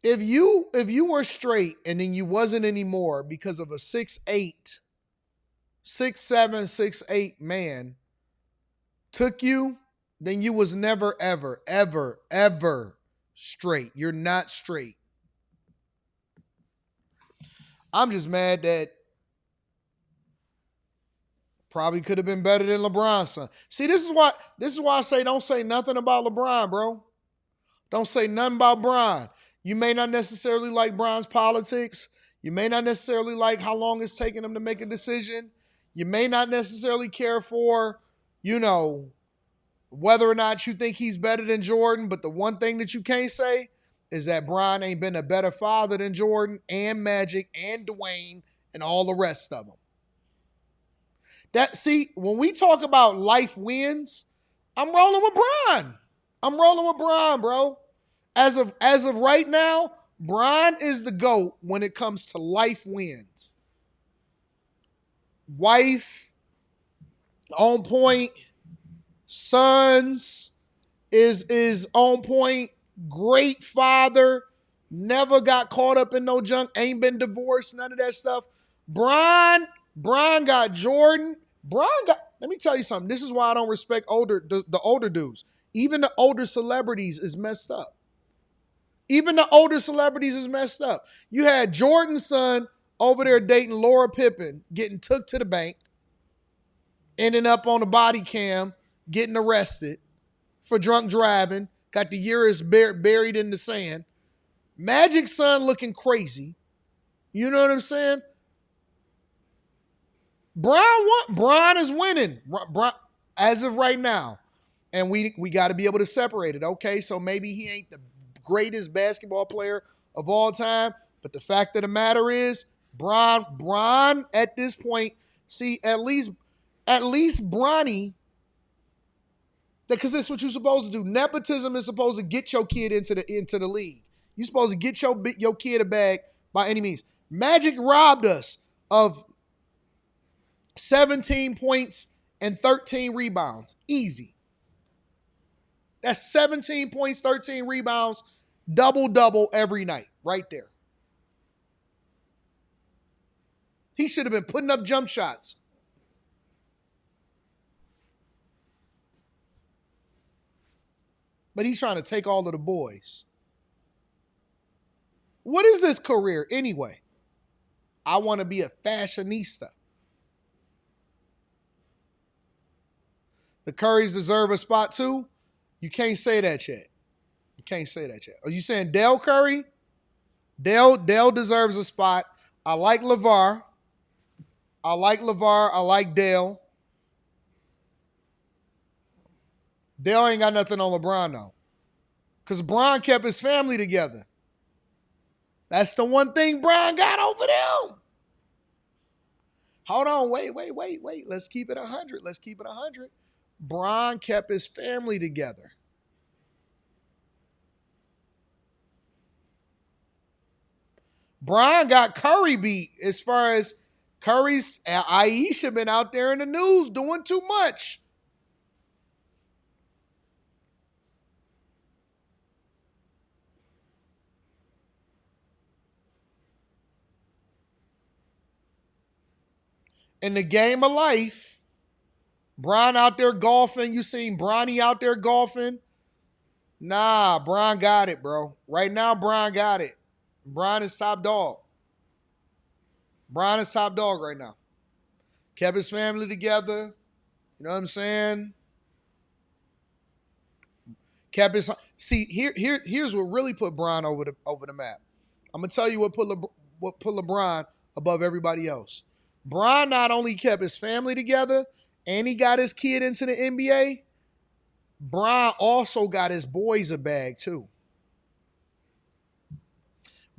If you were straight and then you wasn't anymore because of a 6'8", 6'7", 6'8" man took you, then you was never, ever, ever, ever straight. You're not straight. I'm just mad that probably could have been better than LeBron's son. See, this is why I say don't say nothing about LeBron, bro. Don't say nothing about Bron. You may not necessarily like Bron's politics. You may not necessarily like how long it's taking him to make a decision. You may not necessarily care for, whether or not you think he's better than Jordan. But the one thing that you can't say is that Bron ain't been a better father than Jordan and Magic and Dwayne and all the rest of them. When we talk about life wins, I'm rolling with Bron. Bro. As of right now, Bron is the GOAT when it comes to life wins. Wife, on point. Sons is on point. great father, never got caught up in no junk, ain't been divorced, none of that stuff. Bron got Jordan. Let me tell you something. This is why I don't respect the older dudes. Even the older celebrities is messed up. Even the older celebrities is messed up. You had Jordan's son over there dating Laura Pippen, getting took to the bank, ending up on a body cam, getting arrested for drunk driving, got the years buried in the sand. Magic's son looking crazy. You know what I'm saying? Bron is winning as of right now. And we got to be able to separate it. Okay, so maybe he ain't the greatest basketball player of all time, but the fact of the matter is, Bron at this point, see, at least Bronny, because that's what you're supposed to do. Nepotism is supposed to get your kid into the league. You're supposed to get your kid a bag by any means. Magic robbed us of 17 points and 13 rebounds. Easy. That's 17 points, 13 rebounds, double-double every night, right there. He should have been putting up jump shots. But he's trying to take all of the boys. What is this career anyway? I want to be a fashionista. The Currys deserve a spot too? You can't say that yet. You can't say that yet. Are you saying Dell Curry? Dell deserves a spot. I like LeVar. I like Dell. Dell ain't got nothing on LeBron though. Because Bron kept his family together. That's the one thing Bron got over them. Hold on, wait. Let's keep it 100. Bron kept his family together. Bron got Curry beat as far as Curry's Aisha been out there in the news doing too much. In the game of life, Bron out there golfing. You seen Bronny out there golfing? Nah, Bron got it, bro. Right now, Bron got it. Bron is top dog. Bron is top dog right now. Kept his family together. You know what I'm saying? Kept his. See, here's what really put Bron over the map. I'm gonna tell you what put LeBron above everybody else. Bron not only kept his family together and he got his kid into the NBA, Bron also got his boys a bag too.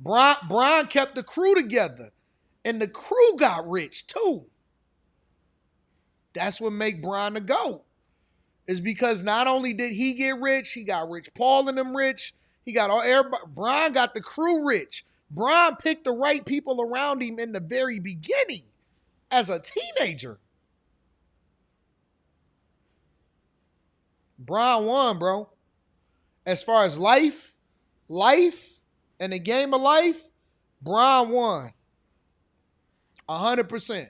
Bron kept the crew together and the crew got rich too. That's what make Bron the GOAT. Is because not only did he get rich, he got Rich Paul and them rich. He got everybody. Bron got the crew rich. Bron picked the right people around him in the very beginning as a teenager. Bron won, bro. As far as life, and the game of life, Bron won. 100%.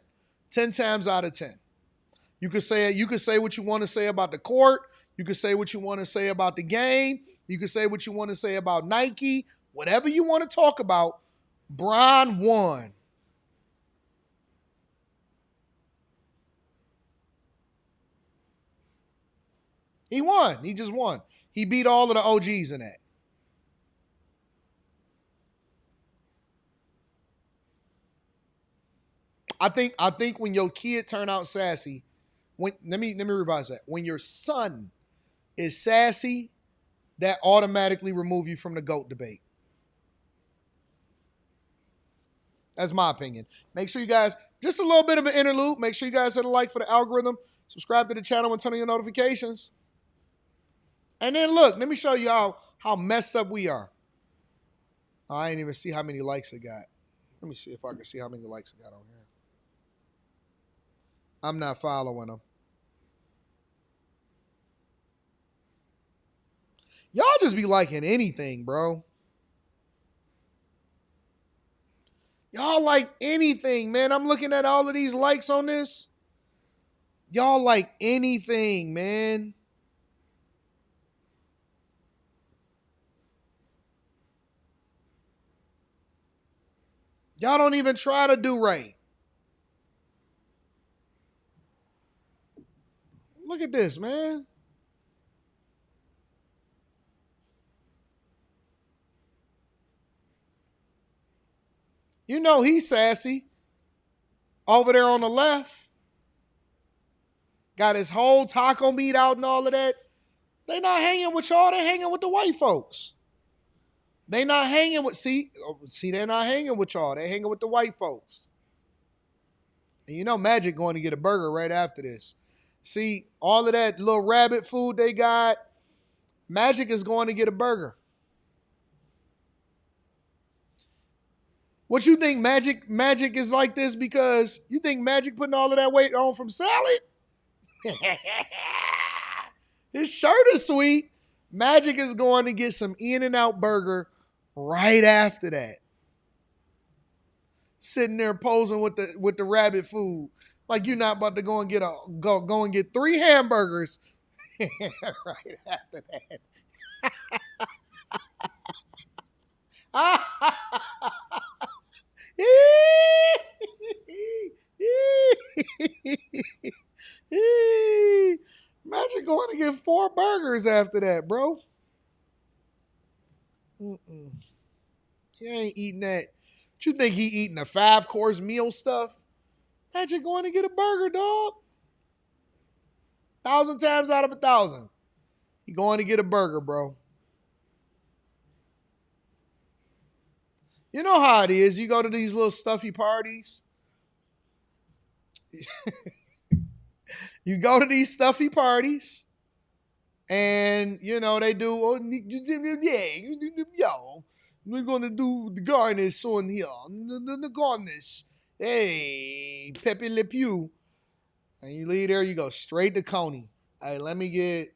10 times out of 10. You could say what you want to say about the court. You could say what you want to say about the game. You could say what you want to say about Nike. Whatever you want to talk about, Bron won. He won. He just won. He beat all of the OGs in that. I think when your kid turn out sassy, let me revise that. When your son is sassy, that automatically remove you from the GOAT debate. That's my opinion. Make sure you guys, just a little bit of an interlude, make sure you guys hit a like for the algorithm, subscribe to the channel and turn on your notifications. And then look, let me show you how messed up we are. I ain't even see how many likes it got. Let me see if I can see how many likes it got on here. I'm not following them. Y'all just be liking anything, bro. Y'all like anything, man. I'm looking at all of these likes on this. Y'all like anything, man. Y'all don't even try to do right. Look at this, man. You know he's sassy. Over there on the left. Got his whole taco meat out and all of that. They not hanging with y'all. They hanging with the white folks. They not hanging with, see, they're not hanging with y'all. They hanging with the white folks. And you know Magic going to get a burger right after this. See, all of that little rabbit food they got, Magic is going to get a burger. What you think Magic is like this because you think Magic putting all of that weight on from salad? His shirt is sweet. Magic is going to get some In-N-Out burger right after that. Sitting there posing with the rabbit food. Like you're not about to go and get 3 hamburgers right after that. Magic going to get 4 burgers after that, bro. You ain't eating that. What you think he eating a 5-course meal stuff? Magic going to get a burger, dog. 1,000 times out of 1,000. He going to get a burger, bro. You know how it is. You go to these little stuffy parties. You go to these stuffy parties. And, you know, they do, yo, we're going to do the garnish on here. The garnish. Hey, Pepe Le Pew. And you leave there, you go straight to Coney. Hey, let me get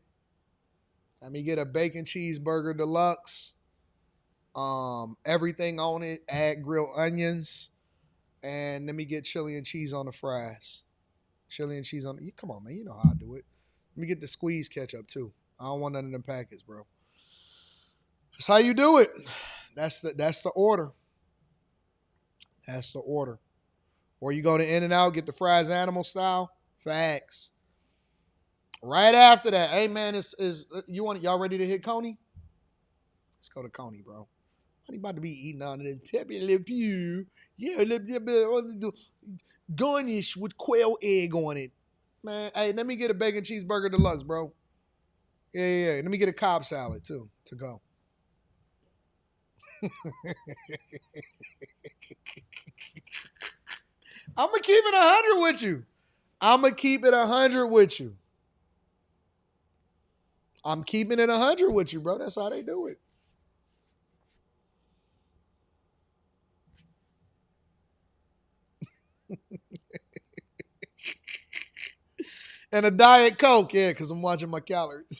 a bacon cheeseburger deluxe. Everything on it, add grilled onions, and let me get chili and cheese on the fries. Chili and cheese on come on, man, you know how I do it. Let me get the squeeze ketchup too. I don't want none of them packets, bro. That's how you do it. That's the order. That's the order. Or you go to In-N-Out, get the fries animal style. Facts. Right after that, hey man, y'all ready to hit Coney? Let's go to Coney, bro. I ain't about to be eating on this Pepe Le Pew. Yeah, garnish with quail egg on it. Man, hey, let me get a bacon cheeseburger deluxe, bro. Yeah. Let me get a Cobb salad, too, to go. I'm going to keep it 100 with you. I'm keeping it 100 with you, bro. That's how they do it. And a Diet Coke, yeah, because I'm watching my calories.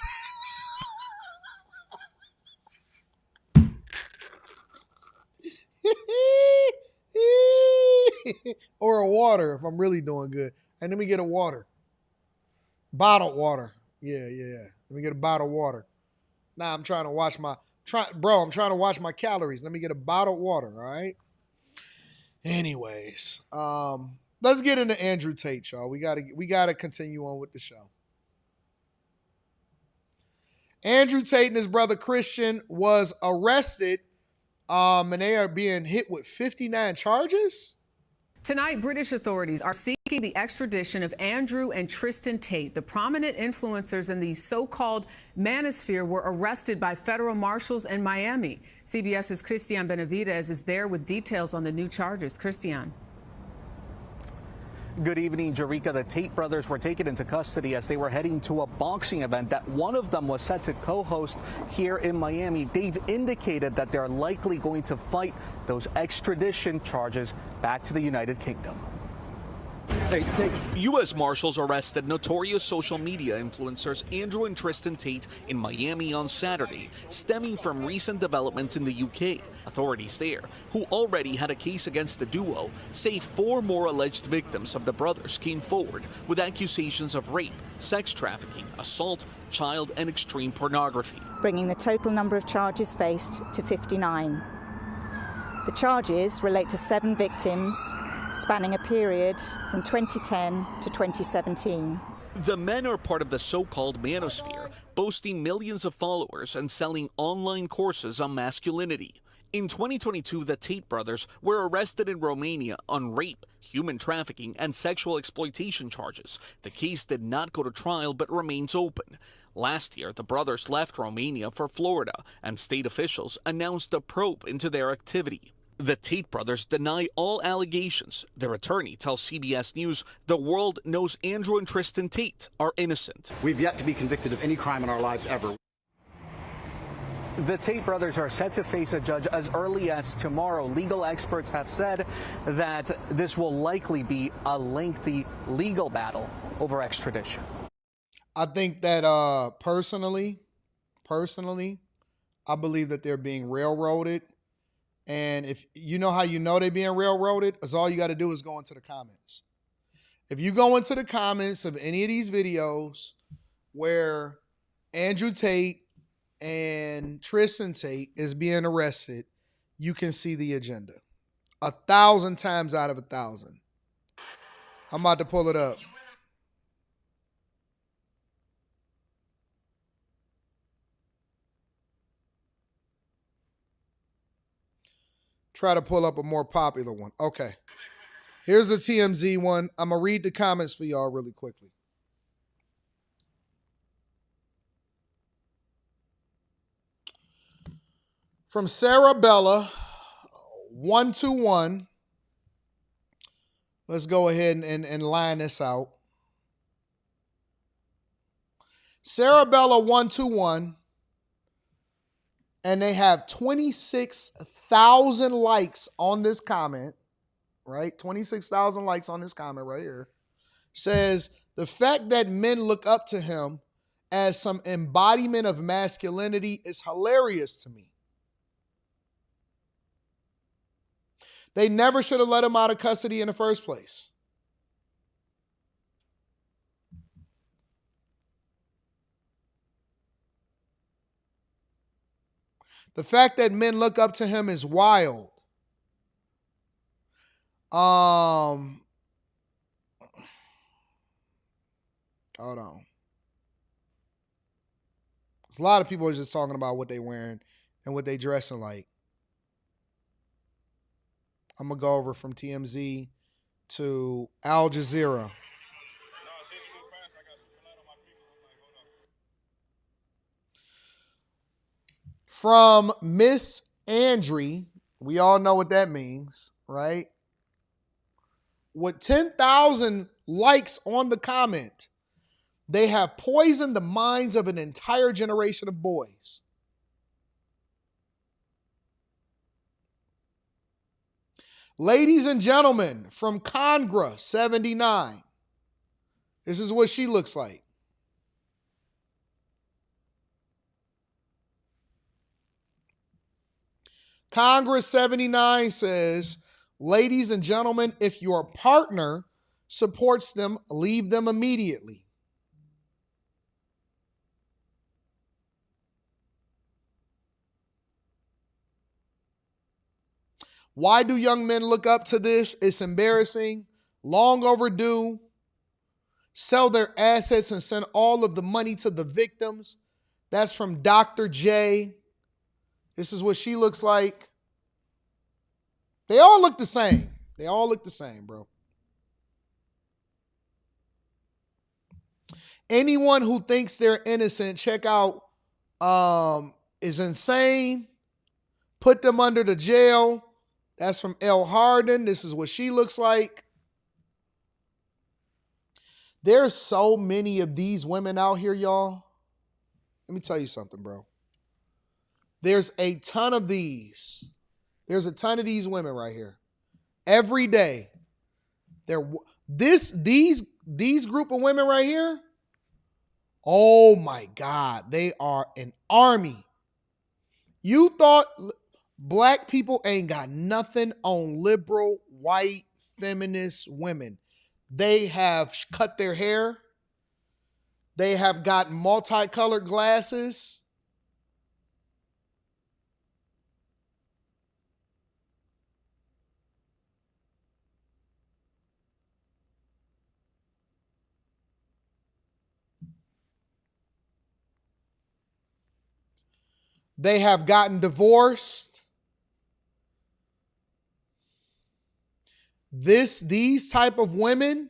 Or a water if I'm really doing good. And let me get a water. Bottled water. Yeah. Let me get a bottled water. Nah, I'm trying to watch I'm trying to watch my calories. Let me get a bottled water, all right? Anyways, let's get into Andrew Tate, y'all. We gotta continue on with the show. Andrew Tate and his brother Christian was arrested, and they are being hit with 59 charges.
Tonight, British authorities are seeking the extradition of Andrew and Tristan Tate. The prominent influencers in the so-called manosphere were arrested by federal marshals in Miami. CBS's Christian Benavidez is there with details on the new charges. Christian.
Good evening, Jerika. The Tate brothers were taken into custody as they were heading to a boxing event that one of them was set to co-host here in Miami. They've indicated that they're likely going to fight those extradition charges back to the United Kingdom.
U.S. Marshals arrested notorious social media influencers Andrew and Tristan Tate in Miami on Saturday, stemming from recent developments in the UK. Authorities there, who already had a case against the duo, say 4 more alleged victims of the brothers came forward with accusations of rape, sex trafficking, assault, child and extreme pornography,
bringing the total number of charges faced to 59. The charges relate to 7 victims spanning a period from 2010 to 2017.
The men are part of the so-called manosphere, boasting millions of followers and selling online courses on masculinity. In 2022, the Tate brothers were arrested in Romania on rape, human trafficking, and sexual exploitation charges. The case did not go to trial but remains open. Last year, the brothers left Romania for Florida, and state officials announced a probe into their activity. The Tate brothers deny all allegations. Their attorney tells CBS News the world knows Andrew and Tristan Tate are innocent.
We've yet to be convicted of any crime in our lives ever.
The Tate brothers are set to face a judge as early as tomorrow. Legal experts have said that this will likely be a lengthy legal battle over extradition.
I think that personally, I believe that they're being railroaded. And if you know how you know they're being railroaded, is all you got to do is go into the comments. If you go into the comments of any of these videos where Andrew Tate and Tristan Tate is being arrested, you can see the agenda. 1,000 times out of 1,000. I'm about to pull it up. Try to pull up a more popular one. Okay. Here's the TMZ one. I'm going to read the comments for y'all really quickly. From Sarah Bella, 121. Let's go ahead and line this out. Sarah Bella, 121. And they have 26,000 likes on this comment, right? 26,000 likes on this comment right here. Says, the fact that men look up to him as some embodiment of masculinity is hilarious to me. They never should have let him out of custody in the first place. The fact that men look up to him is wild. Hold on. There's a lot of people are just talking about what they wearing and what they dressing like. I'm going to go over from TMZ to Al Jazeera. From Miss Andrie, we all know what that means, right? With 10,000 likes on the comment, they have poisoned the minds of an entire generation of boys. Ladies and gentlemen, from Congra 79, this is what she looks like. Congress 79 says, ladies and gentlemen, if your partner supports them, leave them immediately. Why do young men look up to this? It's embarrassing, long overdue. Sell their assets and send all of the money to the victims. That's from Dr. J. This is what she looks like. They all look the same. They all look the same, bro. Anyone who thinks they're innocent, check out is insane. Put them under the jail. That's from Elle Hardin. This is what she looks like. There's so many of these women out here, y'all. Let me tell you something, bro. There's a ton of these. There's a ton of these women right here. Every day, These group of women right here, oh my God, they are an army. You thought black people ain't got nothing on liberal, white, feminist women. They have cut their hair. They have got multicolored glasses. They have gotten divorced. These type of women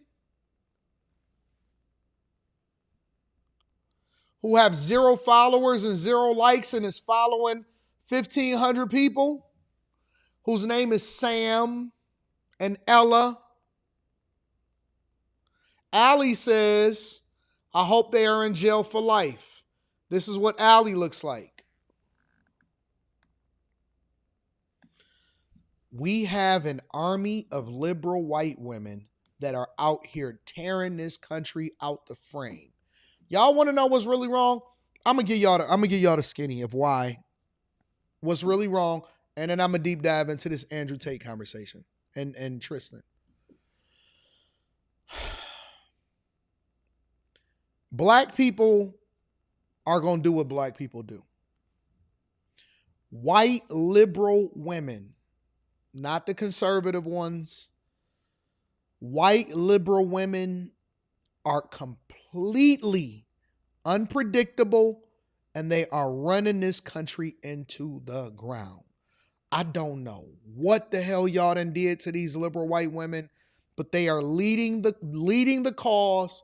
who have 0 followers and 0 likes and is following 1,500 people, whose name is Sam and Ella. Allie says, I hope they are in jail for life. This is what Allie looks like. We have an army of liberal white women that are out here tearing this country out the frame. Y'all want to know what's really wrong? I'm gonna give y'all the skinny of why, what's really wrong, and then I'm gonna deep dive into this Andrew Tate conversation and Tristan. Black people are gonna do what black people do. White liberal women, not the conservative ones. White liberal women are completely unpredictable, and they are running this country into the ground. I don't know what the hell y'all done did to these liberal white women, but they are leading the cause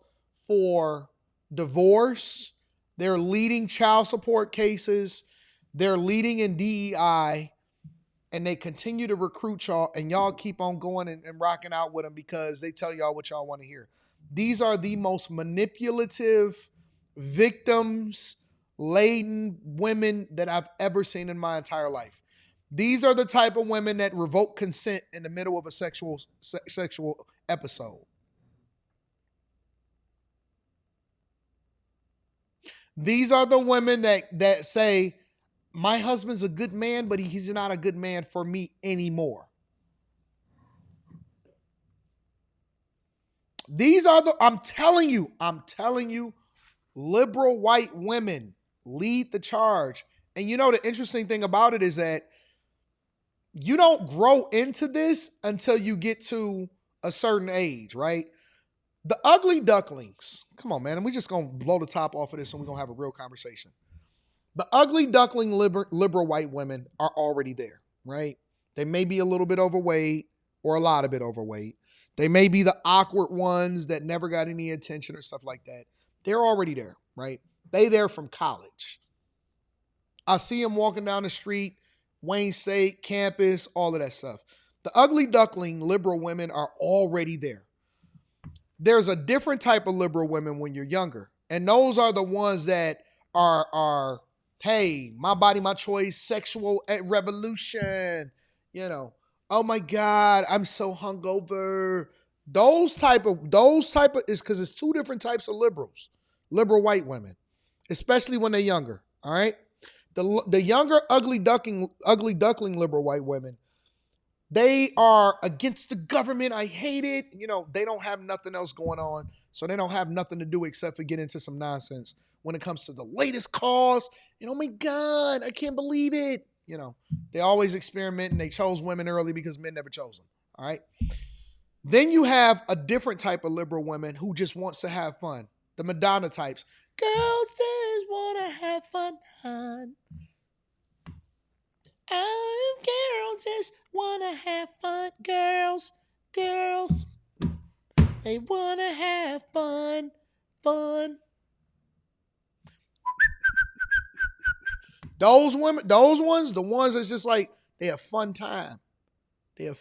for divorce. They're leading child support cases. They're leading in DEI. And they continue to recruit y'all, and y'all keep on going and rocking out with them because they tell y'all what y'all want to hear. These are the most manipulative, victims-laden women that I've ever seen in my entire life. These are the type of women that revoke consent in the middle of a sexual episode. These are the women that say, my husband's a good man, but he's not a good man for me anymore. These are I'm telling you, liberal white women lead the charge. And you know, the interesting thing about it is that you don't grow into this until you get to a certain age, right? The ugly ducklings, come on, man, and we're just going to blow the top off of this and we're going to have a real conversation. The ugly duckling liberal white women are already there, right? They may be a little bit overweight or a lot of bit overweight. They may be the awkward ones that never got any attention or stuff like that. They're already there, right? They there from college. I see them walking down the street, Wayne State, campus, all of that stuff. The ugly duckling liberal women are already there. There's a different type of liberal women when you're younger. And those are the ones that are hey, my body, my choice, sexual revolution, you know, oh my God, I'm so hungover. Those type of is because it's 2 different types of liberals, liberal white women, especially when they're younger. All right. The younger ugly duckling liberal white women, they are against the government. I hate it. You know, they don't have nothing else going on. So they don't have nothing to do except for get into some nonsense when it comes to the latest cause. And oh my God, I can't believe it. You know, they always experiment and they chose women early because men never chose them. All right. Then you have a different type of liberal women who just wants to have fun. The Madonna types. Girls just want to have fun, hon. Oh, girls just want to have fun. Girls. They want to have fun. Those women, those ones, the ones that's just like, they have fun time. They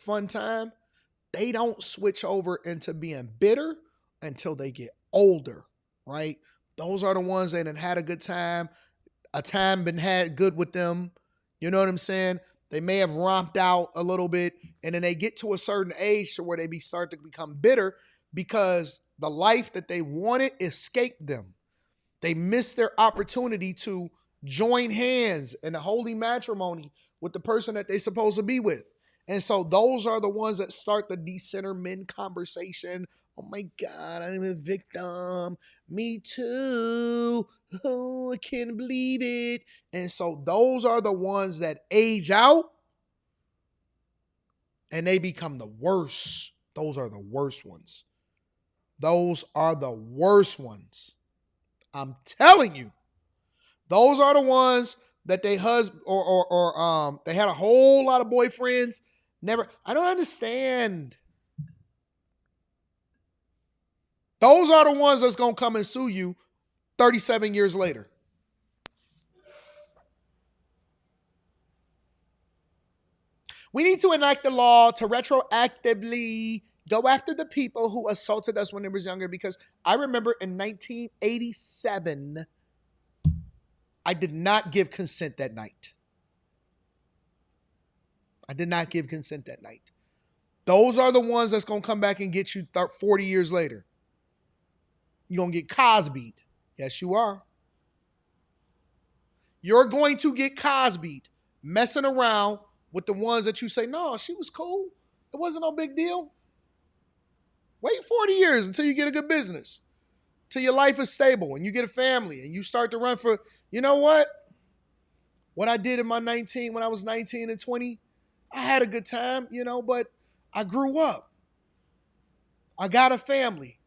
don't switch over into being bitter until they get older, right? Those are the ones that had a good time. A time been had good with them. You know what I'm saying? They may have romped out a little bit, and then they get to a certain age to where they start to become bitter because the life that they wanted escaped them. They missed their opportunity to join hands in a holy matrimony with the person that they're supposed to be with. And so those are the ones that start the decenter men conversation. Oh my God, I'm a victim. Me too. Oh, I can't believe it. And so those are the ones that age out and they become the worst. Those are the worst ones. Those are the worst ones. I'm telling you. Those are the ones that they they had a whole lot of boyfriends. Never. I don't understand. Those are the ones that's going to come and sue you 37 years later. We need to enact the law to retroactively go after the people who assaulted us when they was younger, because I remember in 1987, I did not give consent that night. I did not give consent that night. Those are the ones that's going to come back and get you 40 years later. You're going to get Cosby'd. Yes, you are. You're going to get Cosby'd messing around with the ones that you say, no, she was cool. It wasn't no big deal. Wait 40 years until you get a good business, till your life is stable and you get a family and you start to run for, you know what? What I did when I was 19 and 20, I had a good time, but I grew up. I got a family.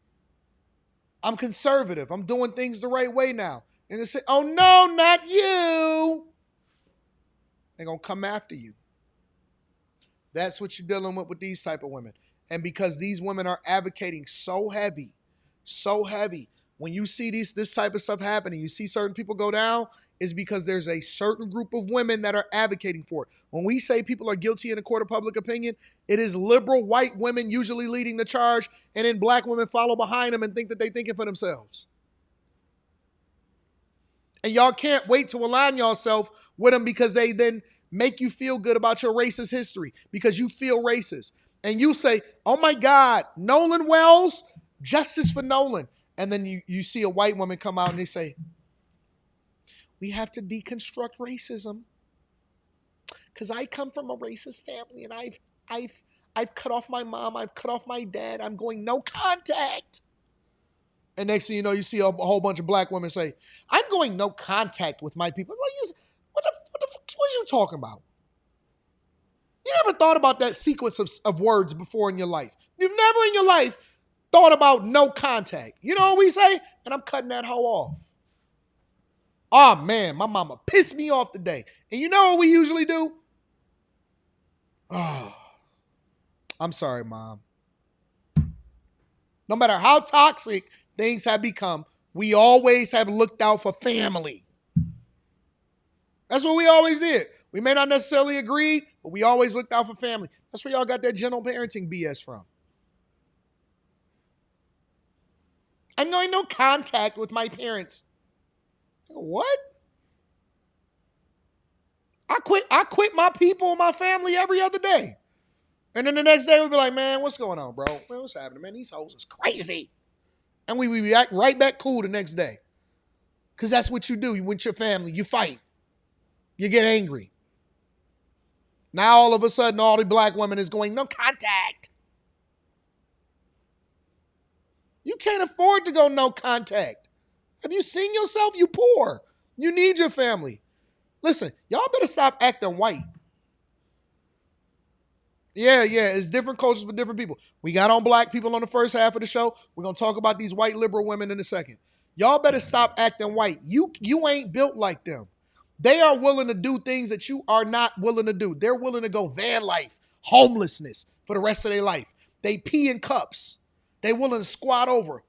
I'm conservative. I'm doing things the right way now. And they say, oh no, not you. They're going to come after you. That's what you're dealing with these type of women. And because these women are advocating so heavy, when you see this type of stuff happening, you see certain people go down, is because there's a certain group of women that are advocating for it. When we say people are guilty in a court of public opinion, it is liberal white women usually leading the charge, and then black women follow behind them and think that they're thinking for themselves. And y'all can't wait to align yourself with them, because they then make you feel good about your racist history because you feel racist. And you say, oh my God, Nolan Wells, justice for Nolan. And then you see a white woman come out and they say, we have to deconstruct racism because I come from a racist family and I've cut off my mom, I've cut off my dad, I'm going no contact. And next thing you know, you see a whole bunch of black women say, I'm going no contact with my people. It's like, what are you talking about? You never thought about that sequence of words before in your life. You've never in your life thought about no contact. You know what we say? And I'm cutting that hoe off. Oh man, my mama pissed me off today. And you know what we usually do? Oh, I'm sorry, Mom. No matter how toxic things have become, we always have looked out for family. That's what we always did. We may not necessarily agree, but we always looked out for family. That's where y'all got that gentle parenting BS from. I'm going no contact with my parents. What? I quit my people and my family every other day. And then the next day we'd be like, man, what's going on, bro? Man, what's happening, man? These hoes is crazy. And we be right back cool the next day. Because that's what you do. You with your family. You fight. You get angry. Now all of a sudden all the black women is going, no contact. You can't afford to go no contact. Have you seen yourself? You poor. You need your family. Listen, y'all better stop acting white. Yeah, it's different cultures for different people. We got on black people on the first half of the show. We're going to talk about these white liberal women in a second. Y'all better stop acting white. You ain't built like them. They are willing to do things that you are not willing to do. They're willing to go van life, homelessness for the rest of their life. They pee in cups. They willing to squat over.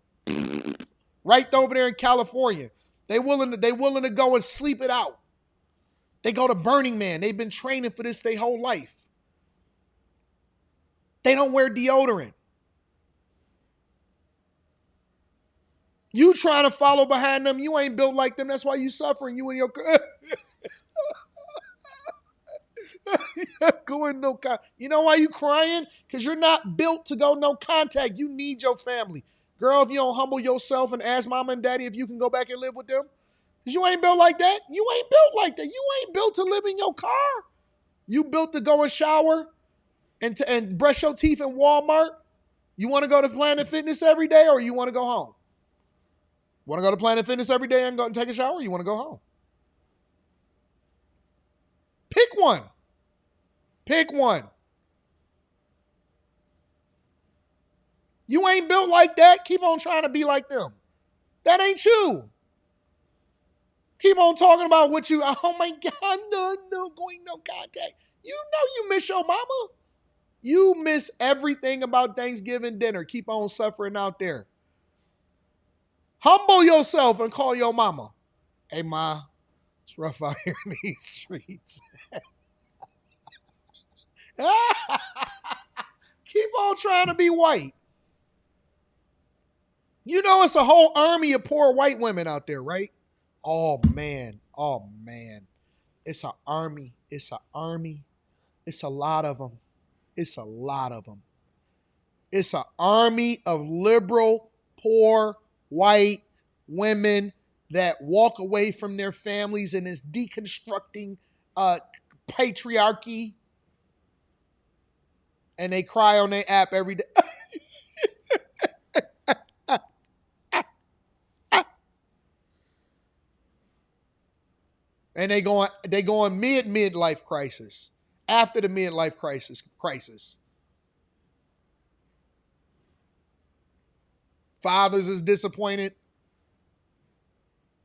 Right over there in California. They willing to go and sleep it out. They go to Burning Man. They've been training for this their whole life. They don't wear deodorant. You trying to follow behind them. You ain't built like them. That's why you suffering. You and your... Going no contact. You know why you crying? Because you're not built to go no contact. You need your family. Girl, if you don't humble yourself and ask mama and daddy if you can go back and live with them, because you ain't built like that. You ain't built like that. You ain't built to live in your car. You built to go and shower and brush your teeth in Walmart. You want to go to Planet Fitness every day, or you want to go home? Want to go to Planet Fitness every day and go and take a shower, or you want to go home? Pick one. Pick one. You ain't built like that. Keep on trying to be like them. That ain't you. Keep on talking about what you, oh my God, no, going no contact. You know you miss your mama. You miss everything about Thanksgiving dinner. Keep on suffering out there. Humble yourself and call your mama. Hey, Ma, it's rough out here in these streets. Keep on trying to be white. You know it's a whole army of poor white women out there, right? Oh, man. It's an army. It's an army. It's a lot of them. It's a lot of them. It's an army of liberal, poor, white women that walk away from their families and is deconstructing patriarchy. And they cry on their app every day. And they going midlife crisis. After the midlife crisis. Fathers is disappointed.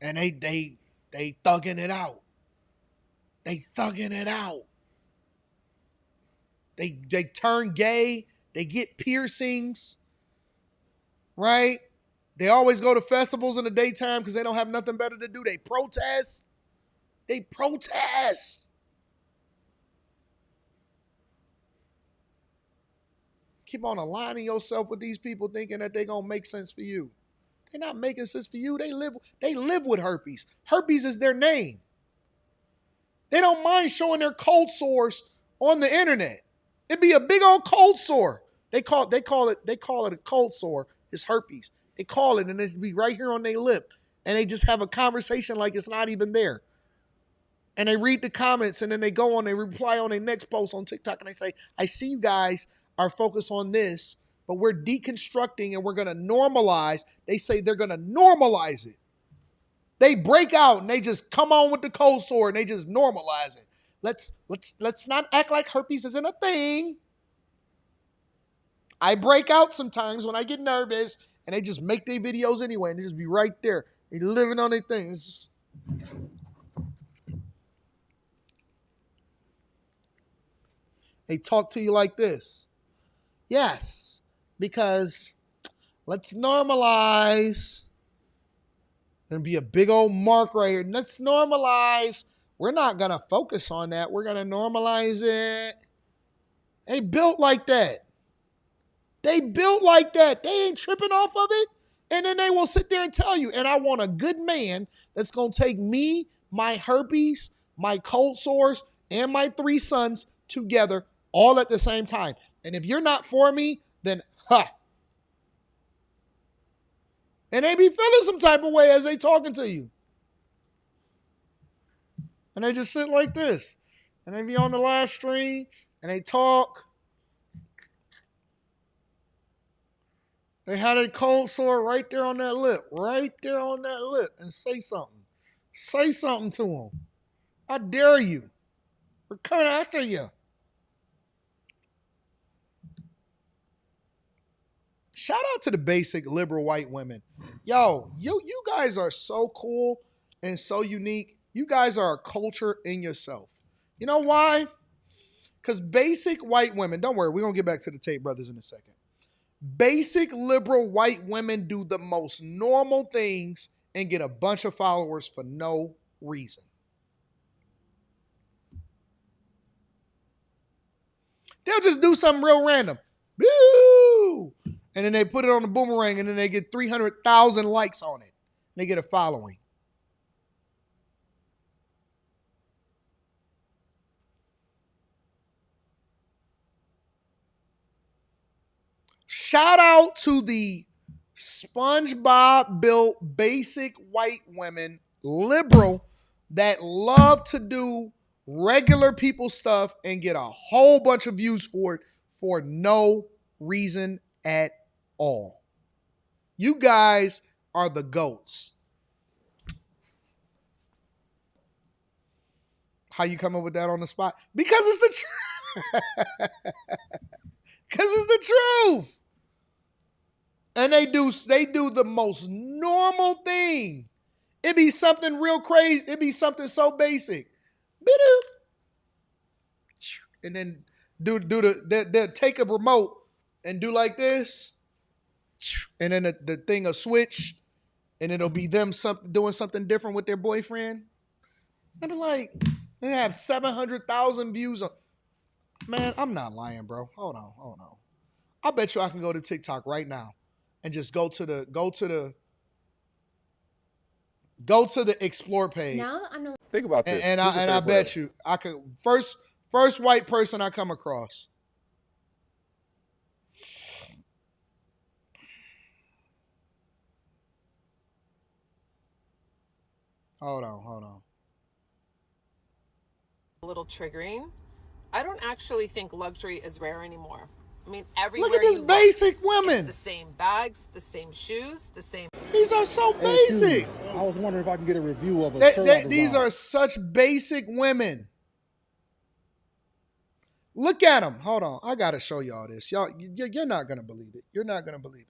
And they thugging it out. They thugging it out. They turn gay. They get piercings. Right? They always go to festivals in the daytime because they don't have nothing better to do. They protest. Keep on aligning yourself with these people thinking that they're going to make sense for you. They're not making sense for you. They live with herpes. Herpes is their name. They don't mind showing their cold sores on the internet. It'd be a big old cold sore. They call it a cold sore. It's herpes. They call it and it'd be right here on their lip. And they just have a conversation like it's not even there. And they read the comments and then they reply on their next post on TikTok and they say, I see you guys are focused on this, but we're deconstructing and we're going to normalize. They say they're going to normalize it. They break out and they just come on with the cold sore and they just normalize it. Let's not act like herpes isn't a thing. I break out sometimes when I get nervous and they just make their videos anyway and they just be right there. They living on their thing. It's just... They talk to you like this. Yes, because let's normalize. There'll be a big old mark right here. Let's normalize. We're not going to focus on that. We're going to normalize it. They built like that. They ain't tripping off of it. And then they will sit there and tell you, and I want a good man that's going to take me, my herpes, my cold sores, and my 3 sons together all at the same time. And if you're not for me, then And they be feeling some type of way as they talking to you. And they just sit like this. And they be on the live stream and they talk. They had a cold sore right there on that lip. And say something. Say something to them. I dare you. We're coming after you. Shout out to the basic liberal white women. Yo, you guys are so cool and so unique. You guys are a culture in yourself. You know why? Because basic white women, don't worry, we're going to get back to the Tate brothers in a second. Basic liberal white women do the most normal things and get a bunch of followers for no reason. They'll just do something real random. Woo! And then they put it on the boomerang and then they get 300,000 likes on it. They get a following. shout out to the SpongeBob built basic white women, liberal, that love to do regular people stuff and get a whole bunch of views for it for no reason at all. You guys are the GOATs. How you come up with that on the spot? Because it's the truth. Because it's the truth. And they do the most normal thing. It be something real crazy. It be something so basic. And then they'll take a remote and do like this. And then the thing will switch. And it'll be them doing something different with their boyfriend. I'd be like, they have 700,000 views. Man, I'm not lying, bro. Hold on. I bet you I can go to TikTok right now and just go to the explore page.
Now I'm not.
Think about this.
And I bet you I could first white person I come across. Hold on.
A little triggering. I don't actually think luxury is rare anymore. I mean, everywhere
look at this basic women.
It's the same bags, the same shoes, the same.
These are so basic.
I was wondering if I can get a review of a
these are such basic women. Look at them. Hold on. I got to show y'all this. Y'all, you're not going to believe it. You're not going to believe it.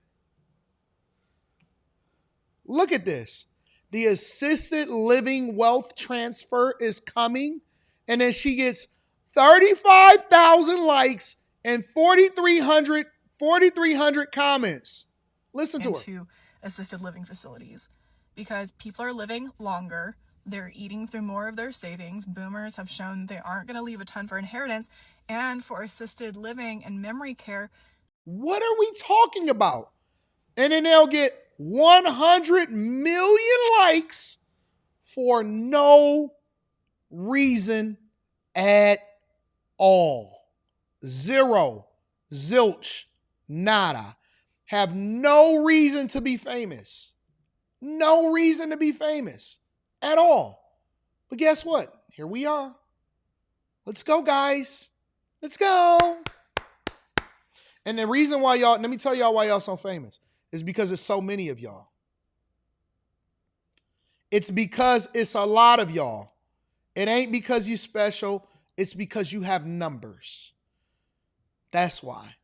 Look at this. The assisted living wealth transfer is coming. And then she gets 35,000 likes and 4,300 comments. Listen to her.
Into assisted living facilities because people are living longer. They're eating through more of their savings. Boomers have shown they aren't going to leave a ton for inheritance. And for assisted living and memory care.
What are we talking about? And then they'll get 100 million likes for no reason at all. Zero, zilch, nada. Have no reason to be famous. No reason to be famous at all. But guess what? Here we are. Let's go, guys. Let's go. And the reason why y'all, let me tell y'all why y'all so famous, is because it's so many of y'all. It's because it's a lot of y'all. It ain't because you special. It's because you have numbers. That's why.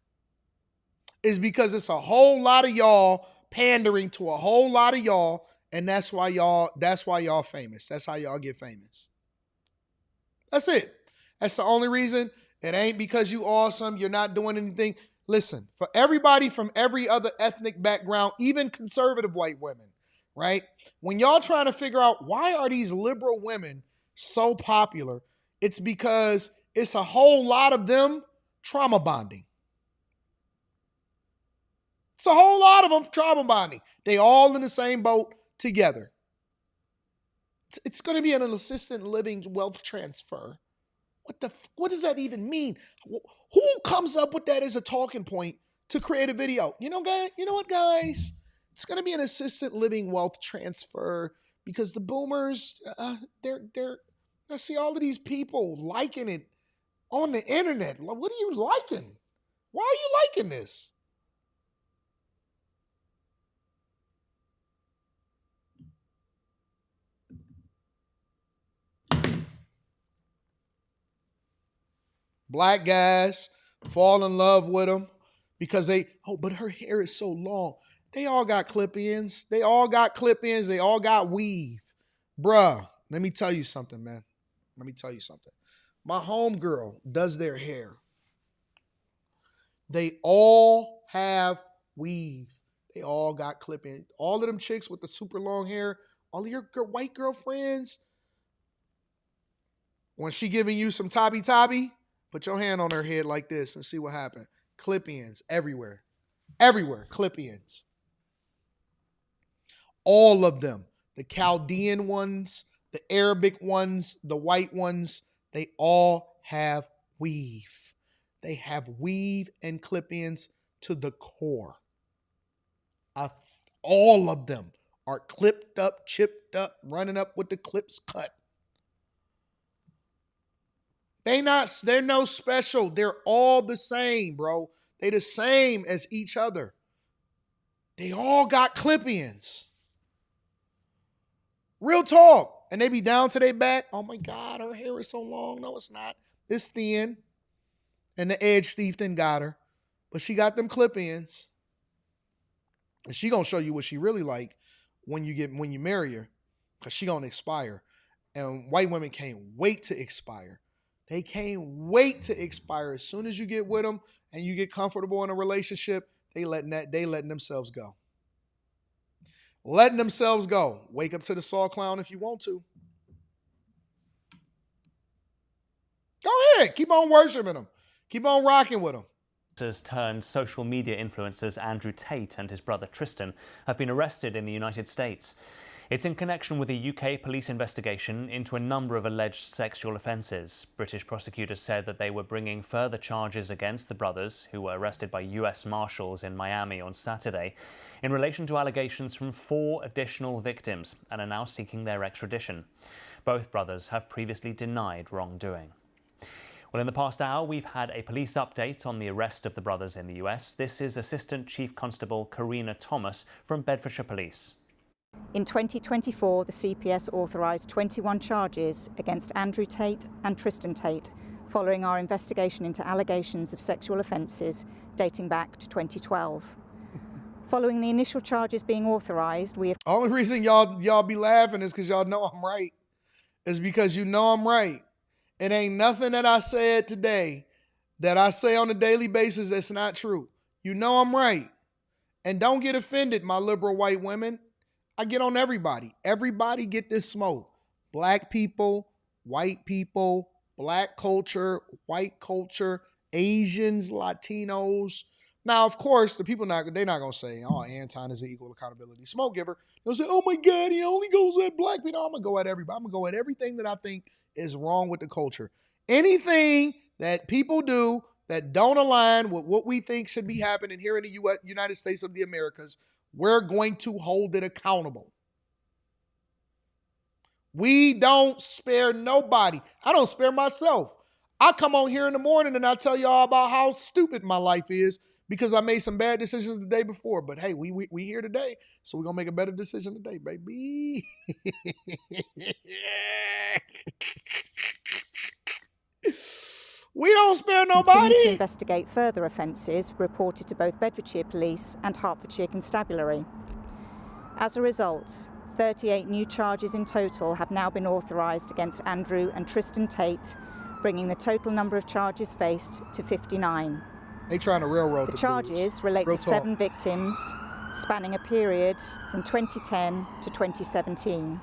It's because it's a whole lot of y'all pandering to a whole lot of y'all, and that's why y'all famous. That's how y'all get famous. That's it. That's the only reason. It ain't because you awesome. You're not doing anything. Listen, for everybody from every other ethnic background, even conservative white women, right? When y'all trying to figure out why are these liberal women so popular, it's because it's a whole lot of them trauma bonding. It's a whole lot of them trauma bonding. They all in the same boat together. It's going to be an assisted living wealth transfer. What does that even mean? Who comes up with that as a talking point to create a video? You know what, guys? It's going to be an assisted living wealth transfer because the boomers, I see all of these people liking it on the internet. What are you liking? Why are you liking this? Black guys fall in love with them because but her hair is so long. They all got clip-ins. They all got weave. Bruh, let me tell you something, man. Let me tell you something. My homegirl does their hair. They all have weave. They all got clip-ins. All of them chicks with the super long hair, all of your white girlfriends, when she giving you some tobby, put your hand on her head like this and see what happens. Clip-ins everywhere. Everywhere, clip-ins. All of them. The Chaldean ones, the Arabic ones, the white ones, they all have weave. They have weave and clip-ins to the core. All of them are clipped up, chipped up, running up with the clips cut. They're no special. They're all the same, bro. They the same as each other. They all got clip-ins. Real talk. And they be down to their back. Oh my God, her hair is so long. No, it's not. It's thin. And the edge thief then got her. But she got them clip-ins. And she gonna show you what she really like when you marry her. Because she gonna expire. And white women can't wait to expire. They can't wait to expire. As soon as you get with them and you get comfortable in a relationship, they letting themselves go. Letting themselves go. Wake up to the saw clown if you want to. Go ahead. Keep on worshiping them. Keep on rocking with them.
Turned social media influencers Andrew Tate and his brother Tristan have been arrested in the United States. It's in connection with a UK police investigation into a number of alleged sexual offences. British prosecutors said that they were bringing further charges against the brothers, who were arrested by US Marshals in Miami on Saturday, in relation to allegations from 4 additional victims, and are now seeking their extradition. Both brothers have previously denied wrongdoing. Well, in the past hour, we've had a police update on the arrest of the brothers in the US. This is Assistant Chief Constable Karina Thomas from Bedfordshire Police.
In 2024, the CPS authorised 21 charges against Andrew Tate and Tristan Tate following our investigation into allegations of sexual offences dating back to 2012. Following the initial charges being authorised, we have...
Only reason y'all be laughing is because y'all know I'm right. Is because you know I'm right. It ain't nothing that I said today that I say on a daily basis that's not true. You know I'm right. And don't get offended, my liberal white women. I get on everybody. Everybody get this smoke. Black people, white people, black culture, white culture, Asians, Latinos. Now, of course, the people they're not gonna say, "Oh, Anton is an equal accountability smoke giver." They'll say, "Oh my God, he only goes at black people." I'm gonna go at everybody. I'm gonna go at everything that I think is wrong with the culture. Anything that people do that don't align with what we think should be happening here in the United States of the Americas, we're going to hold it accountable. We don't spare nobody. I don't spare myself. I come on here in the morning and I tell y'all about how stupid my life is because I made some bad decisions the day before. But hey, we here today, so we're going to make a better decision today, baby. We don't spare nobody.
Continue to investigate further offences reported to both Bedfordshire Police and Hertfordshire Constabulary. As a result, 38 new charges in total have now been authorised against Andrew and Tristan Tate, bringing the total number of charges faced to 59.
They trying to railroad
the charges relate to 7 victims, spanning a period from 2010 to 2017.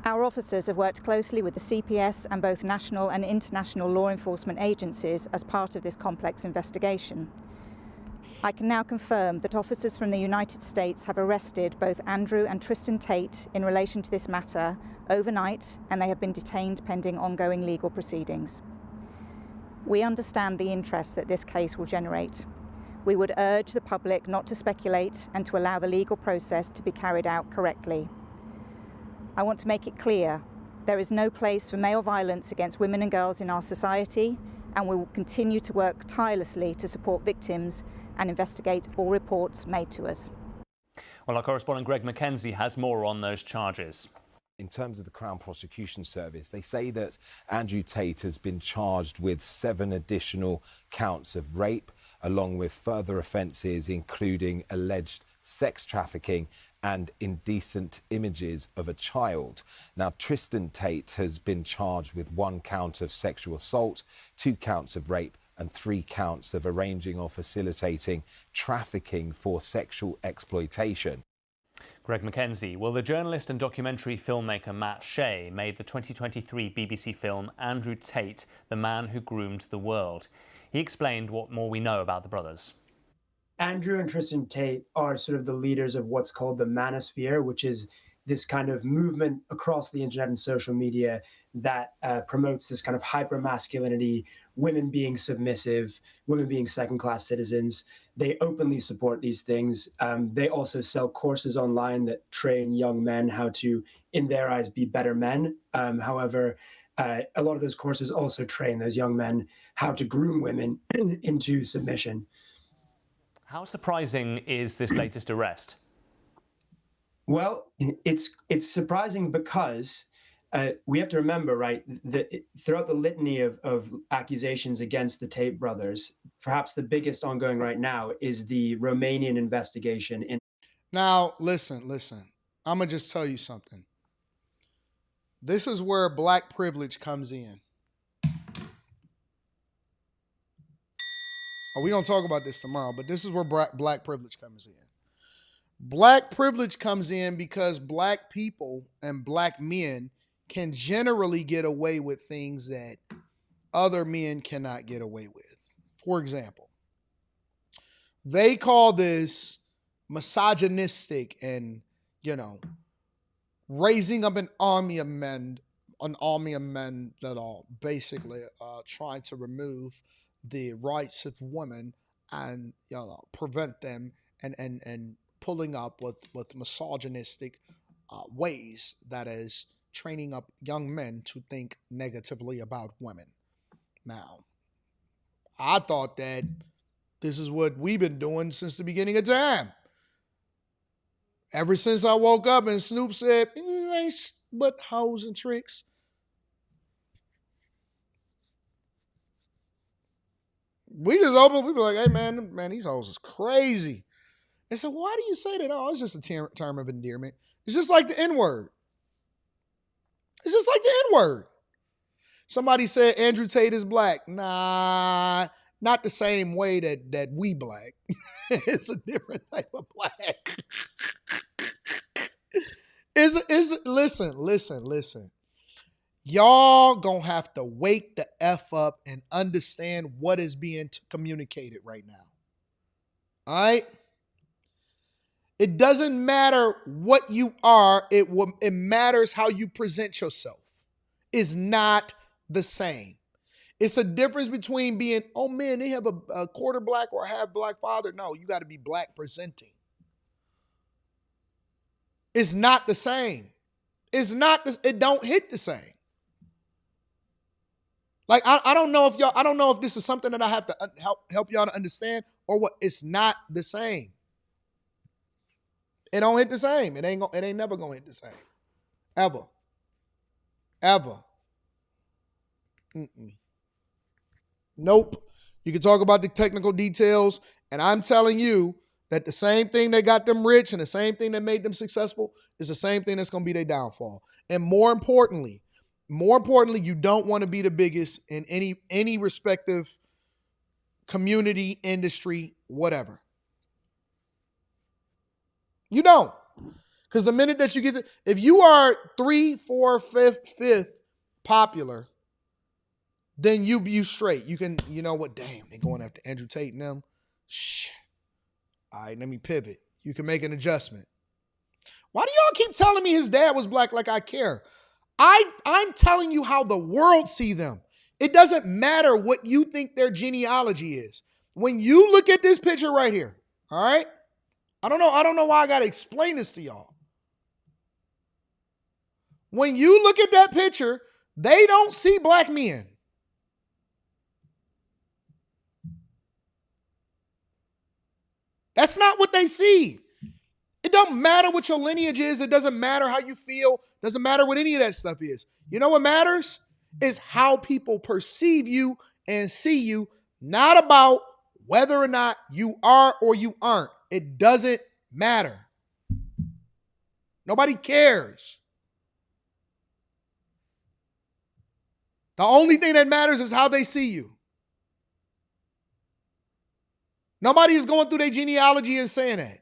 Our officers have worked closely with the CPS and both national and international law enforcement agencies as part of this complex investigation. I can now confirm that officers from the United States have arrested both Andrew and Tristan Tate in relation to this matter overnight, and they have been detained pending ongoing legal proceedings. We understand the interest that this case will generate. We would urge the public not to speculate and to allow the legal process to be carried out correctly. I want to make it clear, there is no place for male violence against women and girls in our society, and we will continue to work tirelessly to support victims and investigate all reports made to us.
Well, our correspondent Greg McKenzie has more on those charges.
In terms of the Crown Prosecution Service, they say that Andrew Tate has been charged with 7 additional counts of rape, along with further offences including alleged sex trafficking and indecent images of a child. Now, Tristan Tate has been charged with 1 count of sexual assault, 2 counts of rape and 3 counts of arranging or facilitating trafficking for sexual exploitation.
Greg McKenzie. Well, the journalist and documentary filmmaker Matt Shea made the 2023 BBC film Andrew Tate, the Man Who Groomed the World. He explained what more we know about the brothers.
Andrew and Tristan Tate are sort of the leaders of what's called the manosphere, which is this kind of movement across the internet and social media that promotes this kind of hyper masculinity, women being submissive, women being second-class citizens. They openly support these things. They also sell courses online that train young men how to, in their eyes, be better men. However, a lot of those courses also train those young men how to groom women into submission.
How surprising is this latest arrest?
Well, it's surprising because we have to remember, right, that throughout the litany of accusations against the Tate brothers, perhaps the biggest ongoing right now is the Romanian investigation.
Now, listen. I'm going to just tell you something. This is where black privilege comes in. We're going to talk about this tomorrow, but this is where black privilege comes in. Black privilege comes in because black people and black men can generally get away with things that other men cannot get away with. For example, they call this misogynistic and, raising up an army of men that are basically trying to remove the rights of women and prevent them and pulling up with misogynistic ways, that is training up young men to think negatively about women. Now, I thought that this is what we've been doing since the beginning of time. Ever since I woke up and Snoop said, but hoes and tricks. We just open, we be like, hey man, these hoes is crazy. They said, why do you say that? Oh, it's just a term of endearment. It's just like the N-word. It's just like the N-word. Somebody said Andrew Tate is black. Nah, not the same way that we black. It's a different type of black. Listen. Y'all gonna have to wake the F up and understand what is being communicated right now. All right? It doesn't matter what you are. It matters how you present yourself. It's not the same. It's a difference between being, oh man, they have a quarter black or a half black father. No, you got to be black presenting. It's not the same. It don't hit the same. Like, I don't know if this is something that I have to help y'all to understand or what. It's not the same. It don't hit the same. It ain't never gonna hit the same. Ever. Nope. You can talk about the technical details, and I'm telling you that the same thing that got them rich and the same thing that made them successful is the same thing that's gonna be their downfall. And more importantly, you don't want to be the biggest in any respective community, industry, whatever. You don't. Because the minute that you get to, if you are 3, 4, 5th popular, then you straight. You can, you know what, damn, they're going after Andrew Tate and them. Shh. All right, let me pivot. You can make an adjustment. Why do y'all keep telling me his dad was black like I care? I'm telling you how the world see them. It doesn't matter what you think their genealogy is. When you look at this picture right here, all right? I don't know why I got to explain this to y'all. When you look at that picture, they don't see black men. That's not what they see. It don't matter what your lineage is. It doesn't matter how you feel. Doesn't matter what any of that stuff is. You know what matters? Is how people perceive you and see you, not about whether or not you are or you aren't. It doesn't matter. Nobody cares. The only thing that matters is how they see you. Nobody is going through their genealogy and saying that.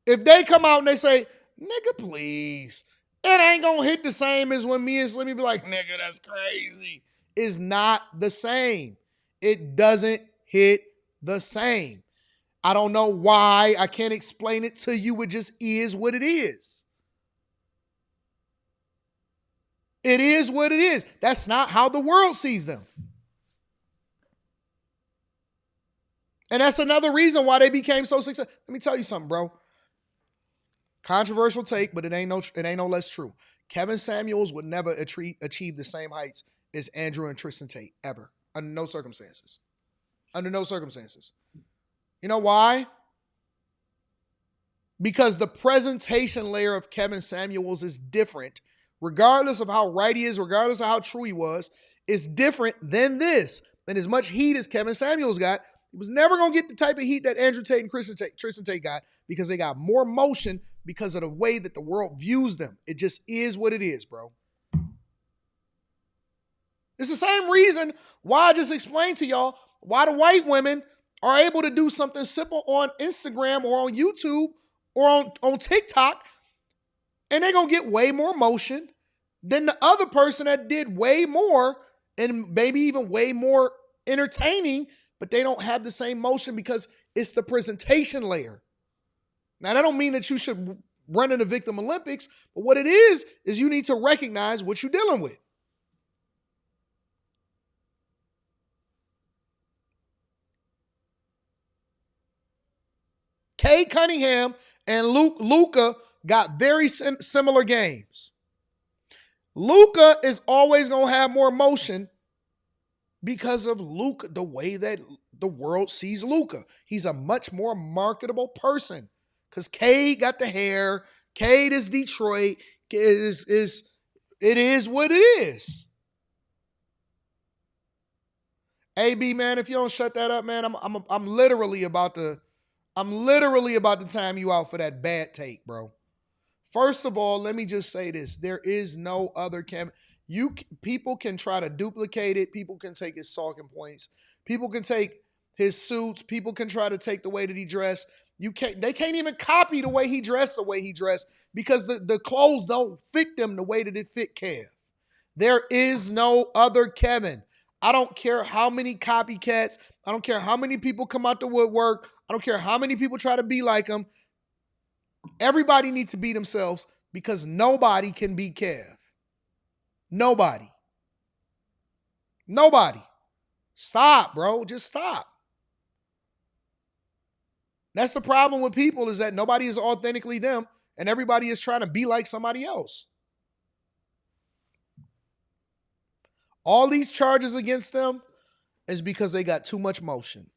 If they come out and they say, nigga, please, it ain't going to hit the same as when me and Slimmy be like, nigga, that's crazy. It's not the same. It doesn't hit the same. I don't know why. I can't explain it to you. It just is what it is. It is what it is. That's not how the world sees them. And that's another reason why they became so successful. Let me tell you something, bro. Controversial take, but it ain't no less true. Kevin Samuels would never achieve the same heights as Andrew and Tristan Tate, ever. Under no circumstances. Under no circumstances. You know why? Because the presentation layer of Kevin Samuels is different, regardless of how right he is, regardless of how true he was, is different than this. And as much heat as Kevin Samuels got, he was never going to get the type of heat that Andrew Tate and Tristan Tate got, because they got more motion because of the way that the world views them. It just is what it is, bro. It's the same reason why I just explained to y'all why the white women are able to do something simple on Instagram or on YouTube or on TikTok, and they're going to get way more motion than the other person that did way more and maybe even way more entertaining, but they don't have the same motion because it's the presentation layer. Now, that don't mean that you should run in the Victim Olympics, but what it is you need to recognize what you're dealing with. Cade Cunningham and Luka got very similar games. Luka is always going to have more motion because of Luka, the way that the world sees Luka. He's a much more marketable person because Cade got the hair. Cade is Detroit. It is what it is. AB, man, if you don't shut that up, man, I'm literally about to time you out for that bad take, bro. First of all, let me just say this. There is no other people can try to duplicate it. People can take his talking points. People can take his suits. People can try to take the way that he dressed. They can't even copy the way he dressed because the clothes don't fit them the way that it fit Kev. There is no other Kevin. I don't care how many copycats. I don't care how many people come out the woodwork. I don't care how many people try to be like him. Everybody needs to be themselves because nobody can beat Kev. Nobody. Stop, bro. Just stop. That's the problem with people, is that nobody is authentically them and everybody is trying to be like somebody else. All these charges against them is because they got too much motion.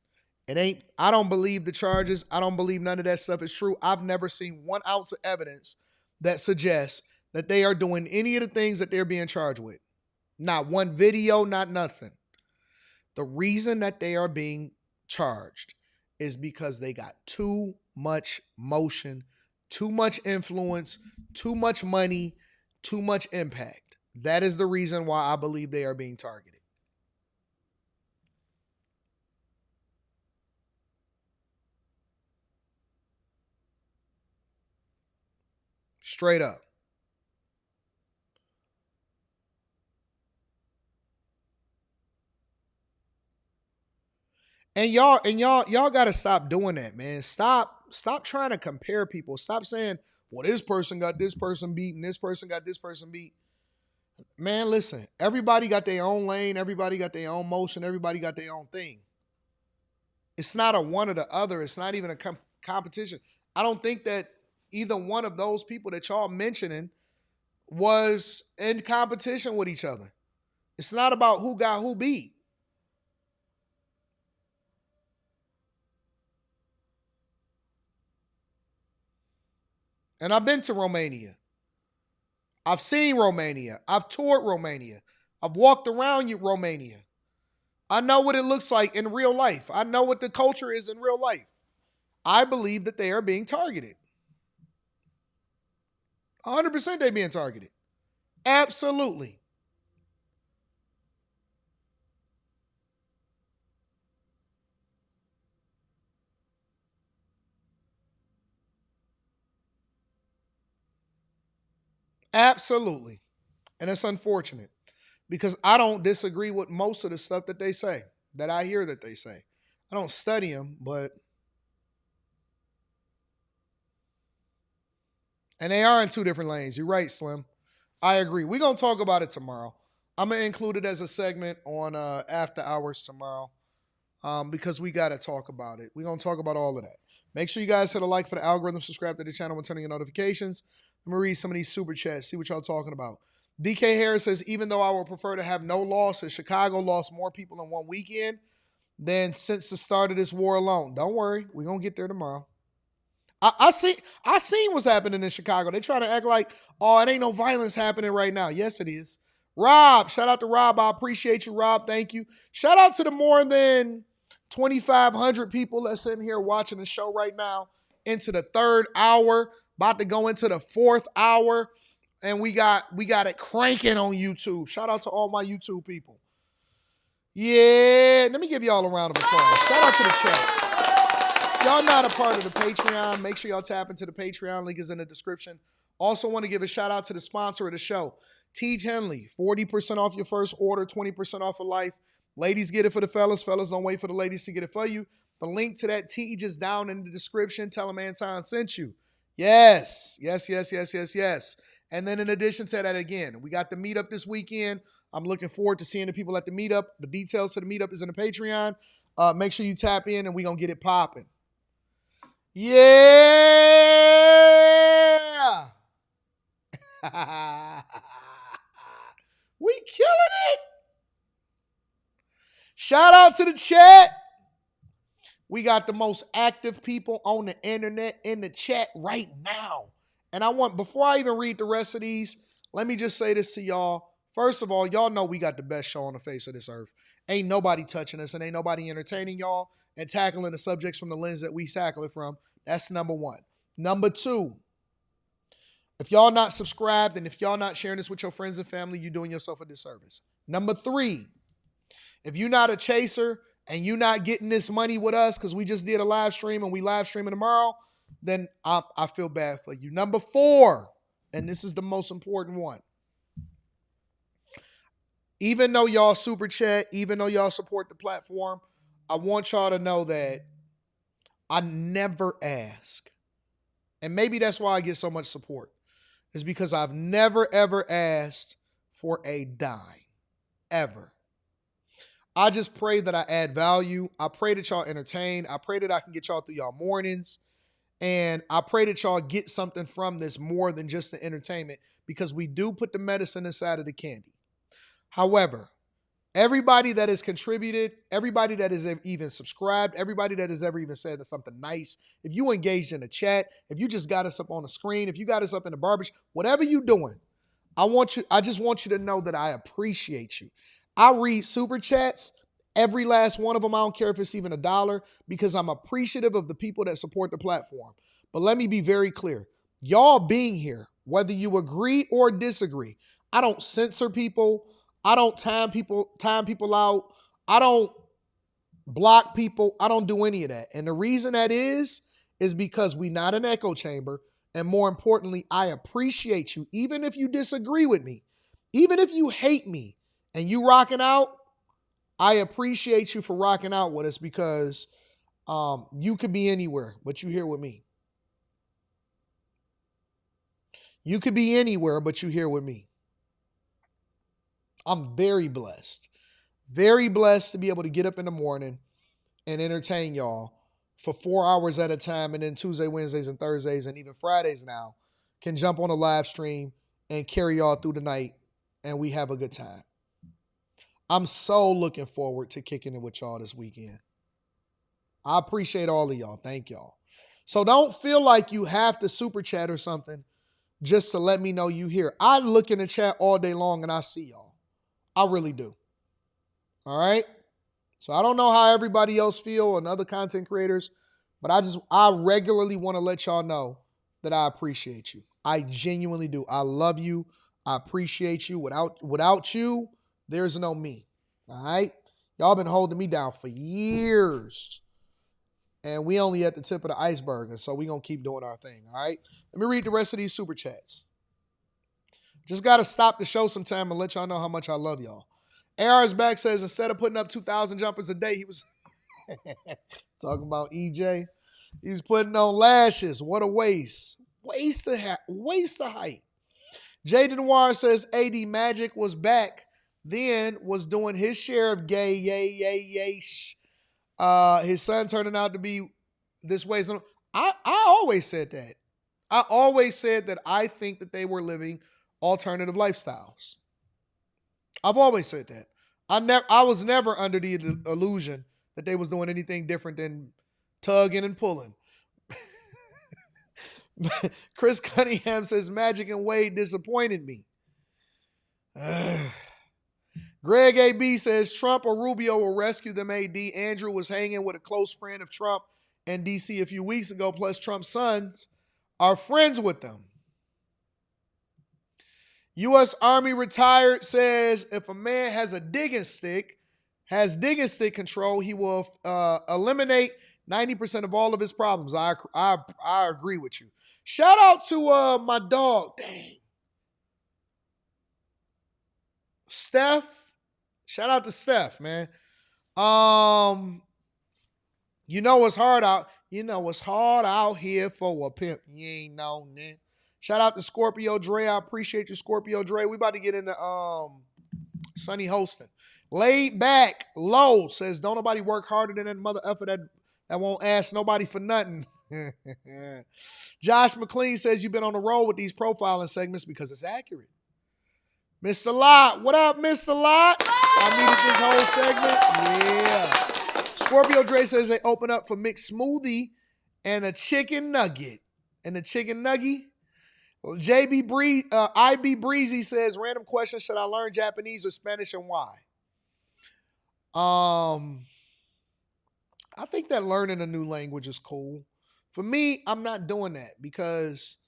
I don't believe the charges. I don't believe none of that stuff is true. I've never seen 1 ounce of evidence that suggests that they are doing any of the things that they're being charged with. Not one video, not nothing. The reason that they are being charged is because they got too much motion, too much influence, too much money, too much impact. That is the reason why I believe they are being targeted. Straight up. And y'all got to stop doing that, man. Stop trying to compare people. Stop saying, well, this person got this person beat and this person got this person beat. Man, listen, everybody got their own lane. Everybody got their own motion. Everybody got their own thing. It's not a one or the other. It's not even a competition. I don't think that either one of those people that y'all mentioning was in competition with each other. It's not about who got who beat. And I've been to Romania. I've seen Romania. I've toured Romania. I've walked around Romania. I know what it looks like in real life. I know what the culture is in real life. I believe that they are being targeted. 100% they're being targeted. Absolutely. Absolutely. And it's unfortunate because I don't disagree with most of the stuff that they say, that I hear that they say. I don't study them, but And they are in two different lanes. You're right, Slim. I agree. We're going to talk about it tomorrow. I'm going to include it as a segment on After Hours tomorrow because we got to talk about it. We're going to talk about all of that. Make sure you guys hit a like for the algorithm, subscribe to the channel, and turn on your notifications. Let me read some of these super chats, see what y'all talking about. DK Harris says, even though I would prefer to have no losses, Chicago lost more people in one weekend than since the start of this war alone. Don't worry. We're going to get there tomorrow. I seen what's happening in Chicago. They try to act like, oh, it ain't no violence happening right now. Yes, it is. Rob, shout out to Rob. I appreciate you, Rob. Thank you. Shout out to the more than 2,500 people that's in here watching the show right now into the third hour, about to go into the fourth hour, and we got it cranking on YouTube. Shout out to all my YouTube people. Yeah, let me give y'all a round of applause. Shout out to the chat. Y'all not a part of the Patreon, make sure y'all tap into the Patreon. Link is in the description. Also want to give a shout out to the sponsor of the show, Teej Henley. 40% off your first order, 20% off for life. Ladies get it for the fellas. Fellas, don't wait for the ladies to get it for you. The link to that Teej is down in the description. Tell them Anton sent you. Yes. And then in addition to that, again, we got the meetup this weekend. I'm looking forward to seeing the people at the meetup. The details to the meetup is in the Patreon. Make sure you tap in and we're going to get it popping. Yeah. We killing it. Shout out to the chat. We got the most active people on the internet in the chat right now. And before I even read the rest of these, let me just say this to y'all. First of all, y'all know we got the best show on the face of this earth. Ain't nobody touching us and ain't nobody entertaining y'all and tackling the subjects from the lens that we tackle it from. That's number one. Number two, if y'all not subscribed and if y'all not sharing this with your friends and family, you're doing yourself a disservice. Number three, if you're not a chaser and you're not getting this money with us because we just did a live stream and we live streaming tomorrow, then I feel bad for you. Number four, and this is the most important one. Even though y'all super chat, even though y'all support the platform, I want y'all to know that I never ask. And maybe that's why I get so much support. Is because I've never, ever asked for a dime. Ever. I just pray that I add value. I pray that y'all entertain. I pray that I can get y'all through y'all mornings. And I pray that y'all get something from this more than just the entertainment, because we do put the medicine inside of the candy. However, everybody that has contributed, everybody that has even subscribed, everybody that has ever even said something nice, if you engaged in a chat, if you just got us up on the screen, if you got us up in the barbershop, whatever you doing, I just want you to know that I appreciate you. I read super chats, every last one of them. I don't care if it's even $1, because I'm appreciative of the people that support the platform. But let me be very clear. Y'all being here, whether you agree or disagree, I don't censor people. I don't time people out. I don't block people. I don't do any of that. And the reason that is because we not an echo chamber. And more importantly, I appreciate you. Even if you disagree with me, even if you hate me and you rocking out, I appreciate you for rocking out with us, because you could be anywhere, but you here with me. You could be anywhere, but you here with me. I'm very blessed to be able to get up in the morning and entertain y'all for 4 hours at a time. And then Tuesday, Wednesdays, and Thursdays, and even Fridays now, can jump on a live stream and carry y'all through the night, and we have a good time. I'm so looking forward to kicking it with y'all this weekend. I appreciate all of y'all. Thank y'all. So don't feel like you have to super chat or something just to let me know you here. I look in the chat all day long and I see y'all. I really do. All right? So I don't know how everybody else feel and other content creators, but I regularly want to let y'all know that I appreciate you. I genuinely do. I love you. I appreciate you. Without you, there's no me. All right? Y'all been holding me down for years. And we only at the tip of the iceberg, and so we going to keep doing our thing, all right? Let me read the rest of these super chats. Just got to stop the show sometime and let y'all know how much I love y'all. AR's back says, instead of putting up 2,000 jumpers a day, he was talking about EJ. He's putting on lashes. What a waste. Waste of height. Jay Noir says AD Magic was back, then was doing his share of gay, yay. His son turning out to be this way. So I always said that. I always said that I think that they were living alternative lifestyles. I've always said that. I was never under the illusion that they was doing anything different than tugging and pulling. Chris Cunningham says Magic and Wade disappointed me. Greg AB says Trump or Rubio will rescue them. AD Andrew was hanging with a close friend of Trump in D.C. a few weeks ago, plus Trump's sons are friends with them. U.S. Army retired says if a man has digging stick control, he will eliminate 90% of all of his problems. I agree with you. Shout out to my dog, dang, Steph. Shout out to Steph, man. You know it's hard out. You know it's hard out here for a pimp. You ain't know that. Shout out to Scorpio Dre. I appreciate you, Scorpio Dre. We about to get into Sonny Hostin. Laid back, low says don't nobody work harder than that mother effer that won't ask nobody for nothing. Josh McLean says you've been on the road with these profiling segments because it's accurate. Mr. Lott, what up, Mr. Lott? I needed this whole segment. Yeah. Scorpio Dre says they open up for mixed smoothie and a chicken nugget. And the chicken nugget. IB Breezy says random question: should I learn Japanese or Spanish and why? I think that learning a new language is cool. For me, I'm not doing that because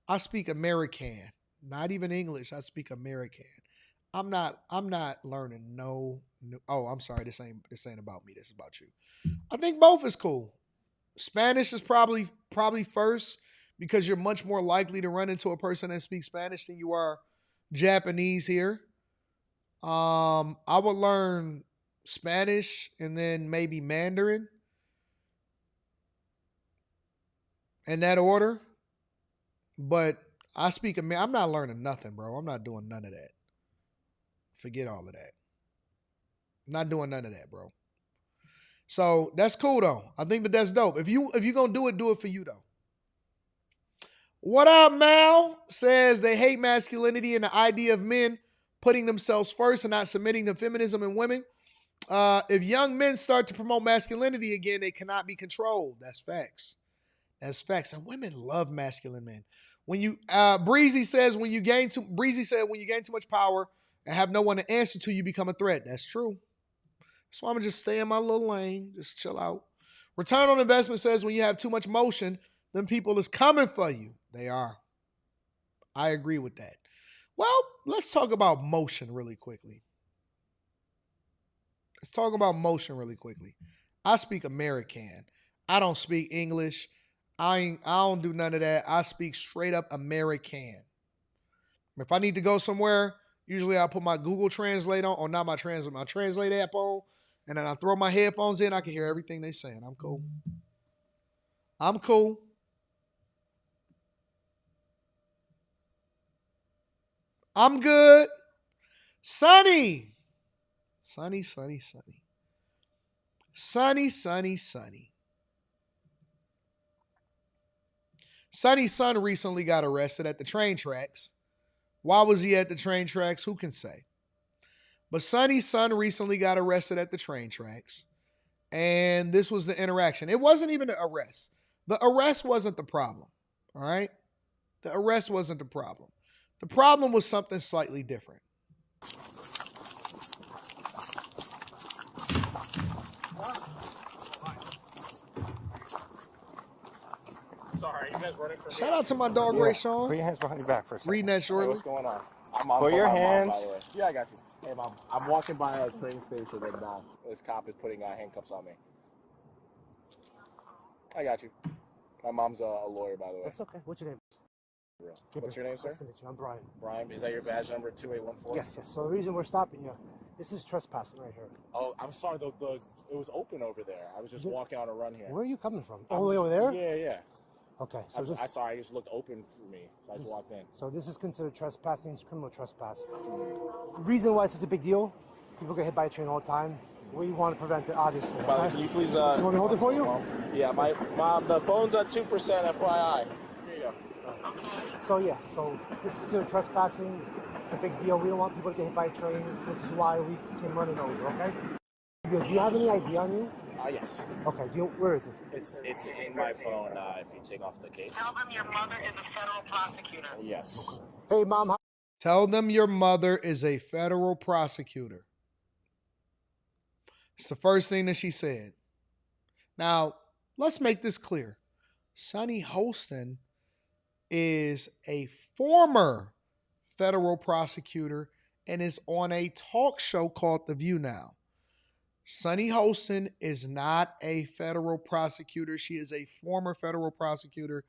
I speak American, not even English. I speak American. I'm not learning no. Oh, I'm sorry. This ain't about me. This is about you. I think both is cool. Spanish is probably first because you're much more likely to run into a person that speaks Spanish than you are Japanese here. I would learn Spanish and then maybe Mandarin in that order. But I'm not learning nothing, bro. I'm not doing none of that. Forget all of that. I'm not doing none of that, bro. So that's cool though. I think that's dope. If you gonna do it for you though. What up, Mal? Says they hate masculinity and the idea of men putting themselves first and not submitting to feminism in women. If young men start to promote masculinity again, they cannot be controlled. That's facts. That's facts. And women love masculine men. When you Breezy said when you gain too much power and have no one to answer to, you become a threat. That's true. So I'm gonna just stay in my little lane, just chill out. Return on investment says when you have too much motion, then people is coming for you. They are. I agree with that. Well, let's talk about motion really quickly. I speak American. I don't speak English. I don't do none of that. I speak straight up American. If I need to go somewhere, usually I put my Google Translate on, or not my Translate app on, and then I throw my headphones in. I can hear everything they're saying. I'm cool. I'm good. Sunny. Sonny's son recently got arrested at the train tracks. Why was he at the train tracks? Who can say? But Sonny's son recently got arrested at the train tracks. And this was the interaction. It wasn't even an arrest. The arrest wasn't the problem. All right? The arrest wasn't the problem. The problem was something slightly different.
Sorry, you guys running for me.
Shout out to my dog, Ray Sean.
Put your hands behind your back for a second.
Reading that shortly.
Hey, what's going on? Put your hands. Yeah, I got you. Hey, Mom. I'm walking by a train station and this cop is putting handcuffs on me. I got you. My mom's a lawyer, by the way.
That's okay. What's your name?
What's your name, sir?
I'm Brian.
Brian, is that your badge number 2814?
Yes. So the reason we're stopping you, this is trespassing right here.
Oh, I'm sorry. It was open over there. I was just walking on a run here.
Where are you coming from? All the way over there?
Yeah.
Okay. So
I'm sorry, I just looked open for me, so I just walked in.
So this is considered trespassing. It's criminal trespass. Reason why it's such a big deal, people get hit by a train all the time. We want to prevent it, obviously.
Father,
Okay?
can you please...
you want me to hold it for you?
Yeah, my mom, the phone's at 2%, FYI. Here you go.
So yeah, so this is considered trespassing. It's a big deal. We don't want people to get hit by a train, which is why we came running over, okay? Do you have any ID on you?
Yes.
Okay, where is it?
It's in my phone if you take off the case.
Tell them your mother is a federal prosecutor.
Yes.
Hey, Mom.
Tell them your mother is a federal prosecutor. It's the first thing that she said. Now, let's make this clear. Sonny Hostin is a former federal prosecutor and is on a talk show called The View now. Sonny Hostin is not a federal prosecutor. She is a former federal prosecutor.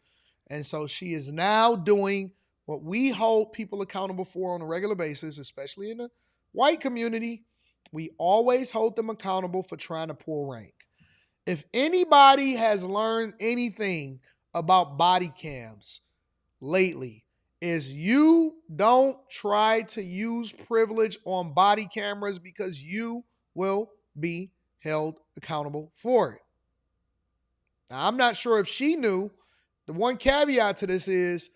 And so she is now doing what we hold people accountable for on a regular basis, especially in the white community. We always hold them accountable for trying to pull rank. If anybody has learned anything about body cams lately, is you don't try to use privilege on body cameras because you will be held accountable for it. Now, I'm not sure if she knew. The one caveat to this is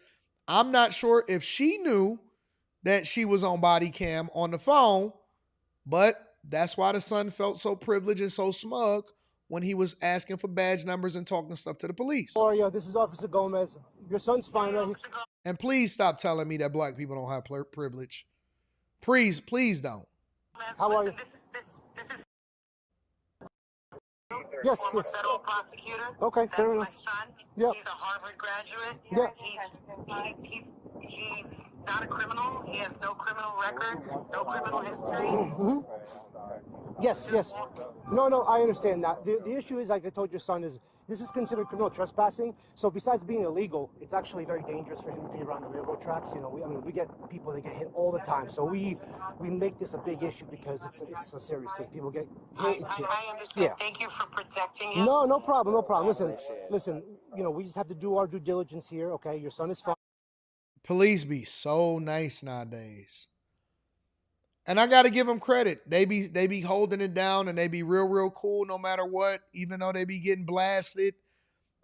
I'm not sure if she knew that she was on body cam on the phone, but that's why the son felt so privileged and so smug when he was asking for badge numbers and talking stuff to the police.
Oh, yeah, this is Officer Gomez. Your son's fine, right?
And please stop telling me that black people don't have privilege. Please don't.
How are you? Yes, yes.
Federal prosecutor.
Okay, fair
That's
enough.
my son.
Yeah.
He's a Harvard graduate.
Yeah.
He's not a criminal. He has no criminal record, no criminal history.
Mm-hmm. Yes, yes. No, I understand that. The issue is, like I told your son, is this is considered criminal trespassing. So besides being illegal, it's actually very dangerous for him to be around the railroad tracks. You know, we get people that get hit all the time. So we make this a big issue because it's a serious thing. People get hit.
I understand.
Yeah.
Thank you for protecting him.
No problem. Listen. You know, we just have to do our due diligence here. Okay, your son is fine.
Police be so nice nowadays. And I got to give them credit. They be holding it down and they be real cool no matter what, even though they be getting blasted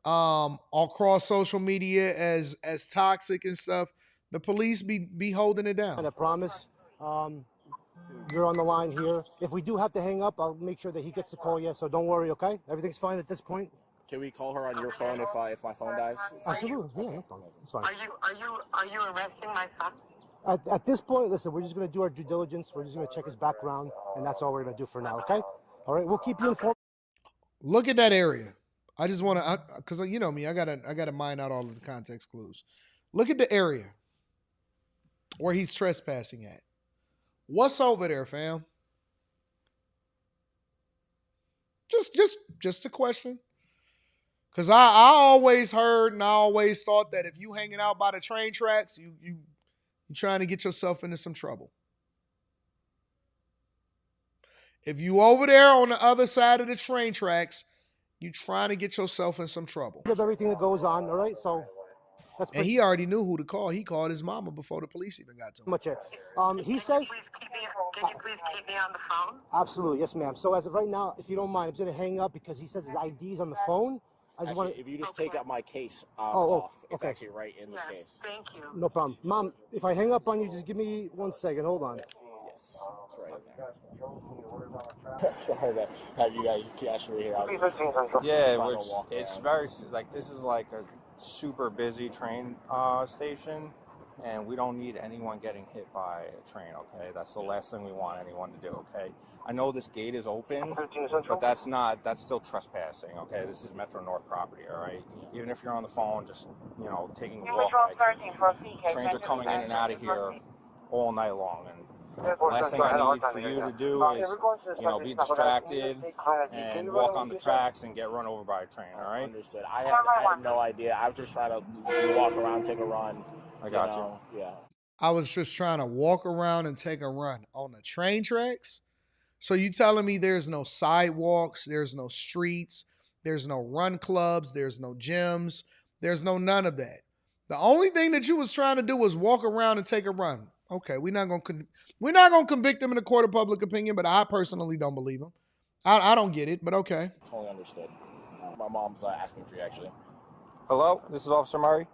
across social media as toxic and stuff. The police be holding it down.
And I promise you're on the line here. If we do have to hang up, I'll make sure that he gets to call you. So don't worry, okay? Everything's fine at this point.
Can we call her on your phone if my phone dies?
Absolutely. Yeah, no problem. It's fine.
Are you arresting my son?
At this point, listen, we're just going to do our due diligence. We're just going to check his background, and that's all we're going to do for now, okay? All right, we'll keep you informed.
Look at that area. I just want to, because you know me, I gotta mine out all of the context clues. Look at the area where he's trespassing at. What's over there, fam? Just a question. Because I always heard and I always thought that if you hanging out by the train tracks, you trying to get yourself into some trouble. If you over there on the other side of the train tracks, you trying to get yourself in some trouble.
Of everything that goes on, all right? So that's
and he already knew who to call. He called his mama before the police even got to him.
Much it. He says.
Can you please keep me on the phone?
Absolutely, yes, ma'am. So as of right now, if you don't mind, I'm going to hang up because he says his ID's on the phone.
If you just take up my case
off,
it's
okay.
actually right in the case.
Thank you.
No problem. Mom, if I hang up on you, just give me 1 second. Hold on.
Yes, it's right in there. Sorry to have you guys cash me here.
Yeah, it's very, like, this is like a super busy train station, and we don't need anyone getting hit by a train, okay? That's the last thing we want anyone to do, okay? I know this gate is open, but that's still trespassing, okay? This is Metro North property, all right? Even if you're on the phone, just, taking a walk. Like, trains are coming in and out of here all night long, and last thing I need for you to do is, be distracted and walk on the tracks and get run over by a train, all right?
Understood. I had no idea. I was just trying to walk around, take a run.
I got you.
Yeah.
I was just trying to walk around and take a run on the train tracks. So you telling me there's no sidewalks, there's no streets, there's no run clubs, there's no gyms, There's no none of that. The only thing that you was trying to do was walk around and take a run. Okay, we're not gonna convict him in a court of public opinion, but I personally don't believe him. I don't get it, but okay.
Totally understood. My mom's asking for you, actually.
Hello, this is Officer Murray.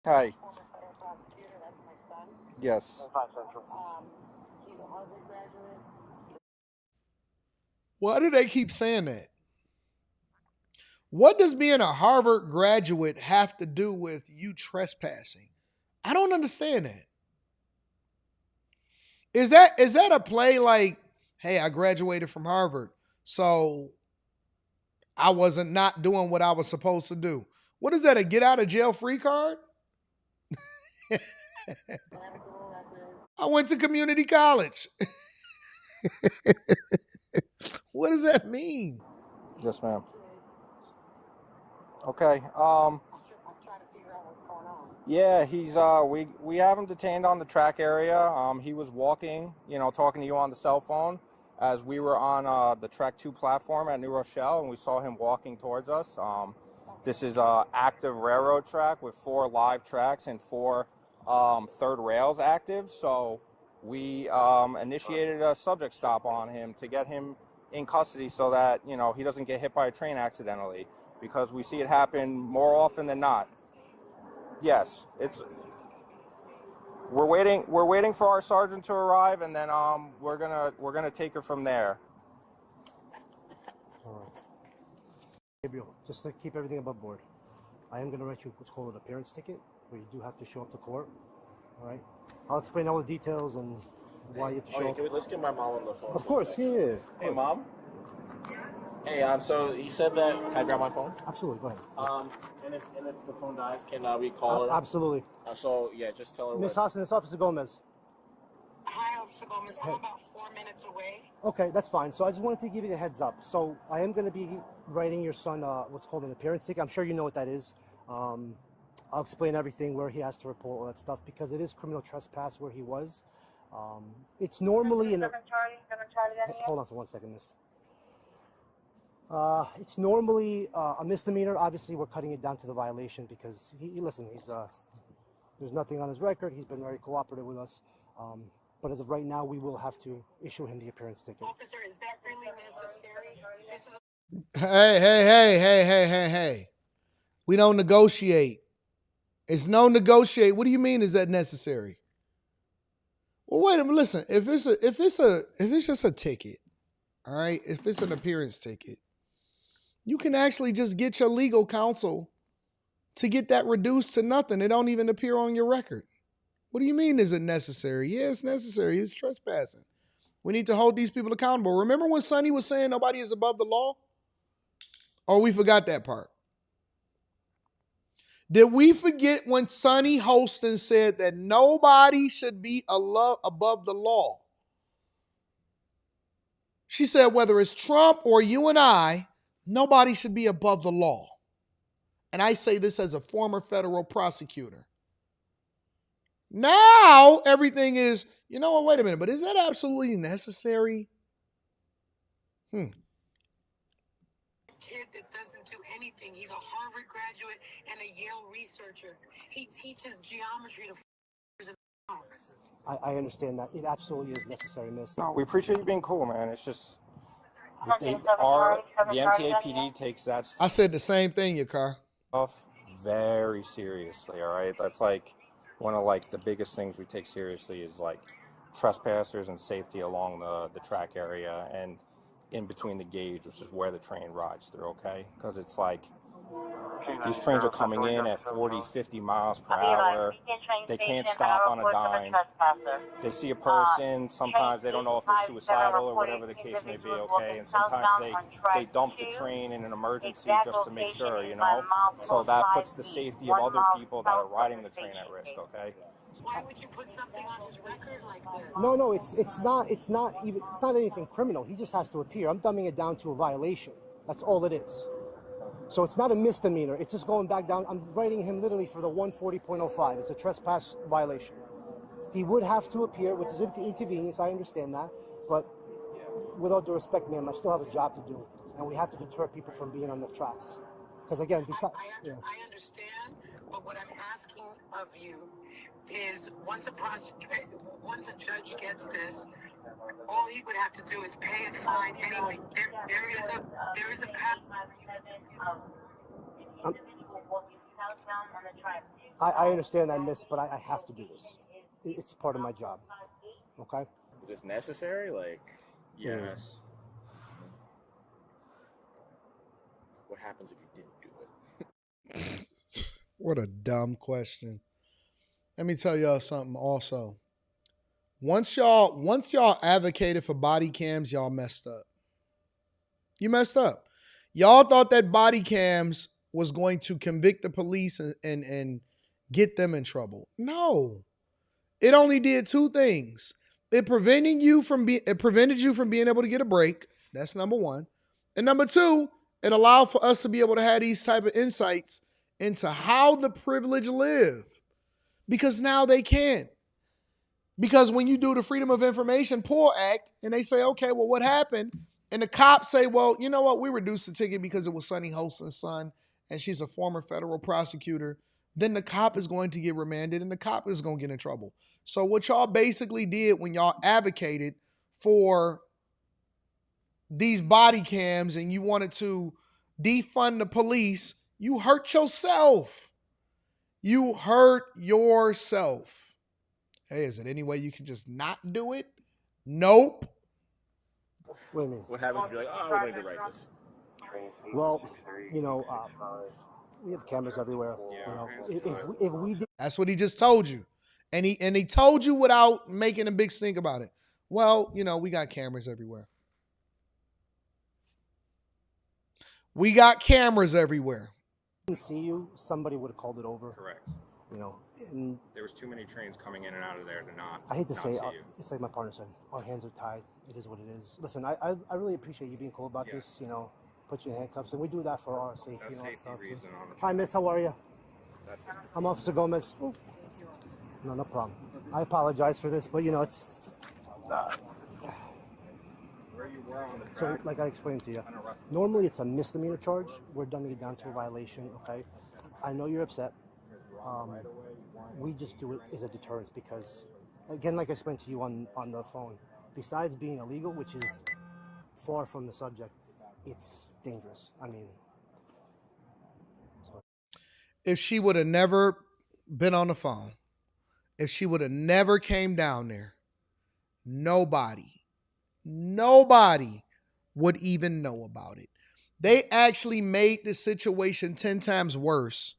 Hi. Yes.
He's a Harvard graduate.
Why do they keep saying that? What does being a Harvard graduate have to do with you trespassing? I don't understand that. Is that a play like, hey, I graduated from Harvard, so I wasn't not doing what I was supposed to do? What is that, a get out of jail free card? I went to community college. What does that mean?
Yes, ma'am. Okay. Yeah, he's we have him detained on the track area. He was walking, talking to you on the cell phone as we were on the Track 2 platform at New Rochelle, and we saw him walking towards us. This is an active railroad track with 4 live tracks and 4 third rails active. So we initiated a subject stop on him to get him in custody so that, he doesn't get hit by a train accidentally, because we see it happen more often than not. Yes, we're waiting for our sergeant to arrive, and then we're gonna take her from there.
All right. Gabriel, just to keep everything above board, I am gonna write you what's called an appearance ticket, where you do have to show up to court. All right. I'll explain all the details and why you have to show up.
Let's get my mom on the phone.
Of course, yeah.
Hey, Mom. Hey, so you said that. Can I grab my phone?
Absolutely, go ahead.
And if the phone dies, can we call her?
Absolutely.
So yeah, just tell her.
Miss Hostin, it's Officer Gomez.
Hi, Officer Gomez. I'm about 4 minutes away.
Okay, that's fine. So I just wanted to give you the heads up. So I am going to be writing your son what's called an appearance ticket. I'm sure you know what that is. I'll explain everything, where he has to report, all that stuff, because it is criminal trespass where he was. It's normally hold on for 1 second, miss. It's normally a misdemeanor. Obviously, we're cutting it down to the violation because there's nothing on his record. He's been very cooperative with us. But as of right now, we will have to issue him the appearance ticket.
Officer, is that really necessary?
Hey. We don't negotiate. It's no negotiate. What do you mean is that necessary? Well, wait a minute. Listen, if it's just a ticket, all right, if it's an appearance ticket, you can actually just get your legal counsel to get that reduced to nothing. It don't even appear on your record. What do you mean is it necessary? Yeah, it's necessary. It's trespassing. We need to hold these people accountable. Remember when Sonny was saying nobody is above the law? Or we forgot that part? Did we forget when Sonny Hostin said that nobody should be above the law? She said whether it's Trump or you and I, nobody should be above the law. And I say this as a former federal prosecutor. Now everything is, you know what, wait a minute, but is that absolutely necessary?
Kid that doesn't do anything. He's a Harvard graduate and a Yale researcher. He teaches geometry to and box.
I understand that. It absolutely is necessary, miss.
No, we appreciate you being cool, man. It's just the MTAPD takes that
I said the same thing, your car.
Stuff very seriously, all right? That's like one of the biggest things we take seriously is trespassers and safety along the track area and in between the gauge, which is where the train rides through, okay? Because it's these trains are coming in at 40, 50 miles per hour. They can't stop on a dime. They see a person, sometimes they don't know if they're suicidal or whatever the case may be, okay? And sometimes they dump the train in an emergency just to make sure, So that puts the safety of other people that are riding the train at risk, okay?
Why would you put something on his record like this?
No, it's not anything criminal. He just has to appear. I'm dumbing it down to a violation. That's all it is. So it's not a misdemeanor. It's just going back down. I'm writing him literally for the 140.05. It's a trespass violation. He would have to appear, which is an inconvenience. I understand that. But with all due respect, ma'am, I still have a job to do. and we have to deter people from being on the tracks. Because again, besides,
I understand, but what I'm asking of you is once a judge gets this, all he would have to do is pay a fine anyway. There is a path.
I understand that, miss, but I have to do this. It's part of my job. Okay?
Is this necessary? Like, yes. What happens if you didn't do it?
What a dumb question. Let me tell y'all something also. Once y'all advocated for body cams, y'all messed up. You messed up. Y'all thought that body cams was going to convict the police and get them in trouble. No. It only did two things. It prevented you from being able to get a break. That's number one. And number two, it allowed for us to be able to have these type of insights into how the privileged live. Because now they can. Because when you do the Freedom of Information Pool Act and they say, okay, well, what happened? And the cops say, well, you know what? We reduced the ticket because it was Sonny Hostin's son and she's a former federal prosecutor. Then the cop is going to get remanded and the cop is going to get in trouble. So what y'all basically did when y'all advocated for these body cams and you wanted to defund the police, you hurt yourself. You hurt yourself. Hey, is it any way you can just not do it? Nope.
What do you mean?
What happens if you're like, oh, I would like to write this?
Well, we have cameras everywhere. If we did.
That's what he just told you. And he told you without making a big stink about it. Well, we got cameras everywhere. We got cameras everywhere.
Didn't see you, somebody would have called it over.
Correct.
And
there was too many trains coming in and out of there to not.
I hate to
not
say
see
it,
you.
it's like my partner said, our hands are tied. It is what it is. Listen, I really appreciate you being cool about this. Put you in handcuffs, and we do that for our safety and all that stuff. Hi, miss, how are you? I'm Officer Gomez. Ooh. No problem. I apologize for this, but it's. So, like I explained to you, normally it's a misdemeanor charge. We're dumbing it down to a violation, okay? I know you're upset. We just do it as a deterrence because, again, like I explained to you on the phone, besides being illegal, which is far from the subject, it's dangerous. I mean...
If she would have never been on the phone, if she would have never came down there, nobody would even know about it. They actually made the situation 10 times worse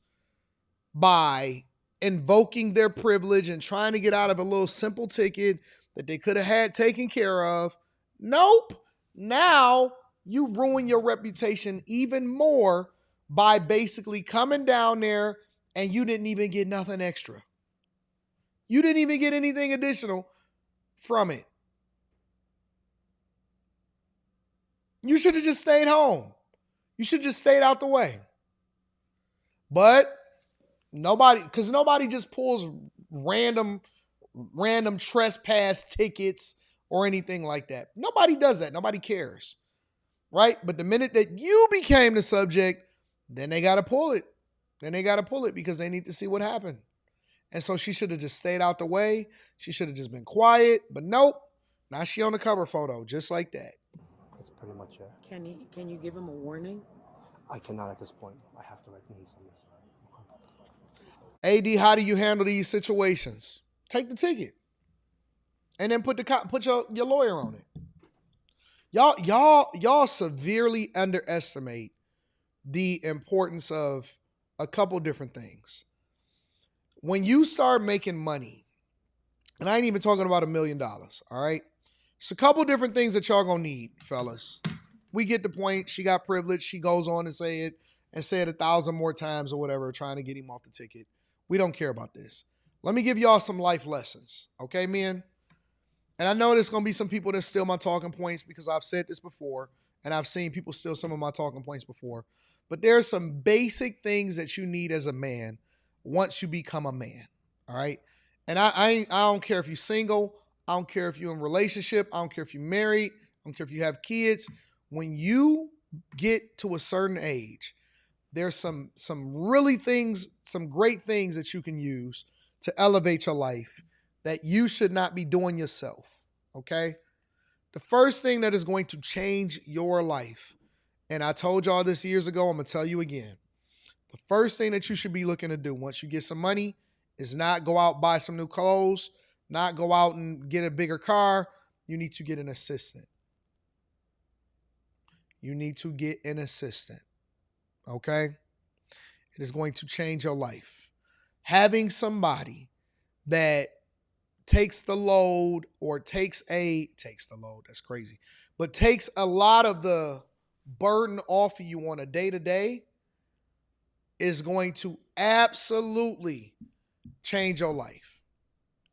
by invoking their privilege and trying to get out of a little simple ticket that they could have had taken care of. Nope. Now you ruin your reputation even more by basically coming down there and you didn't even get nothing extra. You didn't even get anything additional from it. You should have just stayed home. You should have just stayed out the way. But nobody just pulls random trespass tickets or anything like that. Nobody does that. Nobody cares. Right? But the minute that you became the subject, then they got to pull it. Because they need to see what happened. And so she should have just stayed out the way. She should have just been quiet. But nope. Now she on the cover photo, just like that.
That's pretty much it.
Can you give him a warning?
I cannot at this point. I have to write things on
AD,
this.
how do you handle these situations? Take the ticket. And then put your lawyer on it. Y'all severely underestimate the importance of a couple different things. When you start making money, and I ain't even talking about $1 million, all right? It's a couple different things that y'all gonna need, fellas. We get the point. She got privilege. She goes on and say it 1,000 more times or whatever, trying to get him off the ticket. We don't care about this. Let me give y'all some life lessons, okay, men? And I know there's going to be some people that steal my talking points because I've said this before, and I've seen people steal some of my talking points before. But there are some basic things that you need as a man once you become a man, all right? And I don't care if you're single. I don't care if you're in a relationship. I don't care if you're married. I don't care if you have kids. When you get to a certain age, there's some really things, some great things that you can use to elevate your life that you should not be doing yourself, okay? The first thing that is going to change your life, and I told y'all this years ago, I'm going to tell you again. The first thing that you should be looking to do once you get some money is not go out, buy some new clothes, not go out and get a bigger car. You need to get an assistant. You need to get an assistant, okay? It is going to change your life. Having somebody that takes the load or takes the load, that's crazy, but takes a lot of the burden off of you on a day-to-day is going to absolutely change your life.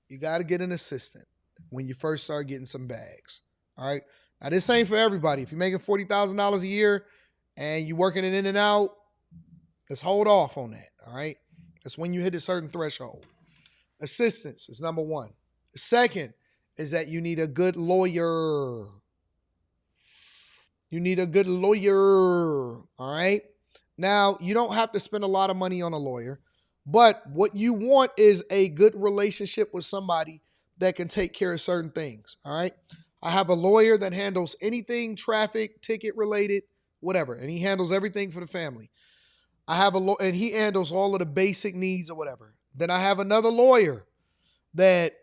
You got to get an assistant when you first start getting some bags, all right? Now, this ain't for everybody. If you're making $40,000 a year and you're working it in and out, let's hold off on that, all right? That's when you hit a certain threshold. Assistance is number one. The second is that you need a good lawyer. You need a good lawyer, all right? Now, you don't have to spend a lot of money on a lawyer, but what you want is a good relationship with somebody that can take care of certain things, all right? I have a lawyer that handles anything traffic, ticket related, whatever, and he handles everything for the family. I have and he handles all of the basic needs or whatever. Then I have another lawyer that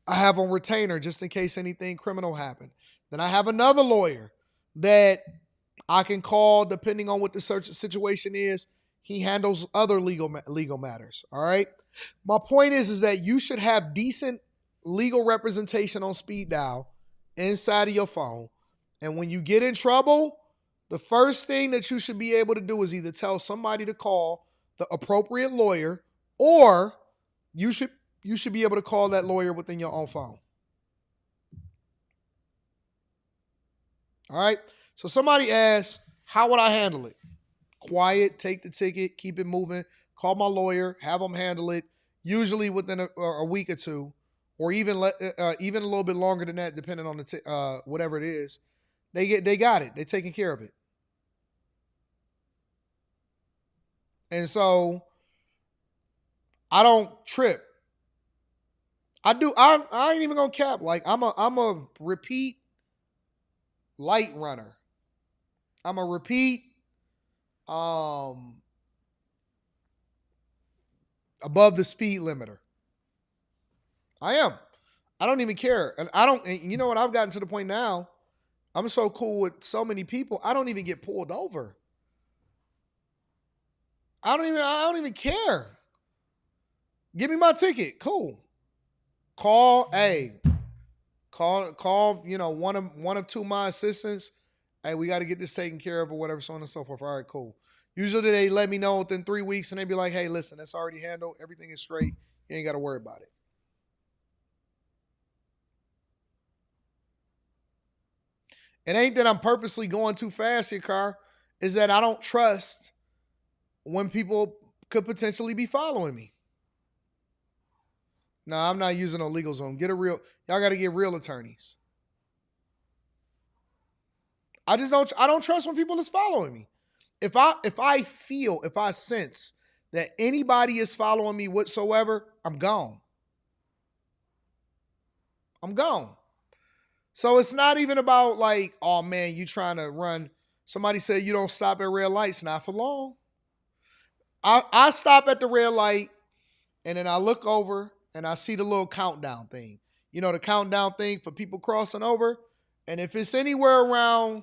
I have on retainer just in case anything criminal happened. Then I have another lawyer that I can call depending on what the search situation is. He handles other legal matters, all right? My point is that you should have decent legal representation on speed dial inside of your phone. And when you get in trouble, the first thing that you should be able to do is either tell somebody to call the appropriate lawyer, or you should be able to call that lawyer within your own phone. All right? So somebody asks, how would I handle it? Quiet, take the ticket, keep it moving, call my lawyer, have them handle it, usually within a week or two, or even a little bit longer than that, depending on the whatever it is. They got it. They're taking care of it. And so I don't trip. I ain't even gonna cap. Like I'm a repeat light runner. I'm a repeat above the speed limiter. I am. I don't even care. And you know what? I've gotten to the point now, I'm so cool with so many people, I don't even get pulled over. I don't even care. Give me my ticket. Cool. Call, one of two of my assistants. Hey, we got to get this taken care of or whatever, so on and so forth. All right, cool. Usually they let me know within 3 weeks and they be like, hey, listen, that's already handled. Everything is straight. You ain't got to worry about it. It ain't that I'm purposely going too fast in your car. It's that I don't trust when people could potentially be following me. No, I'm not using no legal zone. Y'all got to get real attorneys. I don't trust when people is following me. If I sense that anybody is following me whatsoever, I'm gone. I'm gone. So it's not even about like, oh man, you trying to run. Somebody said you don't stop at red lights. Not for long. I stop at the red light and then I look over and I see the little countdown thing. You know, the countdown thing for people crossing over. And if it's anywhere around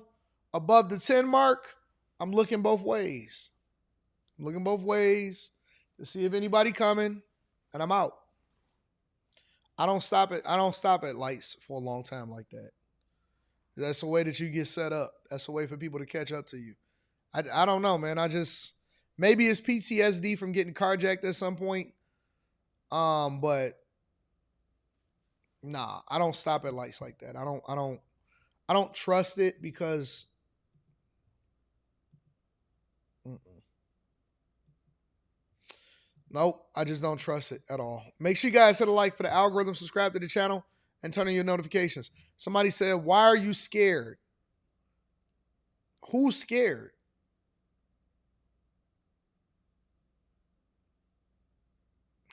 above the 10 mark, I'm looking both ways. I'm looking both ways to see if anybody coming, and I'm out. I don't stop at lights for a long time like that. That's the way that you get set up. That's the way for people to catch up to you. I don't know, man. Maybe it's PTSD from getting carjacked at some point. But nah, I don't stop at lights like that. I don't trust it because nope, I just don't trust it at all. Make sure you guys hit a like for the algorithm, subscribe to the channel, and turn on your notifications. Somebody said, why are you scared? Who's scared?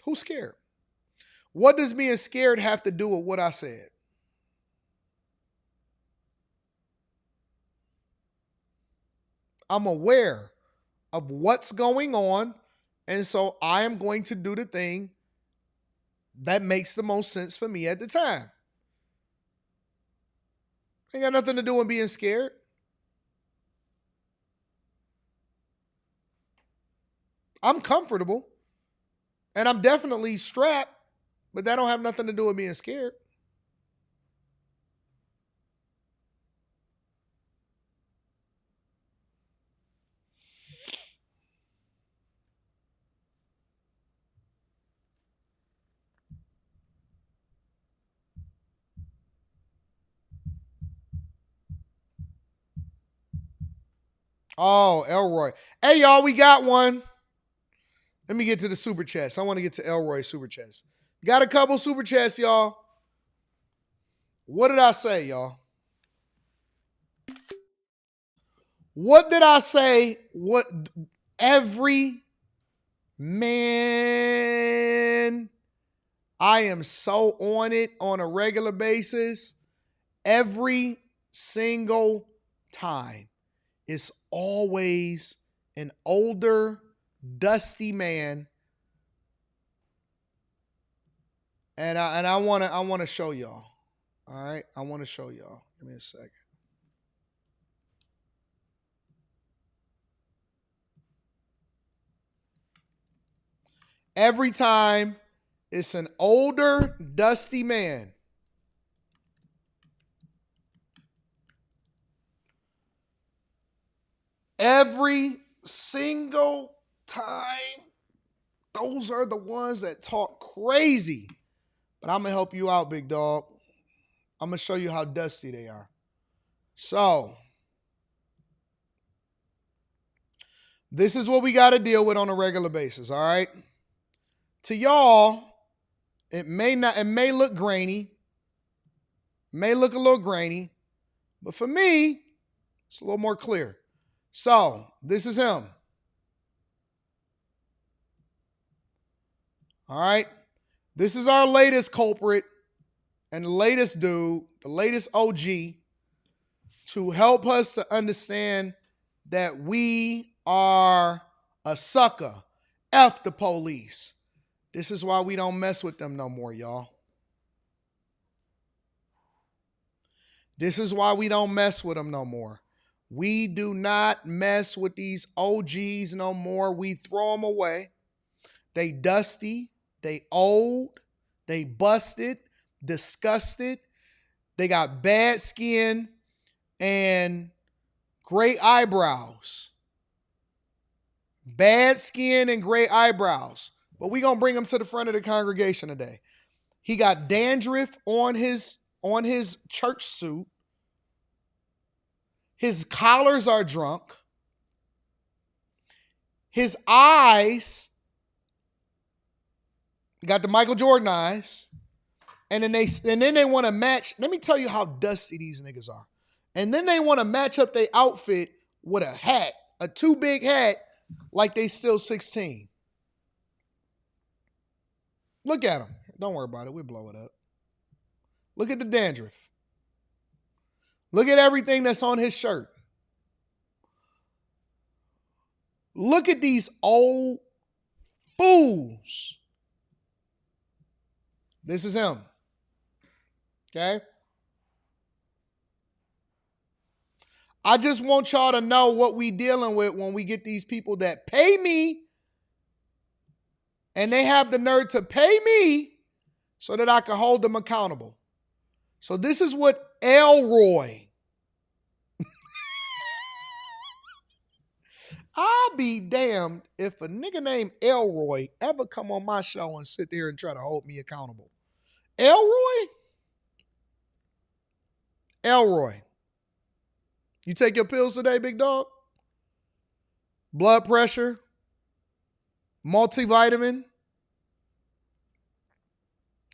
Who's scared? What does being scared have to do with what I said? I'm aware of what's going on, and so I am going to do the thing that makes the most sense for me at the time. Ain't got nothing to do with being scared. I'm comfortable, and I'm definitely strapped, but that don't have nothing to do with being scared. Oh, Elroy. Hey, y'all, we got one. Let me get to the super chats. I want to get to Elroy's super chats. Got a couple super chats, y'all. What did I say, y'all? What did I say? What every man, I am so on it on a regular basis. Every single time. It's always an older, dusty man. And I wanna show y'all. All right. I want to show y'all. Give me a second. Every time it's an older, dusty man. Every single time, those are the ones that talk crazy. But I'm going to help you out, big dog. I'm going to show you how dusty they are. So, this is what we got to deal with on a regular basis, all right? To y'all, it may look grainy, may look a little grainy, but for me, it's a little more clear. So, this is him. All right? This is our latest culprit and the latest dude, the latest OG, to help us to understand that we are a sucker. F the police. This is why we don't mess with them no more, y'all. This is why we don't mess with them no more. We do not mess with these OGs no more. We throw them away. They dusty. They old. They busted. Disgusted. They got bad skin and great eyebrows. Bad skin and great eyebrows. But we're going to bring him to the front of the congregation today. He got dandruff on his church suit. His collars are drunk. His eyes, got the Michael Jordan eyes. And then they want to match. Let me tell you how dusty these niggas are. And then they want to match up their outfit with a hat, a too big hat, like they still 16. Look at him. Don't worry about it. We'll blow it up. Look at the dandruff. Look at everything that's on his shirt. Look at these old fools. This is him. Okay? I just want y'all to know what we dealing with when we get these people that pay me and they have the nerve to pay me so that I can hold them accountable. So this is what Elroy. I'll be damned if a nigga named Elroy ever come on my show and sit there and try to hold me accountable. Elroy? Elroy. You take your pills today, big dog? Blood pressure? Multivitamin?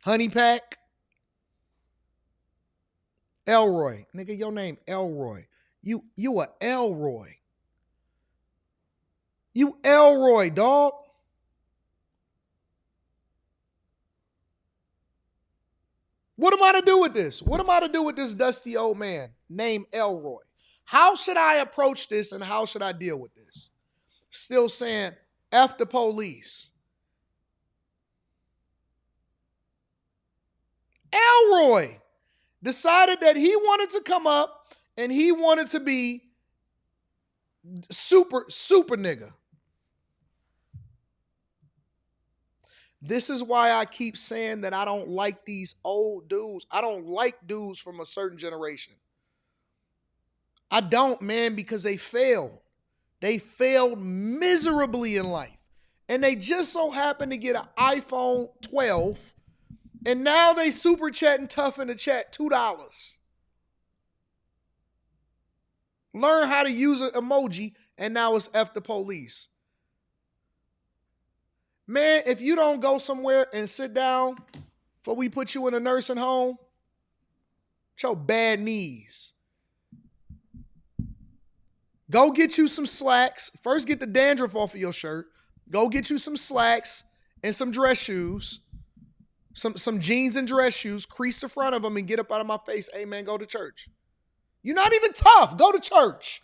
Honey pack? Elroy. Nigga, your name Elroy. You a Elroy. You Elroy, dog. What am I to do with this? What am I to do with this dusty old man named Elroy? How should I approach this and how should I deal with this? Still saying, F the police. Elroy decided that he wanted to come up and he wanted to be super nigga. This is why I keep saying that I don't like these old dudes. I don't like dudes from a certain generation. I don't, man, because they failed. They failed miserably in life. And they just so happen to get an iPhone 12. And now they super chatting tough in the chat, $2. Learn how to use an emoji, and now it's F the police. Man, if you don't go somewhere and sit down before we put you in a nursing home, with your bad knees. Go get you some slacks. First, get the dandruff off of your shirt. Go get you some slacks and some dress shoes. Some jeans and dress shoes. Crease the front of them and get up out of my face. Hey, man, go to church. You're not even tough. Go to church.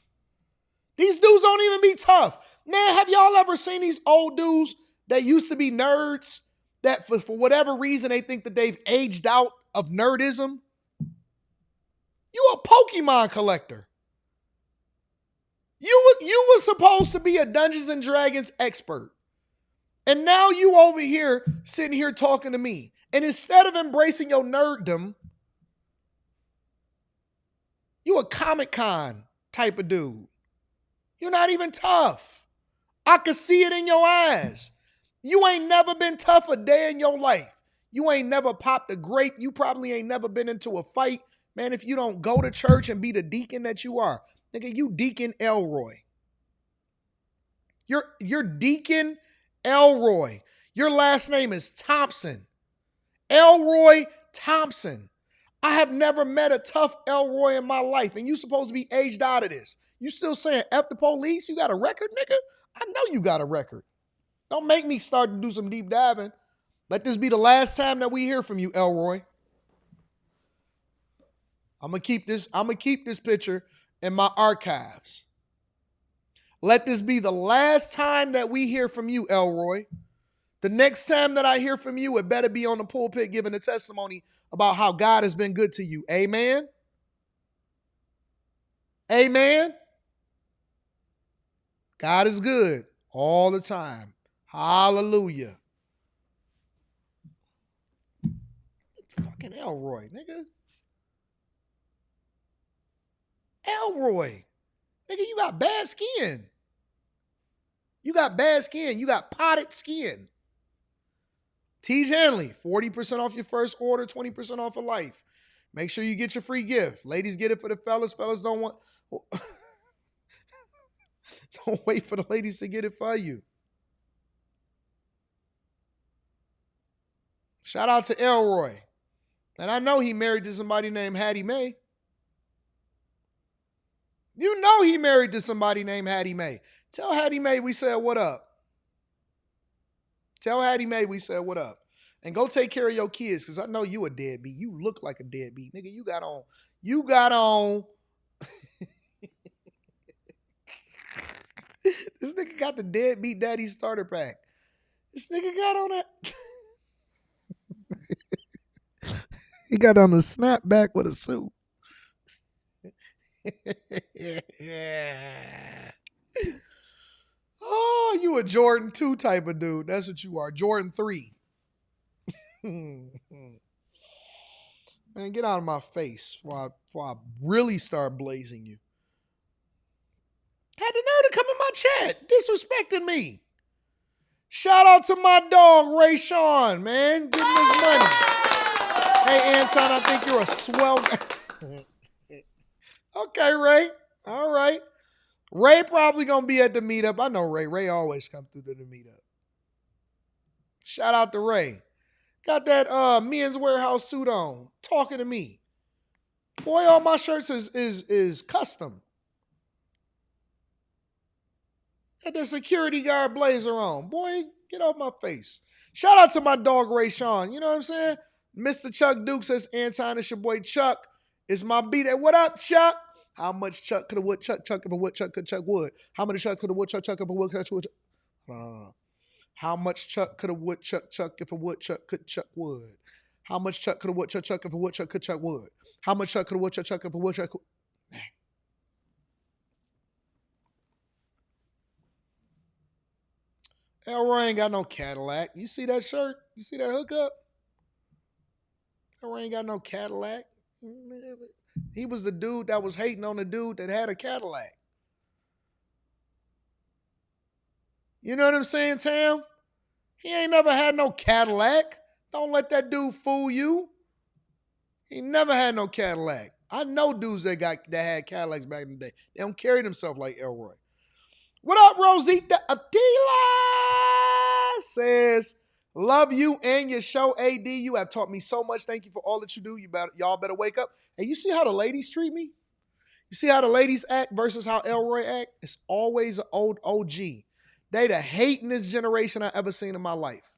These dudes don't even be tough. Man, have y'all ever seen these old dudes that used to be nerds that for whatever reason they think that they've aged out of nerdism? You a Pokemon collector. You were supposed to be a Dungeons and Dragons expert. And now you over here sitting here talking to me. And instead of embracing your nerddom, you a Comic-Con type of dude. You're not even tough. I could see it in your eyes. You ain't never been tough a day in your life. You ain't never popped a grape. You probably ain't never been into a fight. Man, if you don't go to church and be the deacon that you are. Nigga, you Deacon Elroy. You're Deacon Elroy. Your last name is Thompson. Elroy Thompson. I have never met a tough Elroy in my life, and you supposed to be aged out of this. You still saying F the police? You got a record, nigga? I know you got a record. Don't make me start to do some deep diving. Let this be the last time that we hear from you, Elroy. I'm gonna keep this picture in my archives. Let this be the last time that we hear from you, Elroy. The next time that I hear from you, it better be on the pulpit giving a testimony about how God has been good to you. Amen? Amen? God is good all the time. Hallelujah. Fucking Elroy, nigga. Elroy. Nigga, you got bad skin. You got bad skin. You got potted skin. T. Hanley, 40% off your first order, 20% off of life. Make sure you get your free gift. Ladies, get it for the fellas. Fellas don't want... Don't wait for the ladies to get it for you. Shout out to Elroy. And I know he married to somebody named Hattie Mae. You know he married to somebody named Hattie Mae. Tell Hattie Mae we said what up. Tell Hattie Mae we said what up. And go take care of your kids, because I know you a deadbeat. You look like a deadbeat. Nigga, you got on. This nigga got the deadbeat daddy starter pack. This nigga got on that. He got on a snapback with a suit. Oh, you a Jordan 2 type of dude. That's what you are. Jordan 3. Man, get out of my face before I really start blazing you. Had the nerve to come in my chat, disrespecting me. Shout out to my dog, Ray Sean, man. Give him his money. Hey, Anton, I think you're a swell guy. Okay, Ray. All right. Ray probably going to be at the meetup. I know Ray. Ray always come through to the meetup. Shout out to Ray. Got that Men's Warehouse suit on. Talking to me. Boy, all my shirts is custom. Had the security guard blazer on. Boy, get off my face. Shout out to my dog Ray Sean. You know what I'm saying? Mr. Chuck Duke says, Anton, it's your boy Chuck. It's my beat. What up, Chuck? How much Chuck could a woodchuck chuck if a woodchuck could chuck wood? How many Chuck could a woodchuck chuck if a woodchuck would? How much Chuck could a woodchuck chuck if a woodchuck could chuck wood? How much Chuck could a woodchuck chuck if a woodchuck could chuck wood? How much Chuck could a woodchuck chuck if a woodchuck could... Elroy ain't got no Cadillac. You see that shirt? You see that hookup? Elroy ain't got no Cadillac. He was the dude that was hating on the dude that had a Cadillac. You know what I'm saying, Tam? He ain't never had no Cadillac. Don't let that dude fool you. He never had no Cadillac. I know dudes that had Cadillacs back in the day. They don't carry themselves like Elroy. What up, Rosita Abdila? Says, love you and your show, AD. You have taught me so much. Thank you for all that you do. Y'all better wake up. Hey, you see how the ladies treat me? You see how the ladies act versus how Elroy act? It's always an old OG. They the hatingest generation I ever seen in my life.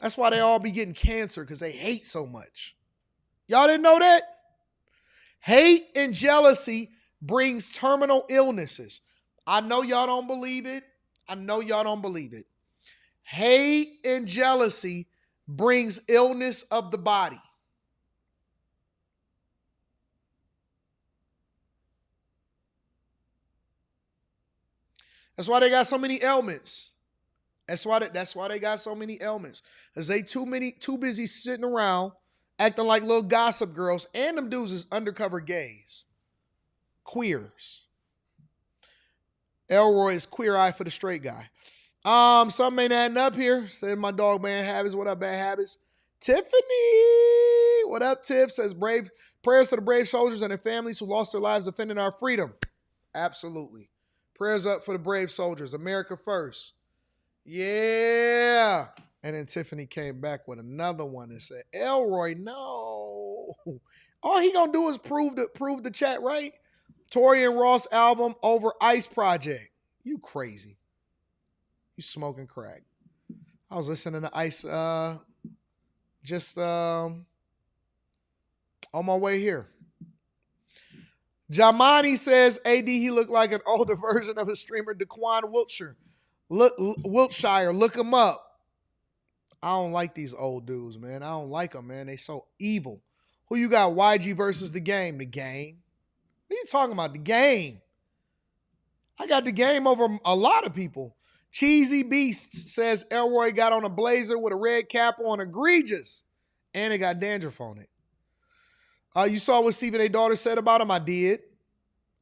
That's why they all be getting cancer, because they hate so much. Y'all didn't know that? Hate and jealousy brings terminal illnesses. I know y'all don't believe it. I know y'all don't believe it. Hate and jealousy brings illness of the body. That's why they got so many ailments. That's why they got so many ailments. Because they too busy sitting around acting like little gossip girls, and them dudes is undercover gays. Queers. Elroy is queer eye for the straight guy. Something ain't adding up here. Said my dog Bad Habits. What up, Bad Habits? Tiffany. What up, Tiff? Says prayers to the brave soldiers and their families who lost their lives defending our freedom. Absolutely. Prayers up for the brave soldiers. America first. Yeah. And then Tiffany came back with another one and said, Elroy, no. All he gonna do is prove the chat right. Tori and Ross album over Ice Project. You crazy. You smoking crack. I was listening to Ice on my way here. Jamani says, AD, he looked like an older version of his streamer, Daquan Wiltshire. Wiltshire, look him up. I don't like these old dudes, man. I don't like them, man. They so evil. Who you got, YG versus The Game? The Game? What are you talking about? The Game. I got The Game over a lot of people. Cheesy Beast says Elroy got on a blazer with a red cap on, egregious. And it got dandruff on it. You saw what Stephen A. Daughter said about him? I did.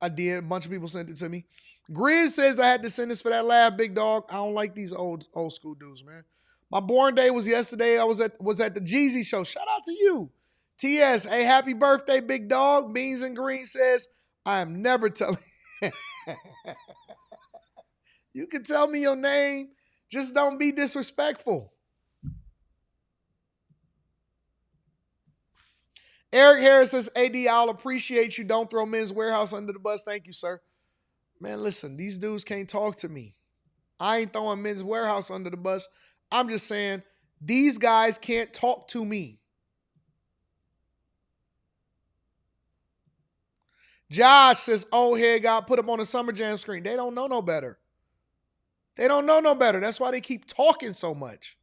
A bunch of people sent it to me. Grizz says I had to send this for that laugh, big dog. I don't like these old school dudes, man. My born day was yesterday. I was at the Jeezy show. Shout out to you. TS, hey, happy birthday, big dog. Beans and Green says, I am never telling. You can tell me your name. Just don't be disrespectful. Eric Harris says, AD, I'll appreciate you. Don't throw Men's Warehouse under the bus. Thank you, sir. Man, listen, these dudes can't talk to me. I ain't throwing Men's Warehouse under the bus. I'm just saying these guys can't talk to me. Josh says, old head got put up on the Summer Jam screen. They don't know no better. They don't know no better. That's why they keep talking so much.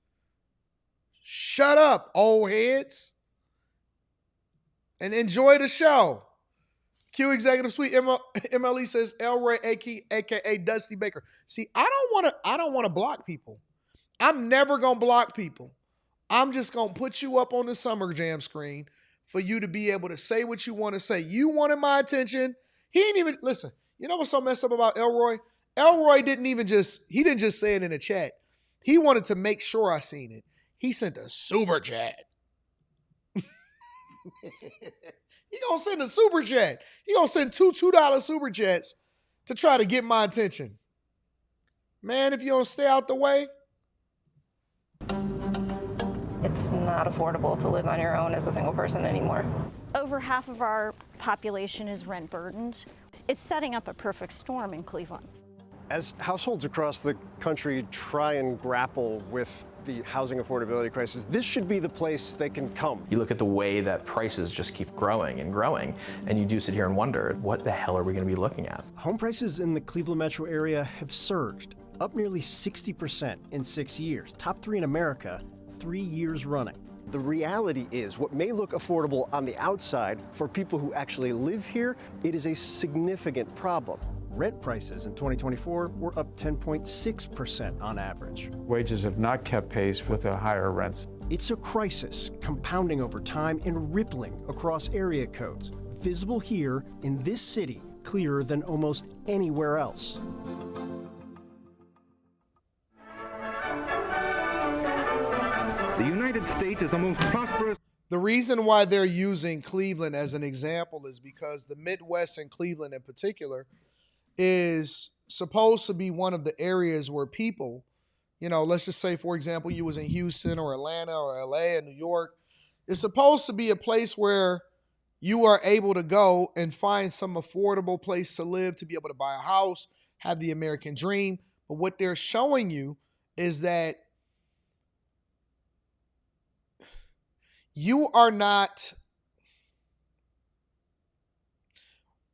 Shut up, old heads. And enjoy the show. Q Executive Suite MLE says Elroy, aka Dusty Baker. See, I don't want to block people. I'm never gonna block people. I'm just gonna put you up on the Summer Jam screen for you to be able to say what you want to say. You wanted my attention. He ain't even listen. You know what's so messed up about Elroy? Elroy didn't just say it in the chat. He wanted to make sure I seen it. He sent a super chat. He gonna send a super chat. He gonna send two $2 super chats to try to get my attention. Man, if you don't stay out the way.
It's not affordable to live on your own as a single person anymore.
Over half of our population is rent burdened. It's setting up a perfect storm in Cleveland.
As households across the country try and grapple with the housing affordability crisis, this should be the place they can come.
You look at the way that prices just keep growing and growing, and you do sit here and wonder, what the hell are we going to be looking at?
Home prices in the Cleveland metro area have surged, up nearly 60% in 6 years. Top 3 in America, 3 years running. The reality is, what may look affordable on the outside, for people who actually live here, it is a significant problem. Rent prices in 2024 were up 10.6% on average.
Wages have not kept pace with the higher rents.
It's a crisis, compounding over time and rippling across area codes. Visible here in this city, clearer than almost anywhere else.
The United States is the most prosperous.
The reason why they're using Cleveland as an example is because the Midwest and Cleveland in particular is supposed to be one of the areas where people, you know, let's just say, for example, you was in Houston or Atlanta or LA and New York. It's supposed to be a place where you are able to go and find some affordable place to live, to be able to buy a house, have the American dream. But what they're showing you is that you are not.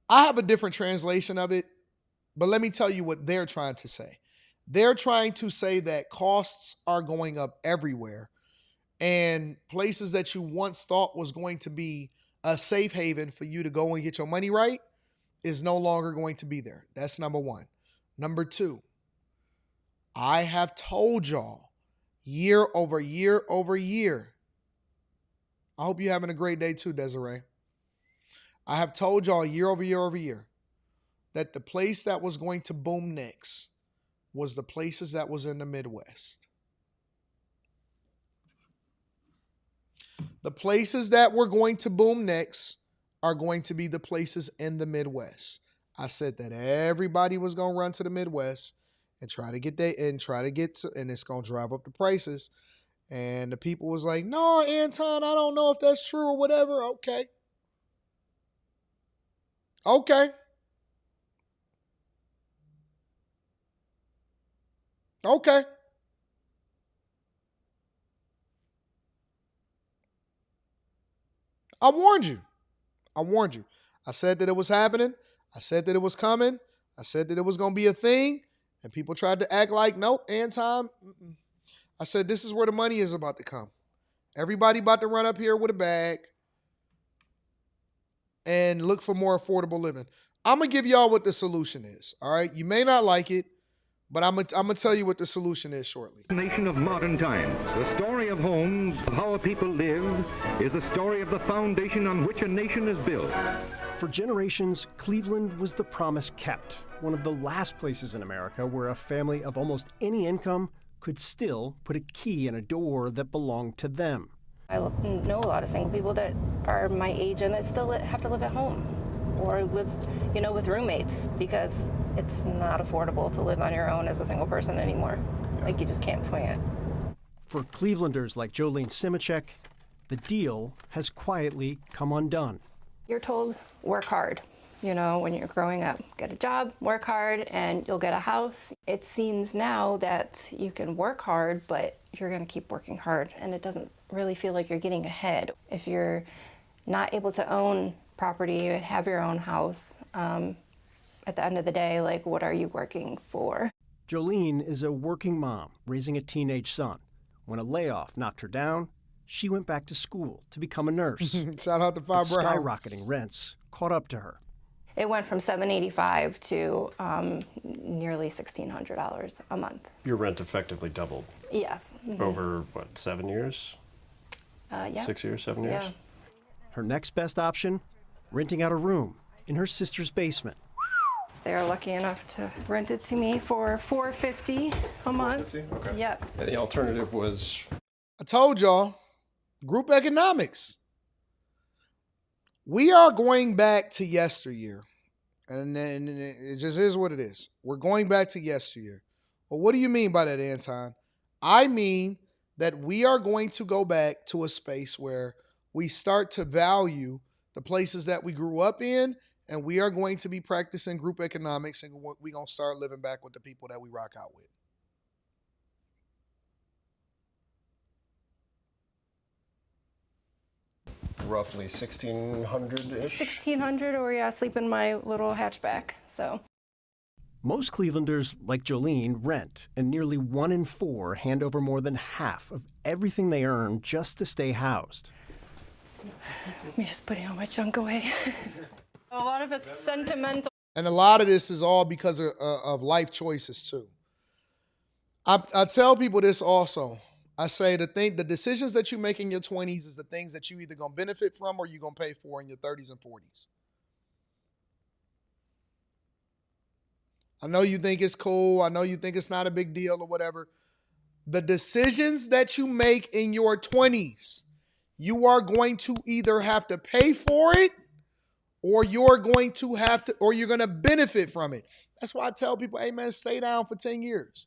I have a different translation of it, but let me tell you what they're trying to say. They're trying to say that costs are going up everywhere, and places that you once thought was going to be a safe haven for you to go and get your money right is no longer going to be there. That's number one. Number two, I have told y'all year over year over year. I hope you're having a great day too, Desiree. I have told y'all year over year over year that the place that was going to boom next was the places that was in the Midwest. The places that were going to boom next are going to be the places in the Midwest. I said that everybody was going to run to the Midwest and try to get and it's going to drive up the prices. And the people was like, no, Anton, I don't know if that's true or whatever. Okay. I warned you. I said that it was happening. I said that it was coming. I said that it was going to be a thing. And people tried to act like, nope, Anton. I said, this is where the money is about to come. Everybody about to run up here with a bag and look for more affordable living. I'm going to give y'all what the solution is, all right? You may not like it, but I'm gonna tell you what the solution is shortly.
Nation of modern times. The story of homes, of how a people live, is the story of the foundation on which a nation is built.
For generations, Cleveland was the promise kept, one of the last places in America where a family of almost any income could still put a key in a door that belonged to them.
I know a lot of single people that are my age and that still have to live at home or live, with roommates because it's not affordable to live on your own as a single person anymore. Like, you just can't swing it.
For Clevelanders like Jolene Simicek, the deal has quietly come undone.
You're told, work hard. When you're growing up, get a job, work hard, and you'll get a house. It seems now that you can work hard, but you're going to keep working hard, and it doesn't really feel like you're getting ahead. If you're not able to own property and have your own house, at the end of the day, like, what are you working for?
Jolene is a working mom raising a teenage son. When a layoff knocked her down, she went back to school to become a nurse.
Shout out to Bob Brown.
Skyrocketing rents caught up to her.
It went from $785 to nearly $1,600 a month.
Your rent effectively doubled.
Yes. Mm-hmm.
Over, 7 years?
Yeah.
6 years, 7 years?
Yeah.
Her next best option, renting out a room in her sister's basement.
They're lucky enough to rent it to me for $450 a month.
$450? Okay.
Yep.
And the alternative was?
I told y'all, group economics. We are going back to yesteryear, and it just is what it is. We're going back to yesteryear. Well, what do you mean by that, Anton? I mean that we are going to go back to a space where we start to value the places that we grew up in and we are going to be practicing group economics, and we're going to start living back with the people that we rock out with.
Roughly 1,600-ish?
1,600, or yeah, I sleep in my little hatchback, so.
Most Clevelanders, like Jolene, rent, and nearly 1 in 4 hand over more than half of everything they earn just to stay housed.
I'm just putting all my junk away. A lot of it's sentimental.
And a lot of this is all because of life choices too. I tell people this also. I say the decisions that you make in your 20s is the things that you either going to benefit from or you're going to pay for in your 30s and 40s. I know you think it's cool. I know you think it's not a big deal or whatever. The decisions that you make in your 20s, you are going to either have to pay for it or you're going to benefit from it. That's why I tell people, hey man, stay down for 10 years.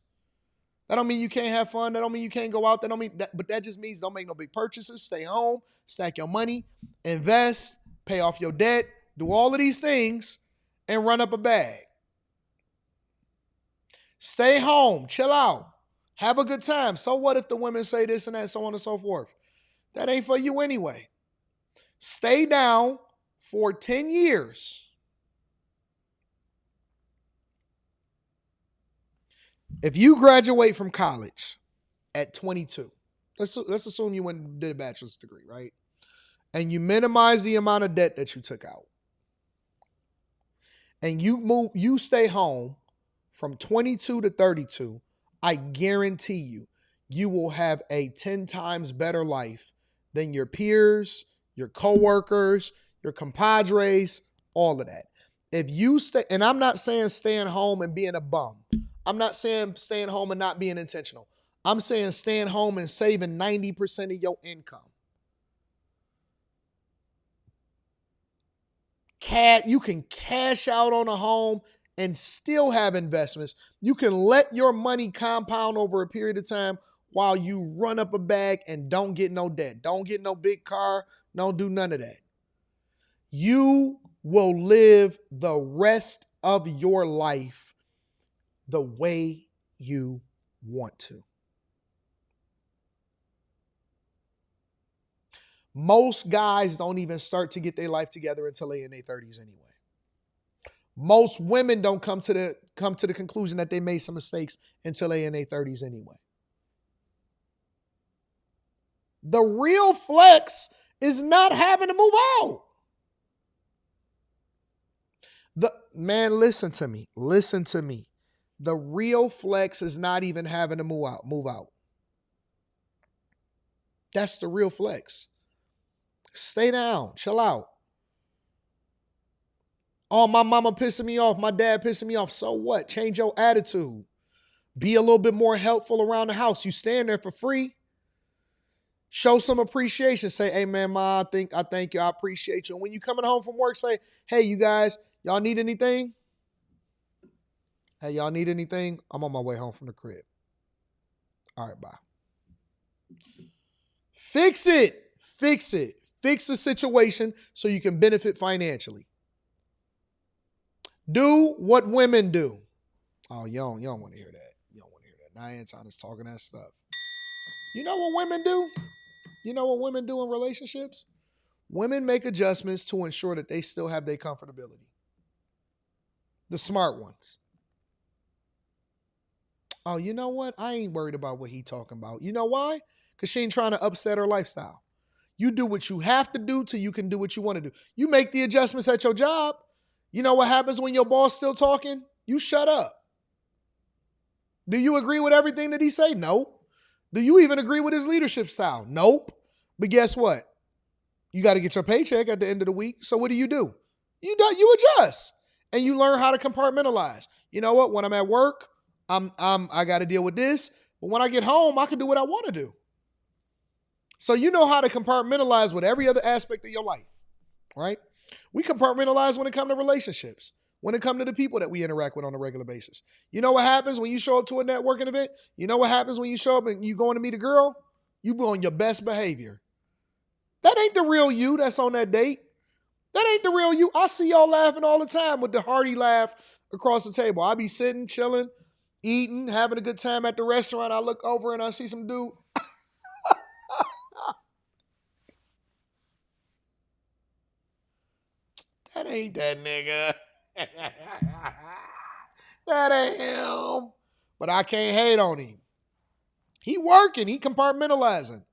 That don't mean you can't have fun. That don't mean you can't go out. That don't mean that, but that just means don't make no big purchases. Stay home, stack your money, invest, pay off your debt, do all of these things, and run up a bag. Stay home, chill out, have a good time. So what if the women say this and that, so on and so forth? That ain't for you anyway. Stay down for 10 years. If you graduate from college at 22, let's assume you went and did a bachelor's degree, right? And you minimize the amount of debt that you took out. And you stay home from 22 to 32, I guarantee you will have a 10 times better life than your peers, your coworkers, your compadres, all of that. If you stay, and I'm not saying staying home and being a bum. I'm not saying staying home and not being intentional. I'm saying staying home and saving 90% of your income. You can cash out on a home and still have investments. You can let your money compound over a period of time while you run up a bag and don't get no debt. Don't get no big car. Don't do none of that. You will live the rest of your life the way you want to. Most guys don't even start to get their life together until they're in their 30s anyway. Most women don't come to the conclusion that they made some mistakes until they're in their 30s anyway. The real flex is not having to move out. Man, listen to me. Listen to me. The real flex is not even having to move out. That's the real flex. Stay down. Chill out. Oh, my mama pissing me off. My dad pissing me off. So what? Change your attitude. Be a little bit more helpful around the house. You stand there for free. Show some appreciation. Say, hey, man, Ma, I thank you. I appreciate you. And when you coming home from work, say, hey, you guys, y'all need anything? Hey, y'all need anything? I'm on my way home from the crib. All right, bye. Fix it. Fix it. Fix the situation so you can benefit financially. Do what women do. Oh, you don't want to hear that. You don't want to hear that. Now Anton is talking that stuff. You know what women do? You know what women do in relationships? Women make adjustments to ensure that they still have their comfortability. The smart ones. Oh, you know what? I ain't worried about what he talking about. You know why? Because she ain't trying to upset her lifestyle. You do what you have to do till you can do what you want to do. You make the adjustments at your job. You know what happens when your boss still talking? You shut up. Do you agree with everything that he say? Nope. Do you even agree with his leadership style? Nope. But guess what? You got to get your paycheck at the end of the week. So what do? You adjust and you learn how to compartmentalize. You know what? When I'm at work, I got to deal with this. But when I get home, I can do what I want to do. So you know how to compartmentalize with every other aspect of your life, right? We compartmentalize when it comes to relationships, when it comes to the people that we interact with on a regular basis. You know what happens when you show up to a networking event? You know what happens when you show up and you going to meet a girl? You be on your best behavior. That ain't the real you that's on that date. That ain't the real you. I see y'all laughing all the time with the hearty laugh across the table. I be sitting, chilling, eating, having a good time at the restaurant. I look over and I see some dude. That ain't that nigga. That ain't him. But I can't hate on him. He working. He compartmentalizing.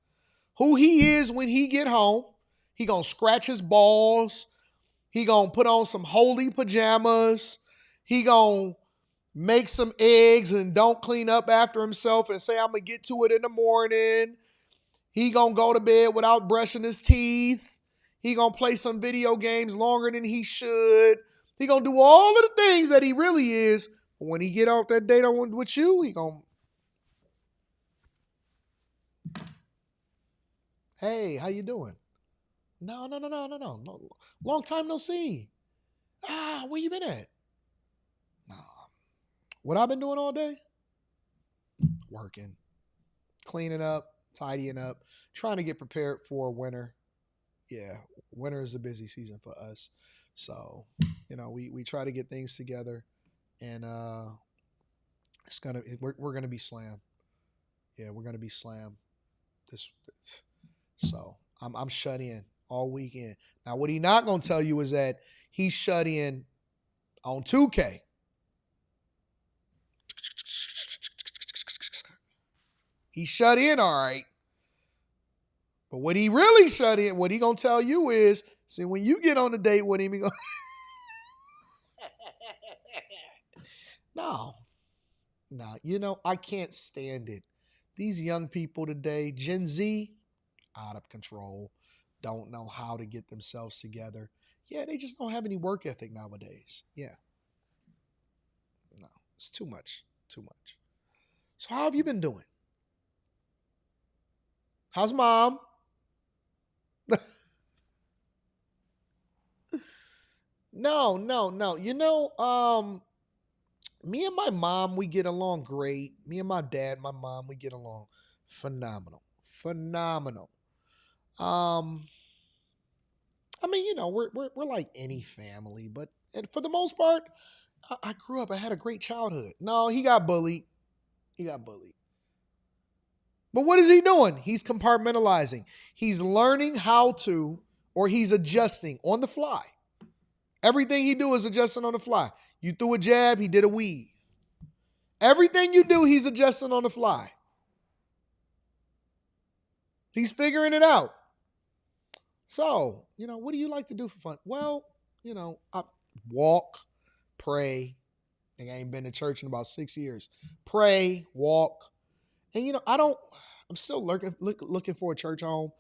Who he is when he get home. He gonna scratch his balls. He gonna put on some holy pajamas. He gonna make some eggs and don't clean up after himself and say, I'm gonna get to it in the morning. He gonna go to bed without brushing his teeth. He gonna play some video games longer than he should. He gonna do all of the things that he really is. But when he get out that date with you, he gonna, hey, how you doing? No. Long time no see. Where you been at? No. What I've been doing all day? Working. Cleaning up, tidying up, trying to get prepared for winter. Yeah, winter is a busy season for us. So, we try to get things together, and we're gonna be slammed. Yeah, we're gonna be slammed. So I'm shut in all weekend. Now, what he not gonna tell you is that he's shut in on 2K. He shut in, all right. But what he really shut in, what he gonna tell you is, see, when you get on a date with him, he gonna No, I can't stand it. These young people today, Gen Z, out of control, don't know how to get themselves together. Yeah, they just don't have any work ethic nowadays. Yeah. No, it's too much. So how have you been doing? How's mom? No. Me and my mom, we get along great. Me and my dad, my mom, we get along phenomenal. We're like any family, but for the most part, I grew up. I had a great childhood. No, he got bullied. But what is he doing? He's compartmentalizing. He's learning how to, or he's adjusting on the fly. Everything he do is adjusting on the fly. You threw a jab, he did a weave. Everything you do, he's adjusting on the fly. He's figuring it out. So, what do you like to do for fun? Well, I walk, pray. I ain't been to church in about 6 years. Pray, walk. And, I'm still looking for a church home.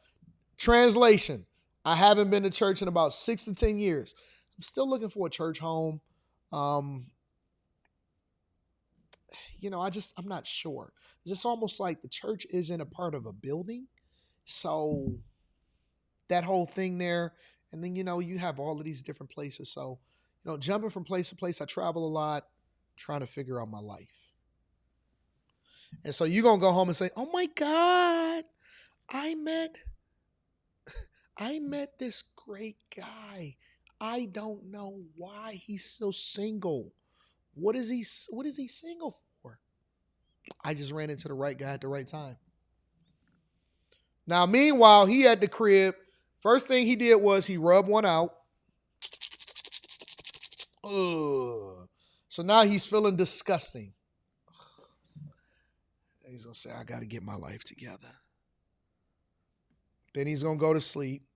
Translation, I haven't been to church in about 6 to 10 years. I'm still looking for a church home. I'm not sure. It's almost like the church isn't a part of a building. So that whole thing there, and then, you have all of these different places. So, jumping from place to place, I travel a lot, trying to figure out my life. And so you're going to go home and say, oh my God, I met this great guy. I don't know why he's still single. What is he single for? I just ran into the right guy at the right time. Now, meanwhile, he at the crib. First thing he did was he rubbed one out. Ugh. So now he's feeling disgusting. And he's going to say, I got to get my life together. Then he's going to go to sleep.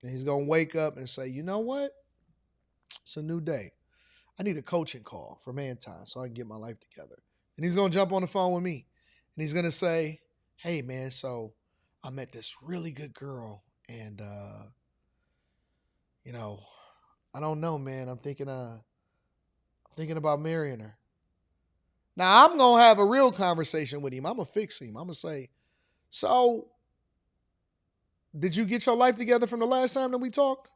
And he's going to wake up and say, you know what? It's a new day. I need a coaching call from Anton so I can get my life together. And he's going to jump on the phone with me. And he's going to say, hey, man, so I met this really good girl. And, I don't know, man. I'm thinking about marrying her. Now, I'm going to have a real conversation with him. I'm going to fix him. I'm going to say, so did you get your life together from the last time that we talked?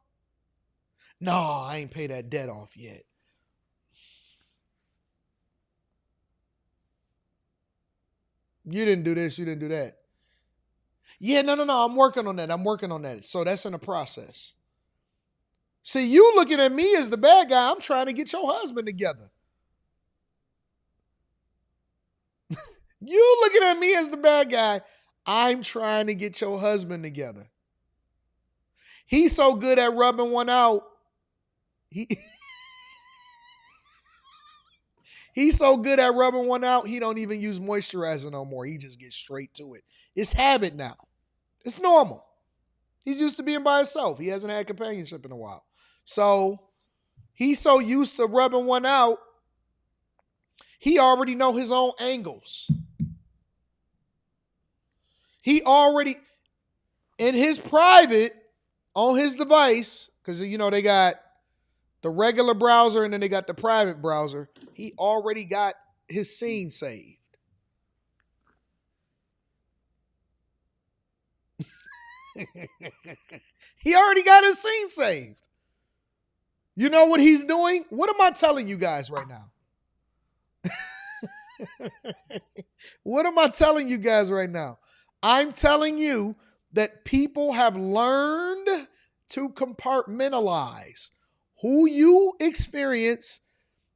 No, I ain't paid that debt off yet. You didn't do this, you didn't do that. Yeah, no, I'm working on that. So that's in the process. See, you looking at me as the bad guy. I'm trying to get your husband together. You looking at me as the bad guy. I'm trying to get your husband together. He's so good at rubbing one out. He's so good at rubbing one out, he don't even use moisturizer no more. He just gets straight to it. It's habit now. It's normal. He's used to being by himself. He hasn't had companionship in a while. So he's so used to rubbing one out, he already know his own angles. He already, in his private, on his device, because, you know, they got the regular browser and then they got the private browser. He already got his scene saved. He already got his scene saved. You know what he's doing? What am I telling you guys right now? What am I telling you guys right now? I'm telling you that people have learned to compartmentalize. Who you experience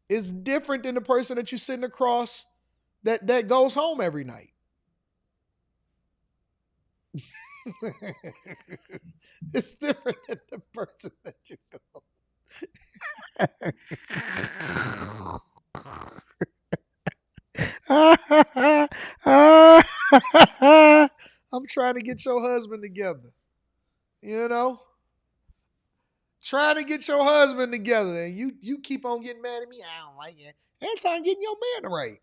is different than the person that you're sitting across that goes home every night. It's different than the person that you know. I'm trying to get your husband together. You know? Trying to get your husband together, and you keep on getting mad at me. I don't like it. Anton, getting your man right.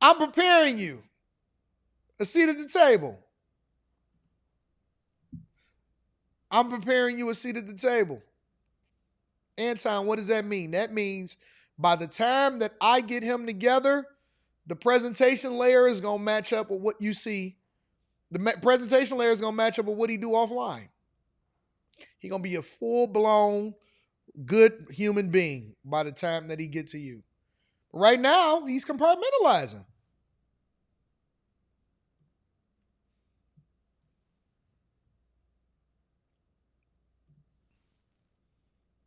I'm preparing you a seat at the table. I'm preparing you a seat at the table. Anton, what does that mean? That means by the time that I get him together, the presentation layer is going to match up with what you see. The presentation layer is going to match up with what he do offline. He's going to be a full-blown, good human being by the time that he gets to you. Right now, he's compartmentalizing.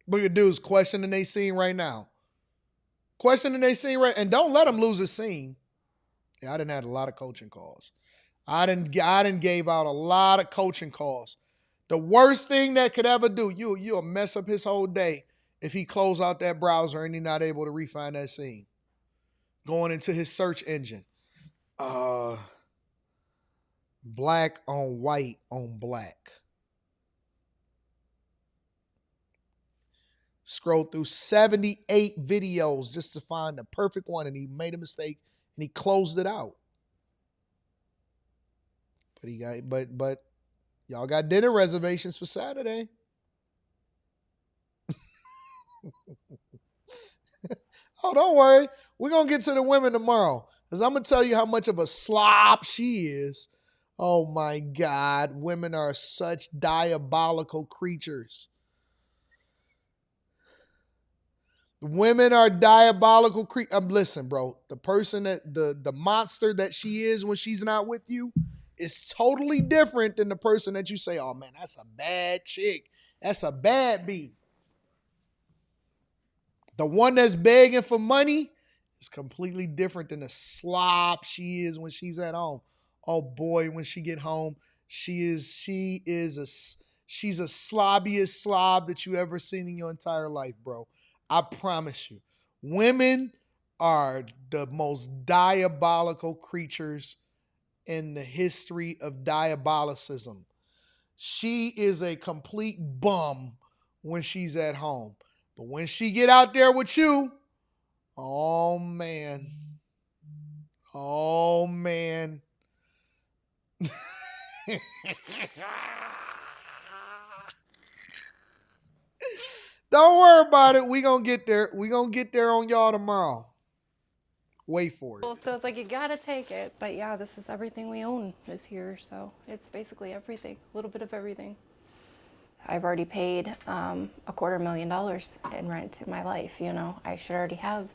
Look at dudes questioning they scene right now. Questioning they scene right, and don't let them lose a scene. Yeah, I done had a lot of coaching calls. I done gave out a lot of coaching calls. The worst thing that could ever do, you'll mess up his whole day if he close out that browser and he's not able to refine that scene. Going into his search engine. Black on white on black. Scroll through 78 videos just to find the perfect one, and he made a mistake and he closed it out. But y'all got dinner reservations for Saturday. Oh, don't worry. We're going to get to the women tomorrow, because I'm going to tell you how much of a slob she is. Oh, my God. Women are such diabolical creatures. Women are diabolical creatures. Listen, bro. The person that, the monster that she is when she's not with you is totally different than the person that you say, oh, man, that's a bad chick. That's a bad bee. The one that's begging for money is completely different than the slob she is when she's at home. Oh boy, when she get home, she's a slobbiest slob that you ever seen in your entire life, bro. I promise you. Women are the most diabolical creatures in the history of diabolicism. She is a complete bum when she's at home. But when she get out there with you, oh man. Oh man. Don't worry about it. We gonna get there. We gonna get there on y'all tomorrow. Wait for it.
So it's like, you gotta take it. But yeah, this is everything we own is here. So it's basically everything, a little bit of everything. I've already paid $250,000 in rent in my life. You know, I should already have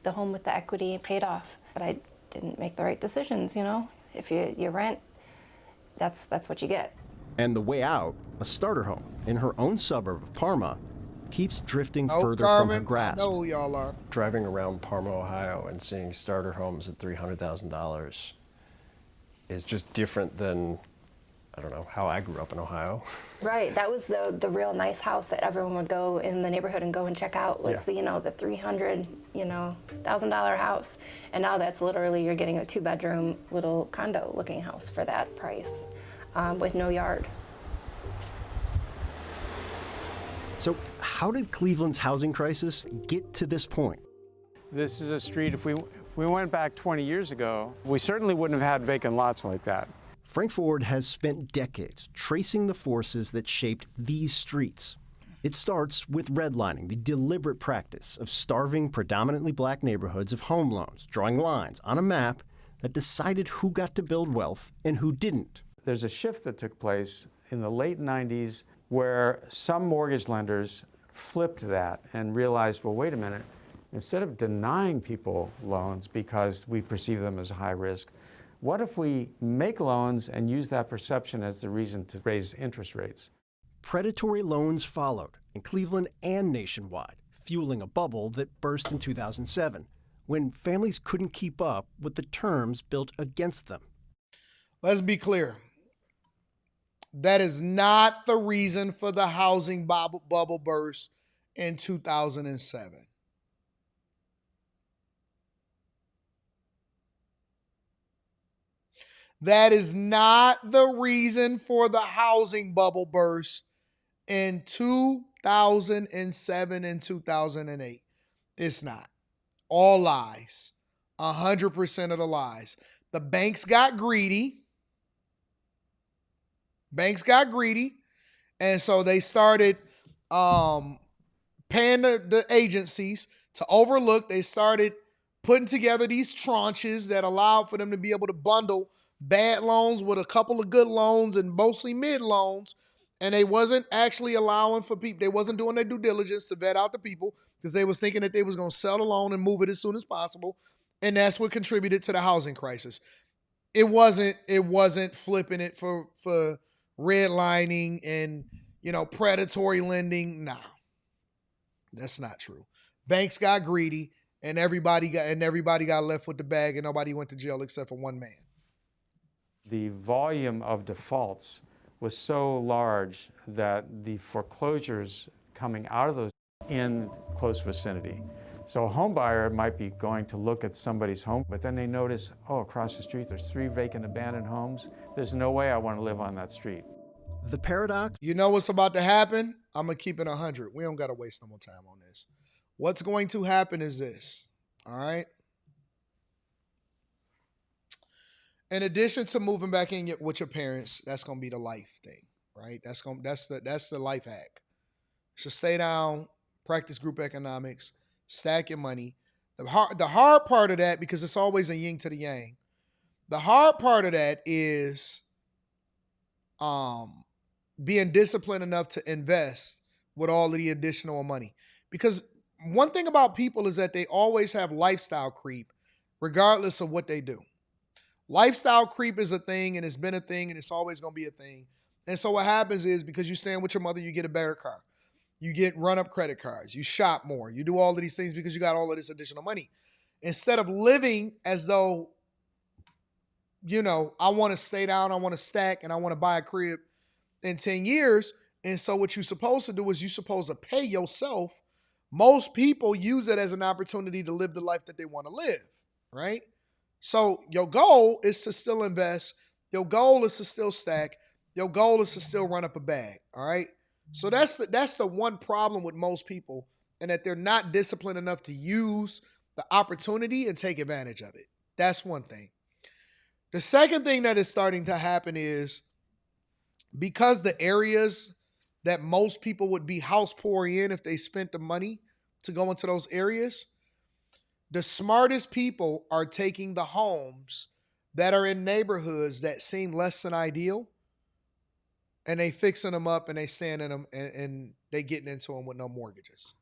the home with the equity paid off, but I didn't make the right decisions. You know, if you rent, that's what you get.
And the way out, a starter home in her own suburb of Parma keeps drifting
Oh,
further
Carmen,
from her grasp.
I know who y'all are.
Driving around Parma, Ohio, and seeing starter homes at $300,000 is just different than, I don't know, how I grew up in Ohio.
Right, that was the real nice house that everyone would go in the neighborhood and go and check out was the $300,000 house. And now that's literally, you're getting a 2-bedroom little condo looking house for that price with no yard.
So how did Cleveland's housing crisis get to this point?
This is a street, if we went back 20 years ago, we certainly wouldn't have had vacant lots like that.
Frank Ford has spent decades tracing the forces that shaped these streets. It starts with redlining, the deliberate practice of starving predominantly black neighborhoods of home loans, drawing lines on a map that decided who got to build wealth and who didn't.
There's a shift that took place in the late 90s where some mortgage lenders flipped that and realized, well, wait a minute, instead of denying people loans because we perceive them as high risk, what if we make loans and use that perception as the reason to raise interest rates?
Predatory loans followed in Cleveland and nationwide, fueling a bubble that burst in 2007, when families couldn't keep up with the terms built against them.
Let's be clear. That is not the reason for the housing bubble burst in 2007. That is not the reason for the housing bubble burst in 2007 and 2008. It's not. All lies. 100% of the lies. The banks got greedy. And so they started paying the agencies to overlook. They started putting together these tranches that allowed for them to be able to bundle bad loans with a couple of good loans and mostly mid loans. And they wasn't actually allowing for people, they wasn't doing their due diligence to vet out the people because they was thinking that they was going to sell the loan and move it as soon as possible. And that's what contributed to the housing crisis. It wasn't flipping it for redlining and, predatory lending. Nah, that's not true. Banks got greedy and everybody got left with the bag and nobody went to jail except for one man.
The volume of defaults was so large that the foreclosures coming out of those in close vicinity. So a home buyer might be going to look at somebody's home, but then they notice, oh, across the street, there's 3 vacant abandoned homes. There's no way I want to live on that street.
The paradox?
You know what's about to happen? I'm going to keep it 100. We don't got to waste no more time on this. What's going to happen is this, all right? In addition to moving back in with your parents, that's going to be the life thing, right? That's the life hack. So stay down, practice group economics, stack your money. The hard part of that, because it's always a yin to the yang, the hard part of that is being disciplined enough to invest with all of the additional money. Because one thing about people is that they always have lifestyle creep, regardless of what they do. Lifestyle creep is a thing, and it's been a thing, and it's always going to be a thing. And so what happens is, because you stand with your mother, you get a better car. You get run-up credit cards. You shop more. You do all of these things because you got all of this additional money. Instead of living as though, I want to stay down, I want to stack, and I want to buy a crib in 10 years. And so what you're supposed to do is you're supposed to pay yourself. Most people use it as an opportunity to live the life that they want to live, right? So your goal is to still invest. Your goal is to still stack. Your goal is to still run up a bag, all right? So that's the one problem with most people, and that they're not disciplined enough to use the opportunity and take advantage of it. That's one thing. The second thing that is starting to happen is, because the areas that most people would be house poor in if they spent the money to go into those areas, the smartest people are taking the homes that are in neighborhoods that seem less than ideal, and they fixing them up and they staying in them and they getting into them with no mortgages.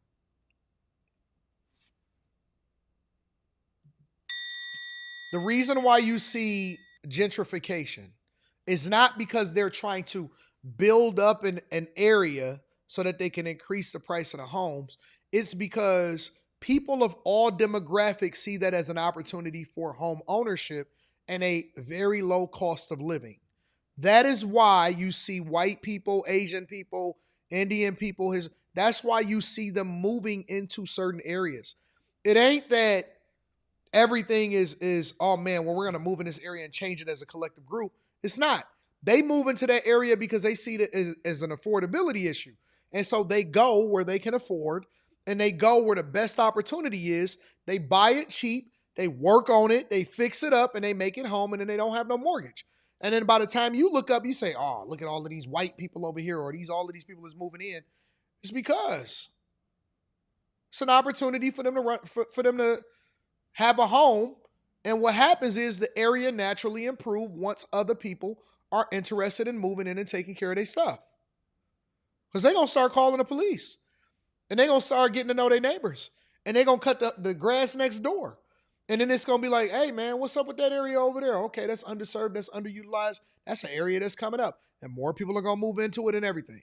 The reason why you see gentrification is not because they're trying to build up an area so that they can increase the price of the homes. It's because people of all demographics see that as an opportunity for home ownership and a very low cost of living. That is why you see white people, Asian people, Indian people, that's why you see them moving into certain areas. It ain't that everything is oh man, well, we're going to move in this area and change it as a collective group. It's not. They move into that area because they see it as an affordability issue. And so they go where they can afford, and they go where the best opportunity is. They buy it cheap, they work on it, they fix it up, and they make it home, and then they don't have no mortgage. And then by the time you look up, you say, oh, look at all of these white people over here, or all of these people that's moving in. It's because it's an opportunity for them to run, for them to have a home. And what happens is the area naturally improves once other people are interested in moving in and taking care of their stuff. Because they're going to start calling the police. And they're going to start getting to know their neighbors. And they're going to cut the grass next door. And then it's going to be like, hey, man, what's up with that area over there? Okay, that's underserved, that's underutilized. That's an area that's coming up. And more people are going to move into it and everything.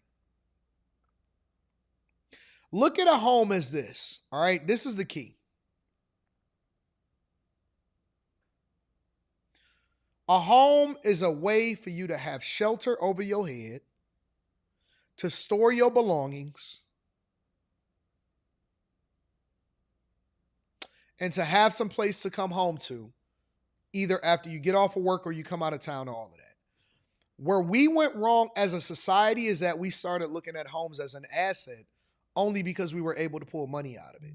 Look at a home as this, all right? This is the key. A home is a way for you to have shelter over your head, to store your belongings, and to have some place to come home to, either after you get off of work or you come out of town, all of that. Where we went wrong as a society is that we started looking at homes as an asset only because we were able to pull money out of it.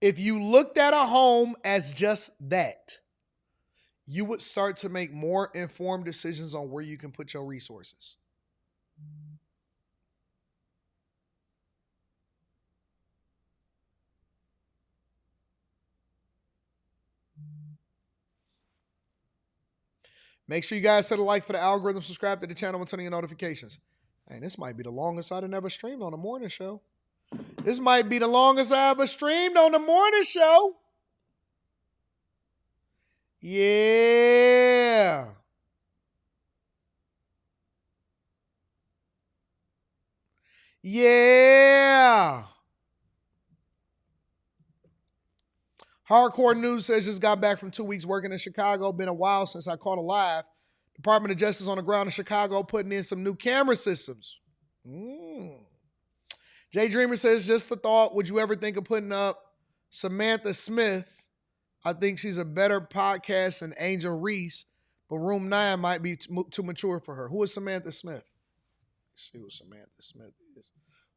If you looked at a home as just that, you would start to make more informed decisions on where you can put your resources. Make sure you guys set a like for the algorithm, subscribe to the channel, and turn on your notifications. Man, this might be the longest I've ever streamed on a morning show. This might be the longest I ever streamed on the morning show. Yeah. Yeah. Hardcore News says just got back from 2 weeks working in Chicago. Been a while since I caught a live. Department of Justice on the ground in Chicago putting in some new camera systems. Jay Dreamer says, just a thought, would you ever think of putting up Samantha Smith? I think she's a better podcast than Angel Reese, but Room 9 might be too mature for her. Who is Samantha Smith? Let's see who Samantha Smith is.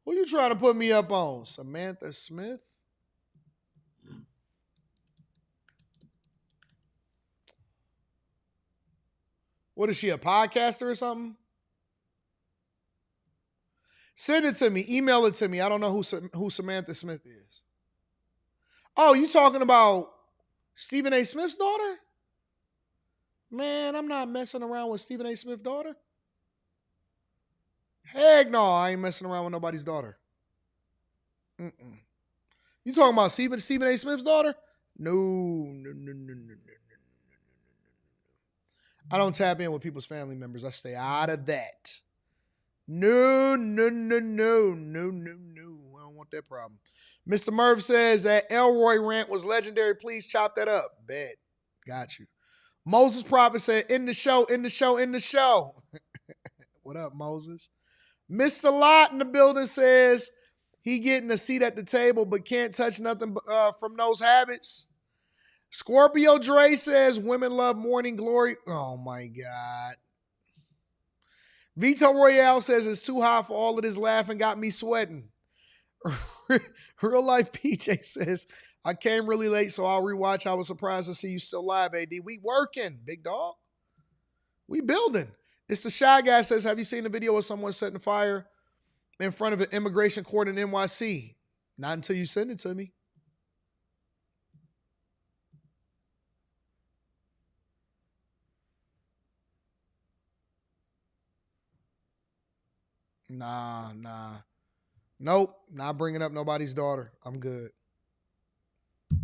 Who you trying to put me up on? Samantha Smith? What is she, a podcaster or something? Send it to me. Email it to me. I don't know who Samantha Smith is. Oh, you talking about Stephen A. Smith's daughter? Man, I'm not messing around with Stephen A. Smith's daughter. Heck no, I ain't messing around with nobody's daughter. You talking about Stephen A. Smith's daughter? No. I don't tap in with people's family members. I stay out of that. No. I don't want that problem. Mr. Merv says that Elroy rant was legendary. Please chop that up. Bet. Got you. Moses Prophet said, in the show. What up, Moses? Mr. Lot in the building says he getting a seat at the table but can't touch nothing from those habits. Scorpio Dre says women love morning glory. Oh, my God. Vito Royale says it's too hot for all of this laughing, got me sweating. Real Life PJ says, I came really late, so I'll rewatch. I was surprised to see you still live, AD. We working, big dog. We building. It's the Shy Guy says, have you seen the video of someone setting fire in front of an immigration court in NYC? Not until you send it to me. Nah. Nope, not bringing up nobody's daughter. I'm good.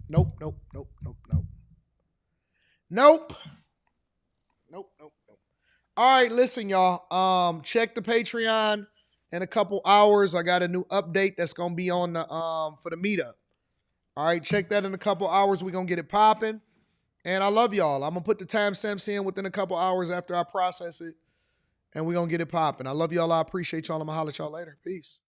Nope. All right, listen, y'all. Check the Patreon in a couple hours. I got a new update that's gonna be on the for the meetup. All right, check that in a couple hours. We're gonna get it popping. And I love y'all. I'm gonna put the timestamps in within a couple hours after I process it. And we're gonna get it popping. I love y'all. I appreciate y'all. I'm gonna holler at y'all later. Peace.